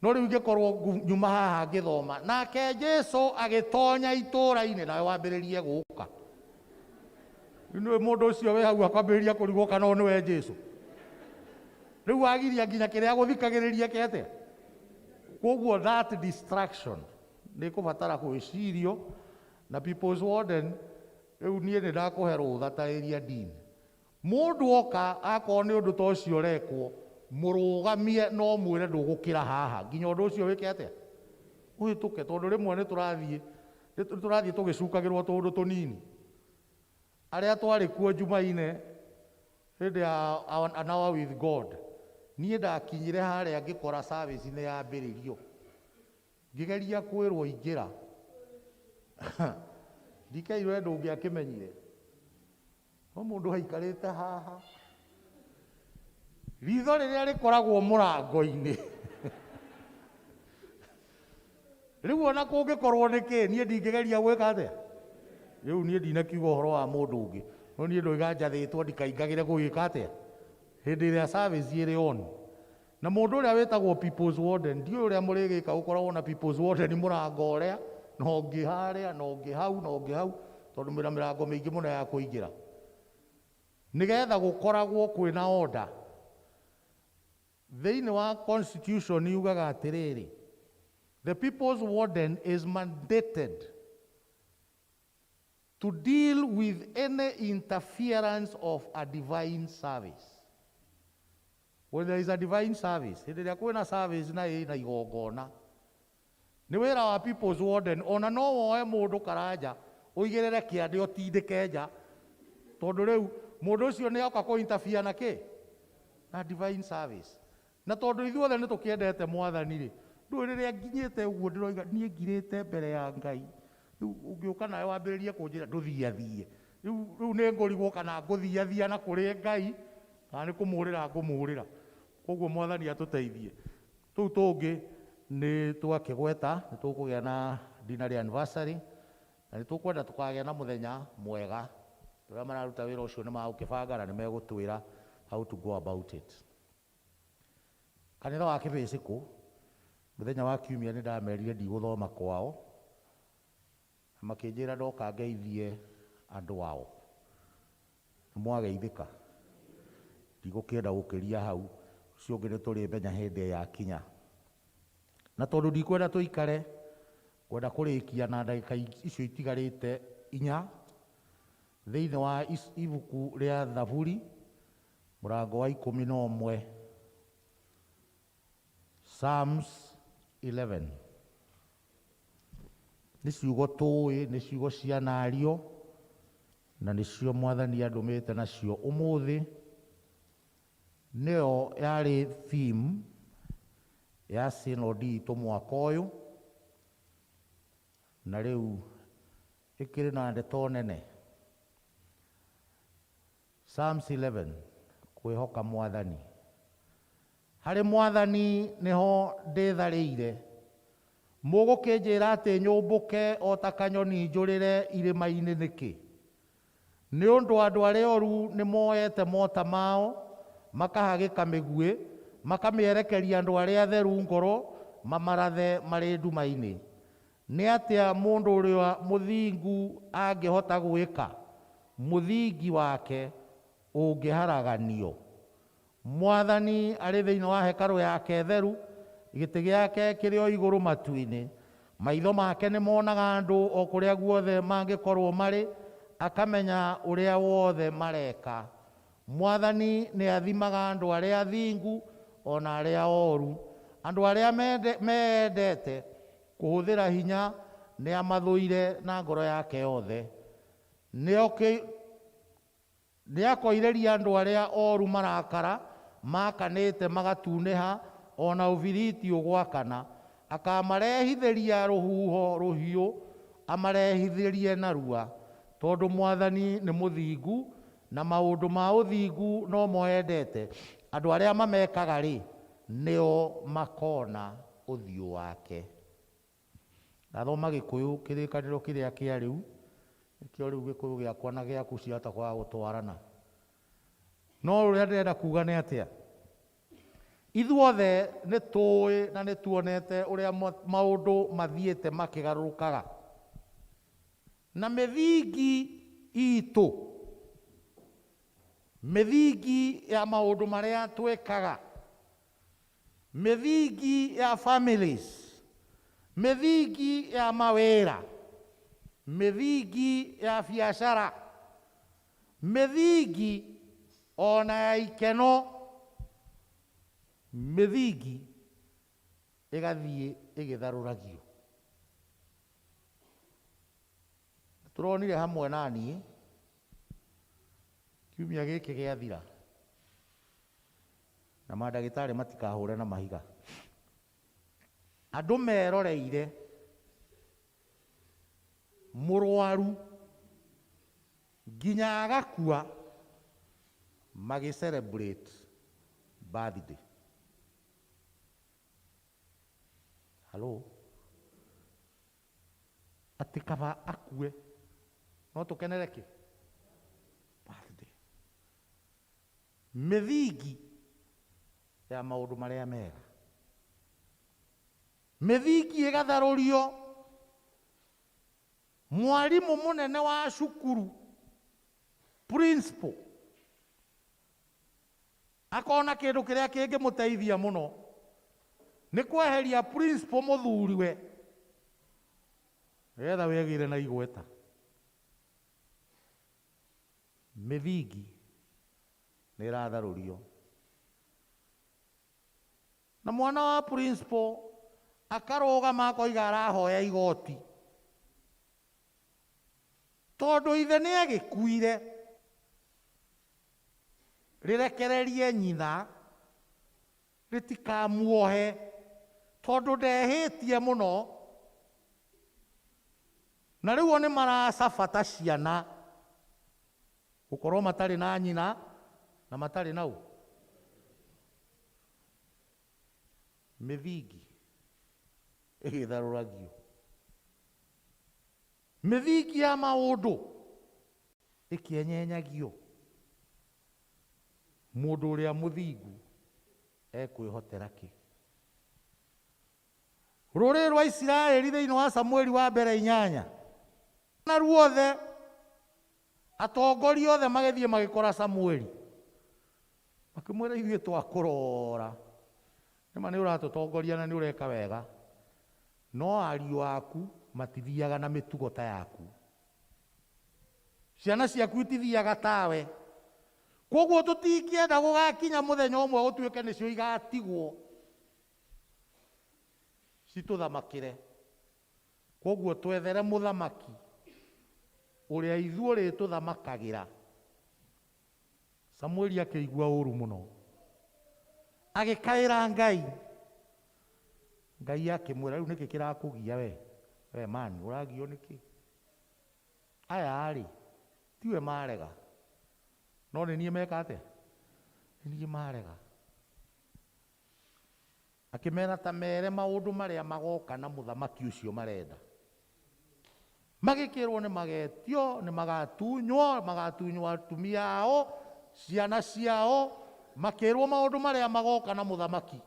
no rĩu ingĩkorwo nyuma haha ngĩthoma nake Jesũ agĩtonya itũũra-inĩ, nawe wambĩrĩrie gũka, nĩ mũndũ ũcio wĩ hau akwambĩrĩria kũrigwo kana o nĩwe Jesũ. Rĩu wagiria nginya kĩrĩa gũthikagĩrĩria kĩate. Koguo that distraction nĩ kũbatara gwĩcirio na people's warden. Rĩu niĩ nĩ ndakũhe rũtha ta area dean, mũndũ oka akorwo nĩ ũndũ ta ũcio ũrekwo, mũrũgamie no mwĩre ndũgũkĩra haha nginya ũndũ ũcio wĩke atĩa? Ũhĩtũke, tondũ rĩmwe nĩ tũrathiĩ tũgĩcukagĩrwo tũndũ tũnini. Arĩa twarĩ kuo Jumaine hĩndĩ ya an hour with God, niĩ ndakinyire harĩa ngĩkora service nĩ yambĩrĩrio, ngĩgeria kwĩrwo ingĩra ndikairwo ndũngĩakĩmenyire, no mũndũ haikarĩte haha, ritho rĩrĩa rĩkoragwo mũrango-inĩ rĩu ona kũngĩkorwo nĩ kĩ, niĩ ndingĩgeria gwĩka atĩa? Rĩu niĩ ndinakiuga ũhoro wa mũndũ ũngĩ, no niĩ ndoiga njathĩtwo ndikaingagĩre gũgĩka atĩa hĩndĩ ĩrĩa service ĩrĩ on. na mũndũ ũrĩa wĩtagwo people's warden ndiũ ũrĩa mũrĩgĩka ũkoragwo na people's warden mũrango ũrĩa na ũngĩ harĩa na ũngĩ hau na ũngĩ hau tondũ mĩrango mĩingĩ mũno ya kũingĩra nĩgetha gũkoragwo kwĩna order. Thĩinĩ wa constitution yugaga atĩrĩrĩ, the people's warden is mandated to deal with any interference of a divine service. When there is a divine service, hĩndĩ ĩrĩa kwĩna service na ĩna igongona, nĩ wĩra wa people's warden, ona no woe mũndũ karanja ũigĩrĩre kĩande ũtindĩke nja, tondũ rĩu mũndũ ũcio nĩ oka kũ-interfere na kĩ? Na divine service. Na tondũ ithuothe nĩ tũkĩendete Mwathani rĩ, ndũĩ rĩrĩa nginyĩte ũguo ndĩroiga niĩ ngirĩte mbere ya Ngai. Rĩu ũngĩũka nawe wambĩrĩrie kũnjĩra ndũthiathiĩ. Rĩu nĩ ngũrigwo kana ngũthiathia na kũrĩ Ngai kana nĩ kũmũrĩra ngũmũrĩra. Koguo Mwathani atũteithie. Tũu tũngĩ nĩ twakĩgweta nĩ tũkũgĩa na dinner anniversary na nĩ tũkwenda tũkagĩa na mũthenya mwega. Tũrĩa mararuta wĩra ũcio nĩ magũkĩbanga na nĩ megũtwĩra how to go about it. Kanitha wa Kĩbĩcikũ mũthenya wa Kiumia nĩ ndamerire ndigũthoma kwao, makĩnjĩra ndoka ngeithie andũ ao. Nĩ mwageithĩka? Ndigũkĩenda gũkĩria hau, ũcio ũngĩ nĩ tũrĩmenya hĩndĩ yakinya. Na tondũ ndikwenda tũikare, kwenda kũrĩkia na ndagĩka icio itigarĩte 4 thĩinĩ wa ibuku rĩa Thaburi mũrango wa 11, Psalms 11. Nĩ ciugo tũĩ, nĩ ciugo cianario na nĩcio Mwathani andũmĩte nacio ũmũthĩ. Nĩyo yarĩ theme ya synod itũ mwaka ũyũ, na rĩu ĩkĩrĩ na ndeto nene. Psalms 11, kwĩhoka Mwathani. Harĩ Mwathani nĩho ndĩtharĩire, mũgũkĩnjĩra atĩ nyũmbũke o ta kanyoni njũrĩre irĩma-inĩ nĩkĩ? Nĩ ũndũ andũ arĩa oru nĩ moete mota mao makahagĩka mĩguĩ, makamĩerekeria andũ arĩa atheru ngoro, mamarathe marĩ nduma-inĩ. Nĩ atĩa mũndũ ũrĩa mũthingu angĩhota gwĩka? Mũthingi wake ũngĩharaganio. Mwathani arĩ thĩinĩ wa hekarũ yake theru, gĩtĩ gĩake kĩrĩ o igũrũ matu-inĩ. Maitho make nĩ monaga andũ o kũrĩa guothe mangĩkorwo marĩ, akamenya ũrĩa wothe mareka. Mwathani nĩ athimaga andũ arĩa athingu ona arĩa oru. Andũ arĩa mendete kũhũthĩra hinya nĩ amathũire na ngoro yake yothe. Nĩ akoireria andũ arĩa oru marakara, makanĩte magatunĩha, ona ũbiriti ũgwakana. Akamarehithĩria rũhuho rũhiũ, amarehithĩrie narua. Tondũ Mwathani nĩ mũthingu na maũndũ ma ũthingu no mo endete. Andũ arĩa mamekaga rĩ, nĩo makona ũthiũ wake. Ndathoma Gĩkũyũ kĩrĩkanĩro kĩrĩa kĩa rĩu, nĩkĩo rĩu Gĩkũyũ gĩakwa na gĩaku ciahota kwaga gũtwarana. No ũrĩa ndĩrenda kuga nĩ atĩa? Ithuothe nĩ tũĩ na nĩ tuonete ũrĩa maũndũ mathiĩte makĩgarũrũkaga. Na mĩthingi itũ, mĩthingi ya maũndũ marĩa twĩkaga, mĩthingi ya families, mĩthingi ya mawĩra, mĩthingi ya biacara, mĩthingi ona ya ikeno, mĩthingi ĩgathiĩ ĩgĩtharũragio. Tũronire hamwe naniĩ kiumia gĩkĩ gĩathira na mandagĩtarĩ matikahũre na mahiga. Andũ meroreire mũrwaru nginya agakua magĩ-celebrate birthday. Halo? Atĩ kaba akue no tũkenere kĩ? Birthday. Mĩthingi ya maundu maria mega mithingi igatharurio mwarimu munene wa cukuru principal akona kindu kiria kingimuteithia muno ni kweheria principal muthuriwe nigetha wegire na igweta mithingi ni iratharurio na mwana wa principal akarugama akoiga arahoya igoti tondu ithe ni agikuire rirekererie nyina ritikamuohe tondu ndehitie muno na riu ni maracabata ciana gukorwo matari na nyina na matari nau mithingi igitharuragio mithingi ya maundu ikienyenyagio mundu uria muthingu ekwihotera ki ruriri rwa Isiraeli thiini wa Samueli wa mbere 8 na ruothe atongoria othe magithie magikora Samueli makimwira ithuĩ twakurora nĩma nĩ ũratutongoria na nĩ ũreka wega no ariũ aku matithiaga na mĩtugo ta yaku ciana ciaku itithiaga tawe koguo tũtingĩenda gũgakinya mũthenya ũmwe gũtuĩke nĩcio igatigwo citũthamakĩre koguo twethere mũthamaki ũrĩa ithuĩ rĩtũthamakagĩra Samueli akĩigua ũru mũno agĩkaĩra Ngai akĩmwĩra rĩu nĩkĩ kĩrakũgia we mani ũragio nĩkĩ aya rĩ tiwe marega no nĩ niĩ meka atĩa nĩ niĩ marega akĩmera ta mere maũndũ marĩa magoka na mũthamaki ũcio marenda magĩkĩrwo nĩ magetio nĩ magatunywo atumia ao ciana ciao makĩrwo maũndũ marĩa magoka na mũthamaki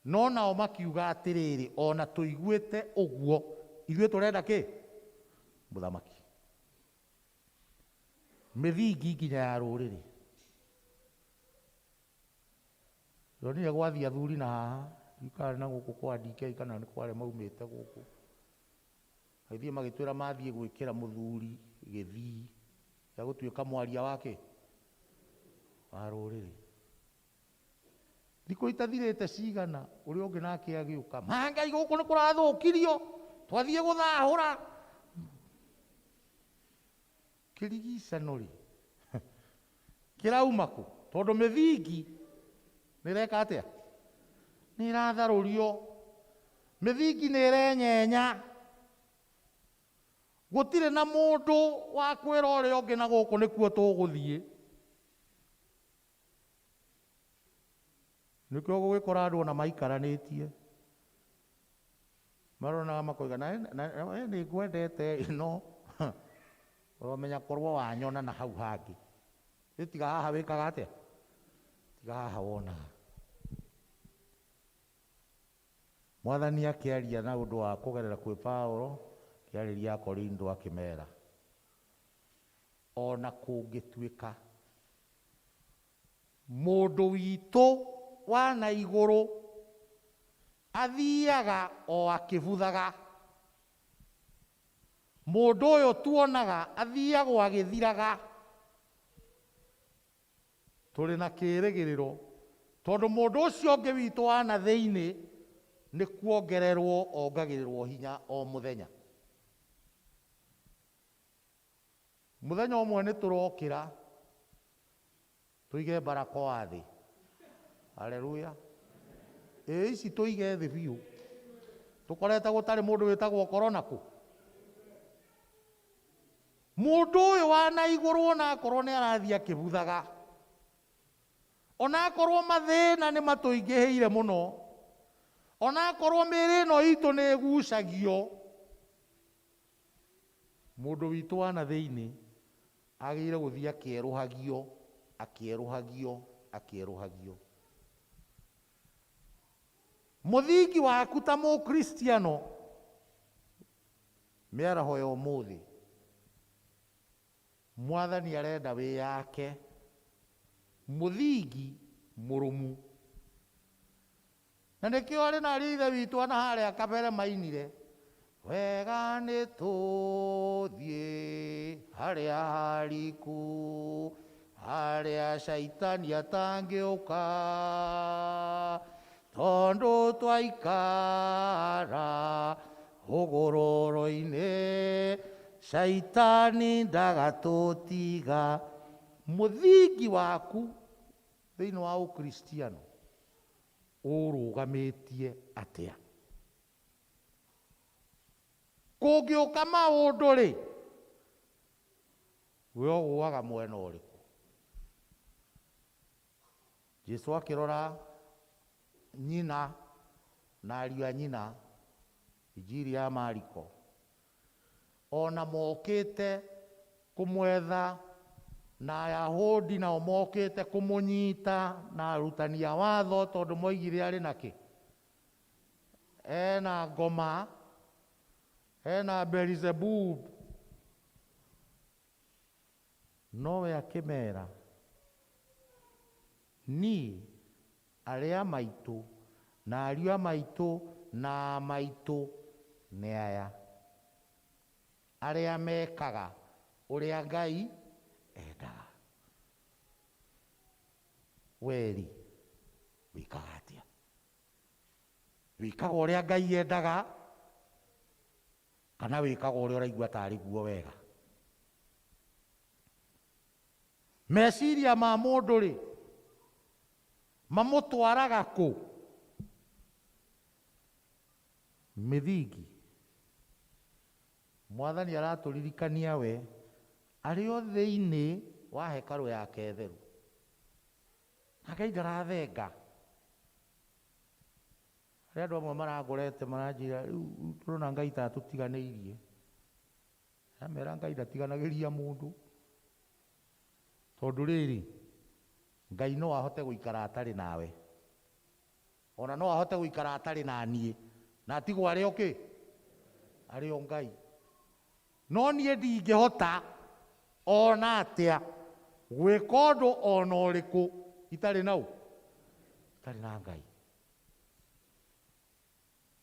no nao makiuga atĩrĩrĩ ona tũiguĩte ũguo ithuĩ tũrenda kĩ mũthamaki mithingi nginya ya rũrĩrĩ yonire gwathi athuri na haha ikarĩ na gũkũ kwa DK kana nĩ kwarĩ maumĩte gũkũ aithie magĩtwĩra mathiĩ gwĩkĩra mũthuri gĩthii ya gũtuĩka mwaria wake wa rũrĩrĩ thikũ itathirĩte cigana ũrĩa ũngĩ nake agĩũka Ngai gũkũ nĩ kũrathũkirio twathiĩ gũthahũra kĩrigicano rĩ kĩrauma kũ tondũ mĩthingi nĩ ĩreka atĩa nĩ ĩratharũrio mĩthingi nĩ ĩrenyenya gũtirĩ na mũndũ wa kwĩra ũrĩa ũngĩ na gũkũ nĩkuo tũgũthiĩ nĩkĩo gũgĩkora andũ ona maikaranĩtie maronaga makoiga nĩ ngwendete ĩno ũramenya korwo wanyona na hau hangĩ tiga haha wĩkaga atĩa tiga haha wonaga Mwathani akĩaria na ũndũ wa kũgerera kwĩ Paulo kĩarĩria Akorindo akĩmera ona kũngĩtuĩka mũndũ witũ wa na igũrũ athiaga o akĩbuthaga mũndũ ũyũ tuonaga athiagwo agĩthiraga tũrĩ na kĩĩrĩgĩrĩro tondũ mũndũ ũcio ũngĩ witũ wa na thĩinĩ nĩ kuongererwo ongagĩrĩrwo hinya o mũthenya mũthenya ũmwe nĩ tũrokĩra tũige barakoa thĩ haleluya ici tũige thĩ biũ tũkorete gũtarĩ mũndũ wĩtagwo korona kũ mũndũ ũyũ wa na igũrũ onakorwo nĩ arathiĩ akĩbuthaga onakorwo mathĩna nĩ matũingĩhĩire mũno onakorwo mĩĩrĩ ĩno itũ nĩ ĩgucagio mũndũ witũ wa na thĩinĩ agĩrĩire gũthiĩ akĩerũhagio akĩeruhagio. Mũthingi waku ta mũkristiano, mĩaraho ya ũmũthĩ, Mwathani arenda wĩyake mũthingi mũrũmu. Na nĩkĩo arĩ na ariũ ithe witũ ana harĩa kabere mainire, wega nĩ tũthiĩ harĩa hariku, harĩa caitani atangĩũka, tondũ twaikara ũgũrũro-inĩ, caitani ndagatũtiga. Mũthingi waku thĩinĩ wa ũkristiano ũrũgamĩtie atĩa? Kũngĩũka maũndũ-rĩ, we ũgũaga mwena ũrĩkũ? Jesũ akĩrora nyina na ariũ a nyina, Injiri ya Mariko, ona mokĩte kũmwetha, na Ayahudi nao mokĩte kũmũnyita, na arutani a watho, tondũ moigire arĩ nakĩ? Ena ngoma, ena Beelzebub. Nowe akĩmera, niĩ arĩa maitũ na ariũ a maitũ na maitũ nĩ aya, arĩa mekaga ũrĩa Ngai endaga. Weri wĩkaga atĩa? Wĩkaga ũrĩa Ngai endaga, kana wĩkaga ũrĩa ũraigua tarĩ guo wega? Meciria ma mũndũ-rĩ, mamũtwaraga kũ? Mĩthingi. Mwathani aratũririkania we arĩ o thĩinĩ wa hekarũ yake theru, na Ngai ndarathenga. Harĩ andũ amwe marangorete maranjĩra, rĩu tũrona Ngai ta tũtiganĩirie. Amera Ngai ndatiganagĩria mũndũ, tondũ rĩrĩ, Ngai no ahote gũikara atarĩ nawe, ona no ahote gũikara atarĩ na niĩ, na atigwo arĩ o kĩ? Arĩ o Ngai. No niĩ ndingĩhota ona atĩa gwĩka ũndũ ona ũrĩkũ itarĩ na ũ? Itarĩ na Ngai.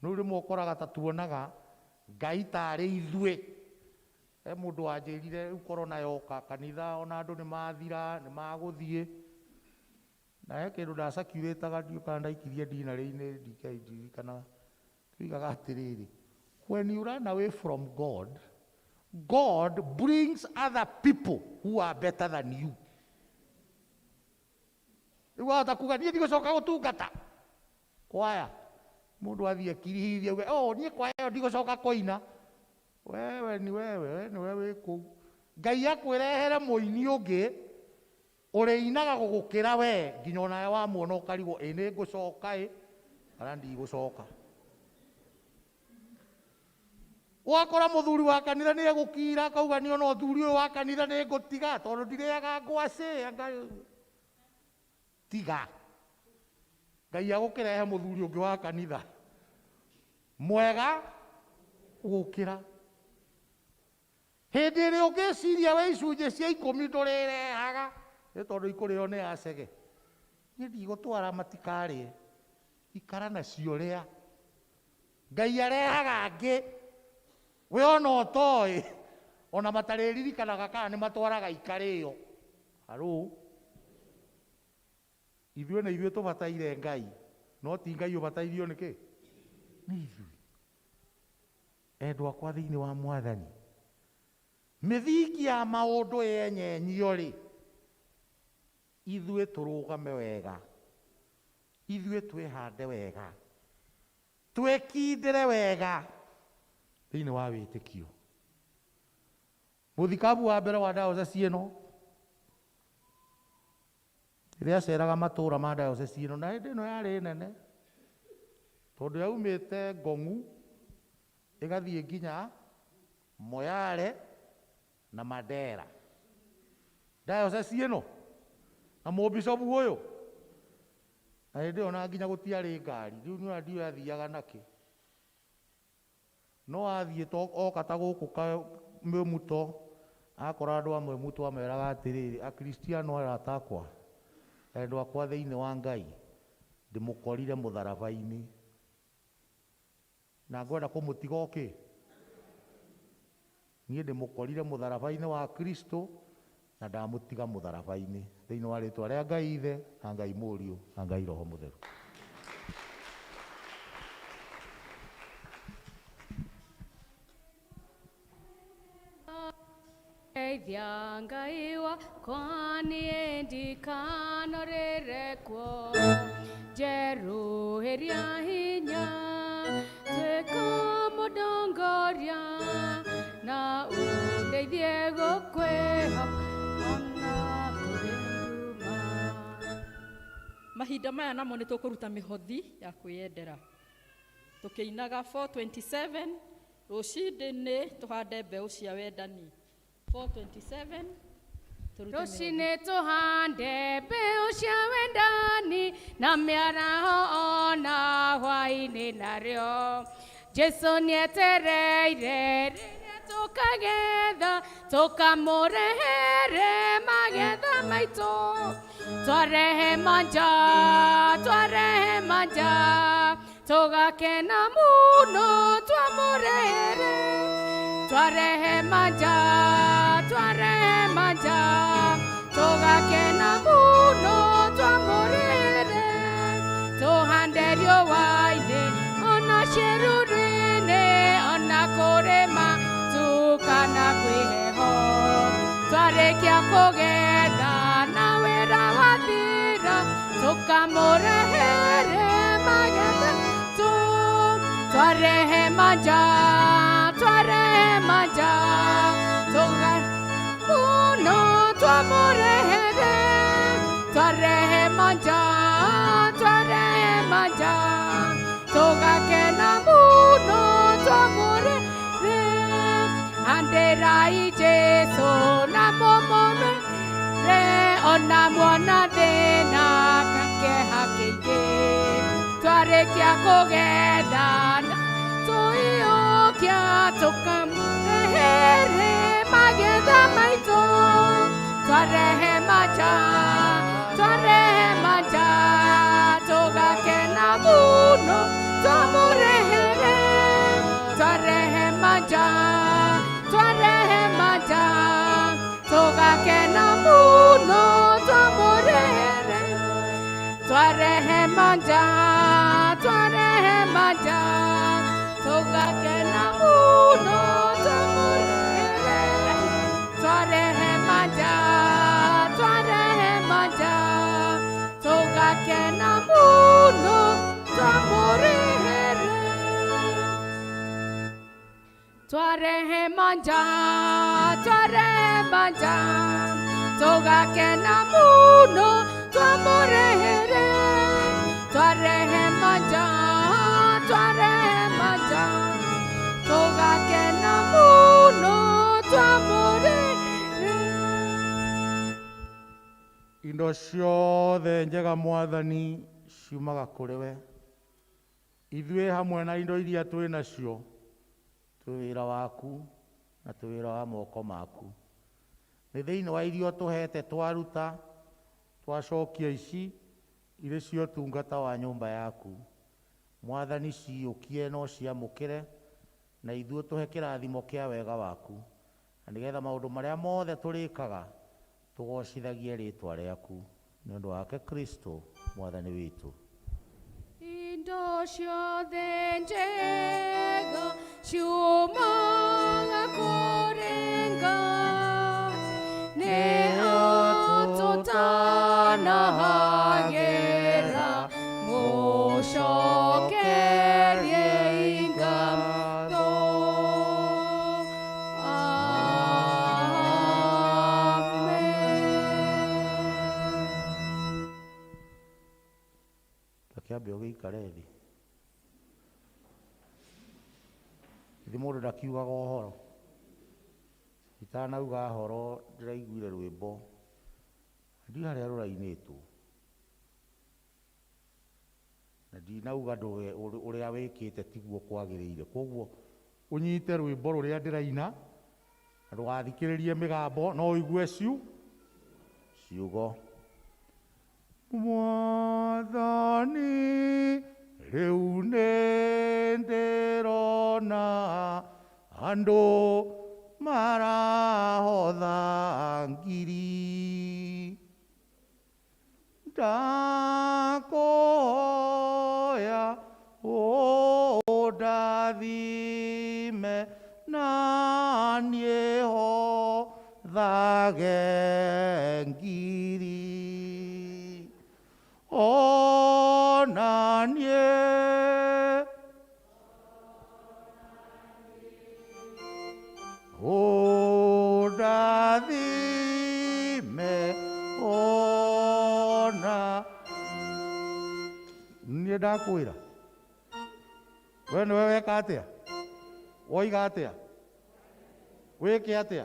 Rĩu rĩmwe ũkoraga ta tuonaga Ngai tarĩ ithuĩ. He mũndũ wanjĩrire rĩu korona yoka kanitha ona andũ nĩ mathira, nĩ magũthiĩ. Na he kĩndũ ndacakirĩtaga ndiũka ndaikirie ndinarĩ-inĩ ndikana. Tuigaga atĩrĩrĩ, when you run away from God, God brings other people who are better than you. Rĩu wahota kuga niĩ ndigũcoka gũtungata kwaya, mũndũ athiĩ ekirihithie auge niĩ kwaya ĩyo ndigũcoka kũina. Wewe nĩwe wĩ kũu. Ngai akwĩrehere mũini ũngĩ ũrĩinaga gũgũkĩra we, nginya onawe wamuona ũkarigwo nĩ ngũcoka kana ndigũcoka. Wakora mũthuri wa kanitha nĩ egũkira akauga nĩ ona ũthuri ũyũ wa kanitha nĩ ngũtiga tondũ ndirĩaga ngwacĩ. Tiga. Ngai agũkĩrehe mũthuri ũngĩ wa kanitha mwega gũkĩra. Hĩndĩ ĩrĩa ũngĩciria we icunjĩ cia 10 ndũrĩrehaga nĩ tondũ ikũrĩo nĩ acege. Niĩ ndigũtwara matikarĩe, ikara nacio rĩa. Ngai arehaga angĩ we ona ũtoĩ, ona matarĩririkanaga kana nĩ matwaraga ikarĩo. Harũ, ithuĩ nĩ ithuĩ tũbataire Ngai, no ti Ngai ũbatairio nĩkĩ? Nĩ ithuĩ. Endwa akwa thĩinĩ wa Mwathani, mĩthingi ya maũndũ yenyenyio-rĩ, ithuĩ tũrũgame wega, ithuĩ twĩhande wega, twĩkindĩre wega thĩinĩ wa wĩtĩkio. Mũthikabu wa mbere wa diocese ĩno rĩrĩa aceraga matũũra ma diocese ĩno, na hĩndĩ ĩno yarĩ nene tondũ yaumĩte Ngong'u ĩgathiĩ nginya Moyale na Mandera. Diocese ĩno na mũbishopu ũyũ na hĩndĩ ĩyo na nginya gũtiarĩ ngari, rĩu nĩ ndiũ athiaga nakĩ. No athiĩ oka ta gũkũ mũmuto, akora andũ amwe mũto ameraga atĩrĩrĩ, akristiano arata akwa, endwa akwa thĩinĩ wa Ngai, ndĩmũkorire mũtharaba-inĩ na ngwenda kũmũtiga okĩ. Niĩ ndĩmũkorire mũtharaba-inĩ wa Kristo na ndamũtiga mũtharaba-inĩ, thĩinĩ wa rĩtwa rĩa Ngai Ithe na Ngai Mũriũ na Ngai Roho Mũtheru. Geithia Ngai wakwa niĩ ndikanorĩre kuo, njerũhĩria hinya tuĩka mũndongoria na ũndeithie gũkwĩhoka ona kũrĩ nduma. Mahinda maya namo nĩ tũkũruta mĩhothi ya kwĩyendera tũkĩinaga 427 rũcinĩ tũhande mbeũ cia wendani. 427 rũcinĩ tũhande mbeũ cia wendani na mĩaraho ona hwaĩ-inĩ narĩo. Jesũ nĩetereire rĩrĩa tũkagetha tũkamũrehere magetha maitũ. Twarehe manja tũgakena mũno twamũrehere. Twarehe manja tũgakena mũno twamũrehere. Tũhande riũa-inĩ ona ciĩruru-inĩ ona kũrĩma tukana kwĩheho. Twarĩkia kũgetha na wĩra wathira tũkamũrehere magetha. Twarehe manja mũno twamũrehere. Twarehe manja tũgakena mũno twamũrehere. Handĩrai Jesũ na mũmũrĩre ona muona thĩna kakeha kĩingĩ. Twarĩkia kũgetha tũiyũkia tũkamũrehere magetha maitũ. Twarehe manja tũgakena mũno twamũrehere. Twarehe manja tũgakena mũno twamũrehere. Twarehe manja tũgakena mũno twamũrehere. Twarehe manja tũgakena mũno twamũrehere. Twarehe manja tũgakena mũno twamũrehere. Twarehe manja tũgakena mũno twamũrehere. Indo ciothe njega Mwathani ciumaga kũrĩ we. Ithuĩ hamwe na indo iria twĩ nacio twĩ wĩra waku na twĩ wĩra wa moko maku. Nĩ thĩinĩ wa irio tũhete twaruta twacokia ici irĩ cio ũtungata wa nyũmba yaku. Mwathani ciũkie no ciamũkĩre na ithuĩ tũhe kĩrathimo kĩa wega waku, na nĩgetha maũndũ marĩa mothe tũrĩkaga tũgocithagie rĩtwa rĩaku nĩ ũndũ wake Kristo Mwathani witũ. Indo ciothe njega ciumaga kũrĩ Ngai, nĩho tũtanahagĩra mũcokerie ngatho. Amen. Takĩambe ũgĩikare thĩ. Ithe mũndũ ndakiugaga ũhoro. Itanauga horo ndĩraiguire rwĩmbo. Ndiĩ harĩa rũrainĩtwo. na ndinauga ũrĩa wĩkĩte tiguo kwagĩrĩire. Koguo ũnyite rwĩmbo rũrĩa ndĩraina na ndũgathikĩrĩrie mĩgambo, no ũigue ciugo. Mwathani rĩu nĩ ndĩrona andũ marahotha ngiri, ndakuhoya ũndathime na niĩ hothage ngiri, ona niĩ ũndathime ona niĩ ndakwĩra we nĩwe weka atĩa, woiga atĩa, wĩke atĩa,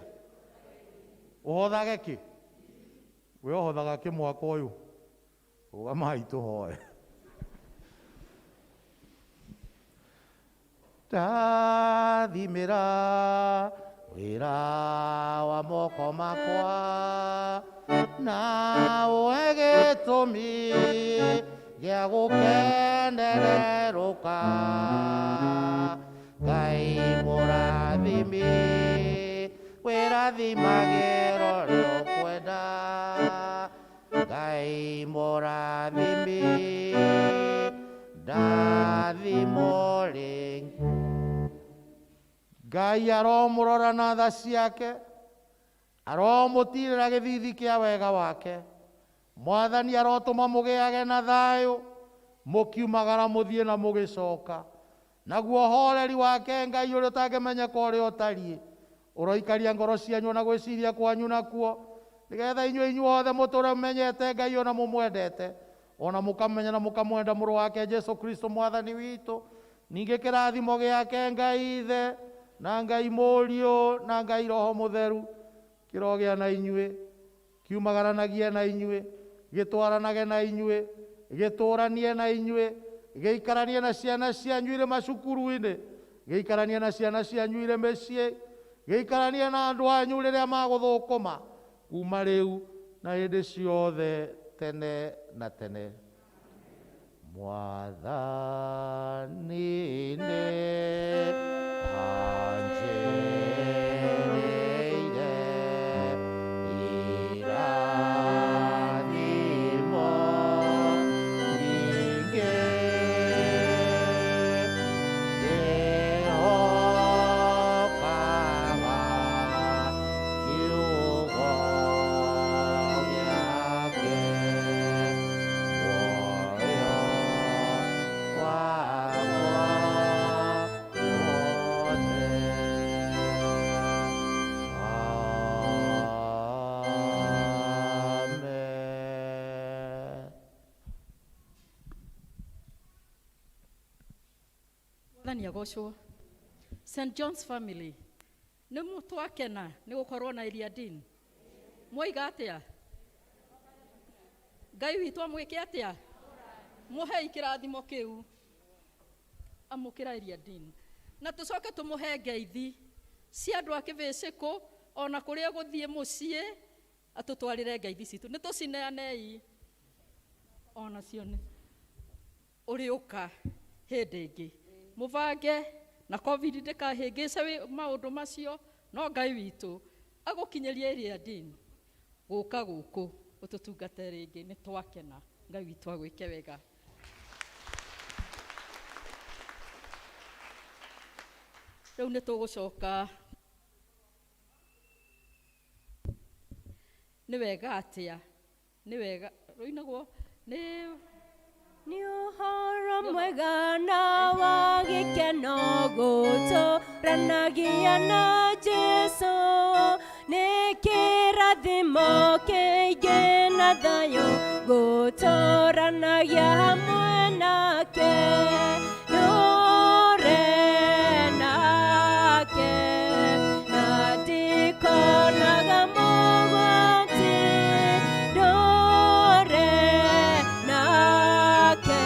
ũhothage kĩ, we ũhothaga kĩ mwaka ũyũ, rũgamai tũhoe. Ndathimĩra wĩra wa moko makwa na ũhe gĩtũmi gĩa gũkenererũka, Ngai mũrathimi wĩrathimagĩrwo nĩ ũkwenda, Ngai mũrathimi ndathimo rĩngĩ. Ngai aromũrora na tha ciake, aromũtirĩra gĩthithi kĩa wega wake. Mwathani arotũma mũgĩage na thayũ, mũkiumagara mũthiĩ na mũgĩcoka. Naguo horeri wake Ngai ũrĩa ũtangĩmenyeka ũrĩa ũtariĩ ũroikaria ngoro cianyu na gwĩciria kwanyu nakuo, nĩgetha inyuĩ inyuothe mũtũũre mũmenyete Ngai ona mũmwendete, ona mũkamenya na mũkamwenda mũrũ wake Jesu Kristo mwathani witũ. Ningĩ kĩrathimo gĩake Ngai Ithe na Ngai Mũriũ na Ngai Roho Mũtheru kĩrogĩa na inyuĩ, kiumagaranagie na inyuĩ, gĩtwaranage na inyuĩ, gĩtũũranie na inyuĩ, gĩikaranie na ciana cianyu irĩ macukuru-inĩ, gĩikaranie na ciana cianyu irĩ mĩciĩ, gĩikaranie na andũ anyu rĩrĩa magũthũkũma, kuma rĩu na hĩndĩ ciothe tene na tene. Mwathani nĩ anjĩrĩire irathimo nyingĩ, ndĩhokaga kiugo gĩake, muoyo wakwa wothe. Amen. Mwathani agocwo. St. John's family nĩ mũtwakena nĩ gũkorwo na Eliadine. Mwoiga atĩa? Ngai witũ amwĩke atĩa? Mũhei kĩrathimo kĩu. Amũkĩra Eliadine. Na tũcoke tũmũhe ngeithi cia andũ a kĩbĩcĩkũ ona kũrĩa gũthiĩ mũciĩ atũtwarĩre ngeithi citũ. Nĩ tũcineanei ona cio nĩ ũrĩũka hĩndĩ ĩngĩ. Mũbange na COVID ndĩkahĩngĩce maũndũ macio, no Ngai witũ agũkinyĩrie Eliadine gũka gũkũ ũtũtungate rĩngĩ. Nĩ twakena. Ngai witũ agwĩke wega. Rĩu nĩ tũgũcoka. Nĩ wega atĩa? Nĩ wega rũinagwo nĩ ũhoro mwega na wa gĩkeno gũtũũranagia na Jesũ, nĩ kĩrathimo kĩingĩ na thayũ gũtũũranagia hamwe nake, ndũre nake na ndikonaga mũgwati, ndũre nake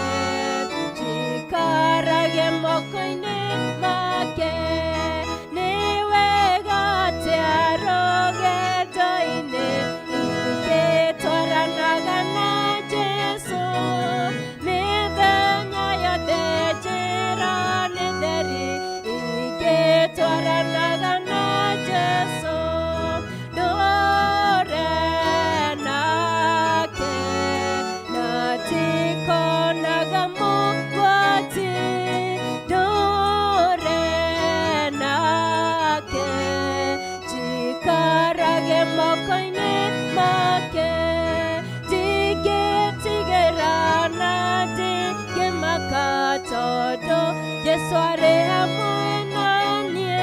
Jesu arĩ hamwe naniĩ,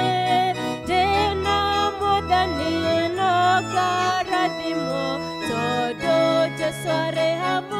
ndĩna Mwathani no ngarathimwo, tondũ Jesu arĩ hamwe